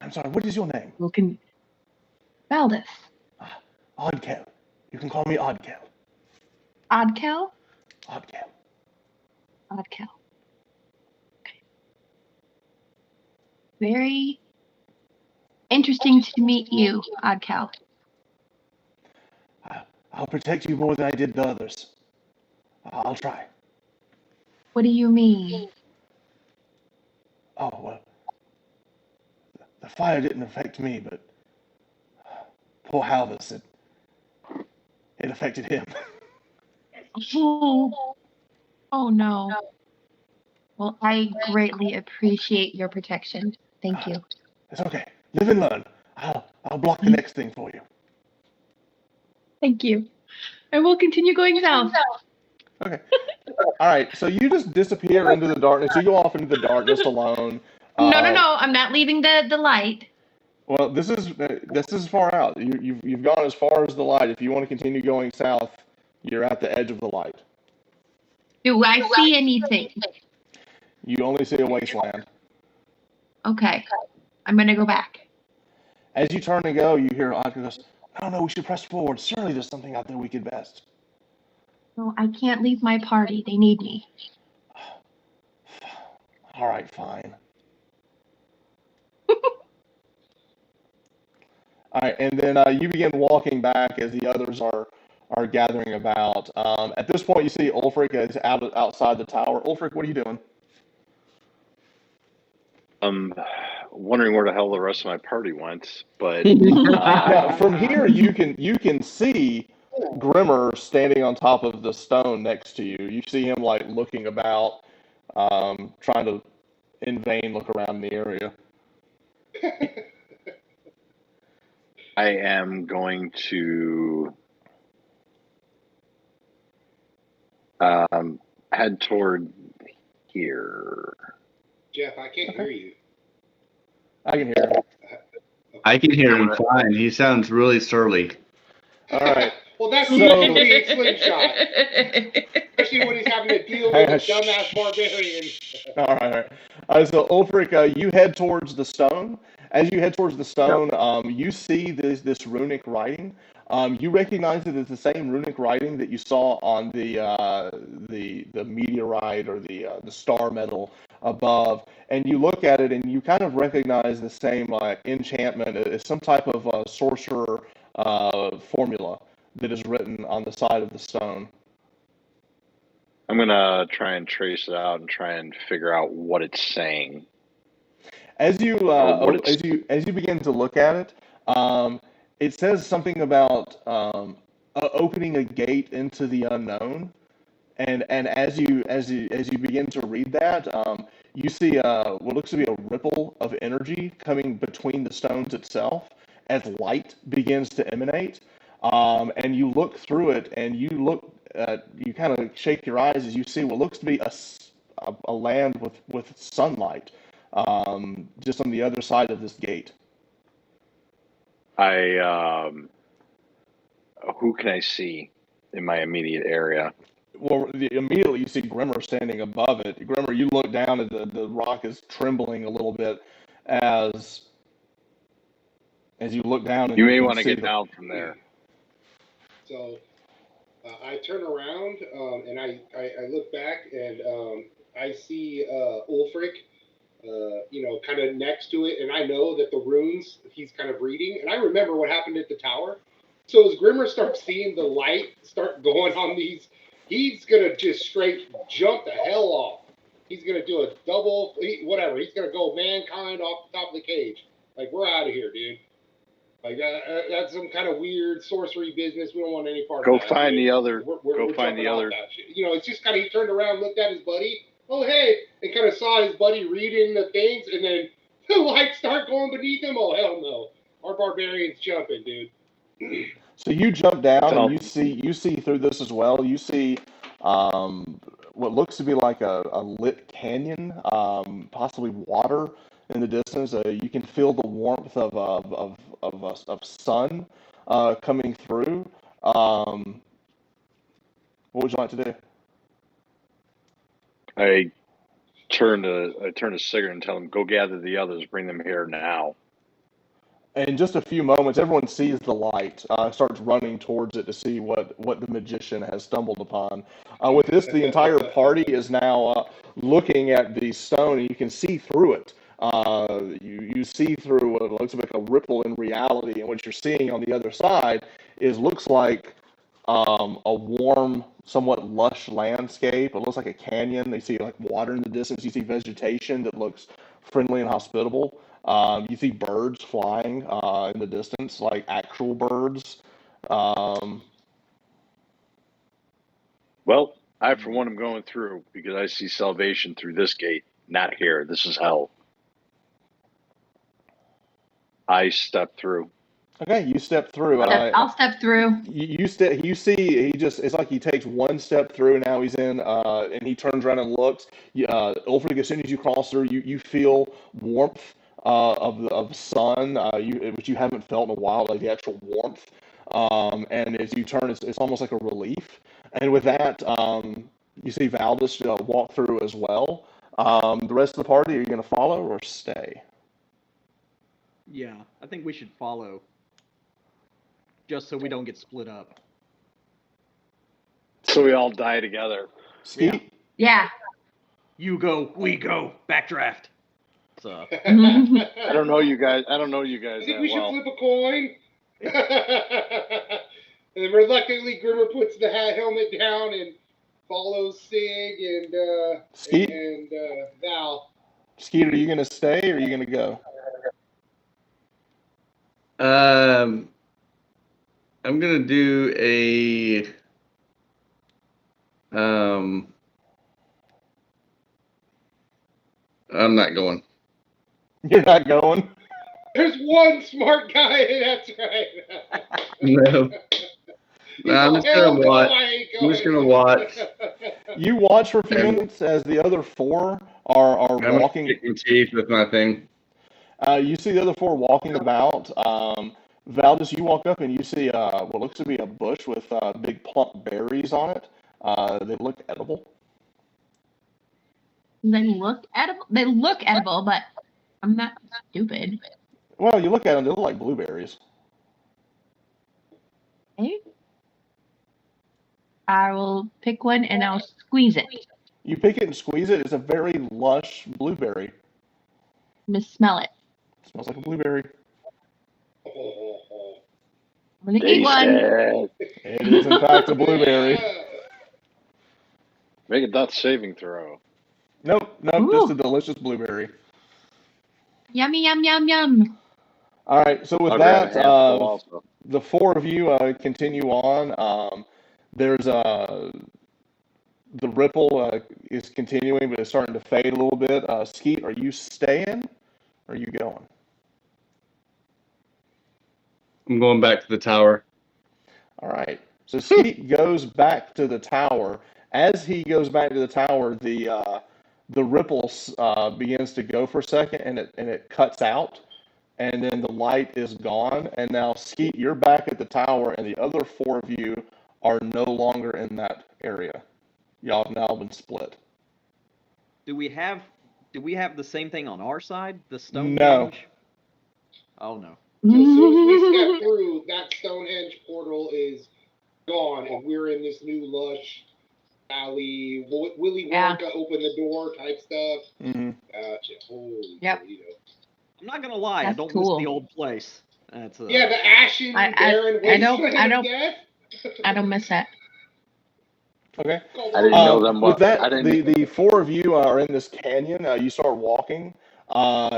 "I'm sorry, what is your name?" Valdis. "Oddkel. You can call me Oddkel." Oddkel? "Oddkel." Oddkel. Okay. Very interesting to meet you, Oddkel. "I'll protect you more than I did the others. I'll try." What do you mean? "Oh, well, the fire didn't affect me, but poor Halvis, it affected him." Oh no. Well, I greatly appreciate your protection. Thank you. "It's okay. Live and learn. I'll block the next thing for you." Thank you. And we'll continue going south. Okay. All right. So you just disappear into the darkness. You go off into the darkness alone. No. I'm not leaving the light. Well, this is far out. You've gone as far as the light. If you want to continue going south, you're at the edge of the light. Do I see anything? You only see a wasteland. Okay. I'm gonna go back. As you turn to go, you hear Oddka goes, No, we should press forward. Surely there's something out there we could best." No, I can't leave my party. They need me. "All right, fine." All right, and then you begin walking back as the others are gathering about. At this point, you see Ulfric is outside the tower. Ulfric, what are you doing? Wondering where the hell the rest of my party went, but Now, from here, you can see Grimmer standing on top of the stone next to you. You see him like looking about, trying to in vain look around the area. I am going to head toward here. Jeff, I can't hear you. I can hear him. I can hear him fine. He sounds really surly. All right. Well, that's So- usually Slingshot. Especially when he's having to deal with a Shh. dumbass barbarian. All right. So Ulfric, you head towards the stone. As you head towards the stone, you see this runic writing. You recognize it as the same runic writing that you saw on the meteorite or the star metal above. And you look at it and you kind of recognize the same enchantment as some type of sorcerer formula that is written on the side of the stone. I'm gonna try and trace it out and try and figure out what it's saying. As you begin to look at it, it says something about opening a gate into the unknown, and as you begin to read that, you see what looks to be a ripple of energy coming between the stones itself as light begins to emanate, and you look through it, and you kind of shake your eyes as you see what looks to be a land with sunlight. Just on the other side of this gate. Who can I see in my immediate area? Well, immediately you see Grimmer standing above it. Grimmer, you look down and the rock is trembling a little bit as you look down. And you may want to get down from there. So I turn around and I look back and I see Ulfric. Kind of next to it, and I know that the runes he's kind of reading, and I remember what happened at the tower. So as Grimmer starts seeing the light start going on these, he's gonna just straight jump the hell off. he's gonna do a double, whatever. He's gonna go mankind off the top of the cage. Like, we're out of here, dude. Like that's some kind of weird sorcery business. We don't want any part Go of that. find the other. We're Find the jumping off other. that shit. It's just kind of he turned around, looked at his buddy. Oh hey, and kind of saw his buddy reading the things, and then the lights start going beneath him. Oh hell no, our barbarian's jumping, dude. So you jump down and Oh. you see through this as well. You see what looks to be like a lit canyon, possibly water in the distance. You can feel the warmth of sun coming through. What would you like to do? I turn to Sigurd and tell him, go gather the others, bring them here now. In just a few moments, everyone sees the light, starts running towards it to see what the magician has stumbled upon. With this, the entire party is now looking at the stone, and you can see through it. You see through what looks like a ripple in reality, and what you're seeing on the other side looks like a warm, somewhat lush landscape. It looks like a canyon. You see like water in the distance. You see vegetation that looks friendly and hospitable. You see birds flying in the distance, like actual birds. Um, Well, I for one am going through because I see salvation through this gate, not here. This is hell. I step through. okay, you step through. I'll step through. You see it's like he takes one step through. Now he's in, and he turns around and looks. Ulfric, as soon as you cross through, you feel warmth of sun, which you haven't felt in a while, like the actual warmth. And as you turn, it's almost like a relief. And with that, you see Valdis walk through as well. The rest of the party, are you going to follow or stay? Yeah, I think we should follow. Just so we don't get split up. So we all die together. Skeet? Yeah. You go, we go. Backdraft. So. I don't know you guys. I think we should flip a coin. And reluctantly, Grimmer puts the helmet down and follows Sig and Skeet? and Val. Skeet, are you going to stay or are you going to go? I'm gonna do a I'm not going. You're not going? There's one smart guy, and that's right. No. I'm just gonna watch. I'm just gonna watch. You watch for a few minutes as the other four are I'm walking. kicking teeth with my thing. You see the other four walking about. Valdis, you walk up and you see what looks to be a bush with big plump berries on it. They look edible. They look edible. They look edible, but I'm not stupid. Well, you look at them; they look like blueberries. Okay. I will pick one and I'll squeeze it. You pick it and squeeze it. It's a very lush blueberry. Just smell it. It smells like a blueberry. I'm gonna eat one. It is in fact a blueberry. Make a death saving throw. Nope, Ooh. just a delicious blueberry. Yummy, yum, yum, yum. All right, so with I'll that, grab a handful also. the four of you continue on. There's the ripple is continuing, but it's starting to fade a little bit. Skeet, are you staying or are you going? I'm going back to the tower. All right. So Skeet goes back to the tower. As he goes back to the tower, the ripple begins to go for a second, and it cuts out, and then the light is gone. And now Skeet, you're back at the tower, and the other four of you are no longer in that area. Y'all have now been split. Do we have the same thing on our side? The Stonehenge? No. Oh no. So as soon as we step through, that Stonehenge portal is gone, and we're in this new lush alley. Willy Wonka open the door type stuff. Mm-hmm. Gotcha. Holy Yep. Toledo. I'm not gonna lie, That's I don't cool. miss the old place. That's Yeah, the ashen, barren I don't- wasteland I of don't- death. I don't miss that. Okay. I didn't know them well. With that, I didn't. the four of you are in this canyon. You start walking.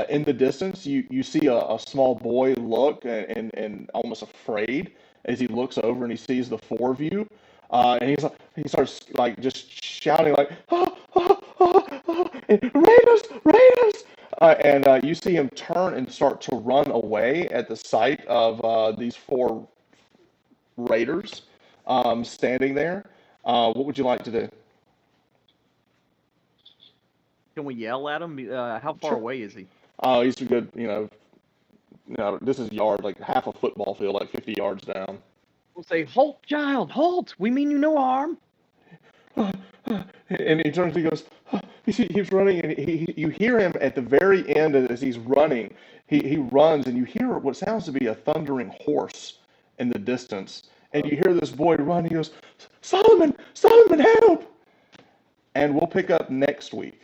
In the distance, you see a small boy look and almost afraid as he looks over and he sees the four of you. He starts like just shouting like, Raiders, Raiders! And you see him turn and start to run away at the sight of these four raiders standing there. What would you like to do? Can we yell at him? How far Sure. away is he? He's a good, this is yard, like half a football field, like 50 yards down. We'll say, "Halt, child, halt! We mean you no harm." And he turns, he goes, he keeps running, and you hear him at the very end as he's running. He runs, and you hear what sounds to be a thundering horse in the distance. And you hear this boy run. He goes, Solomon, Solomon, help! And we'll pick up next week.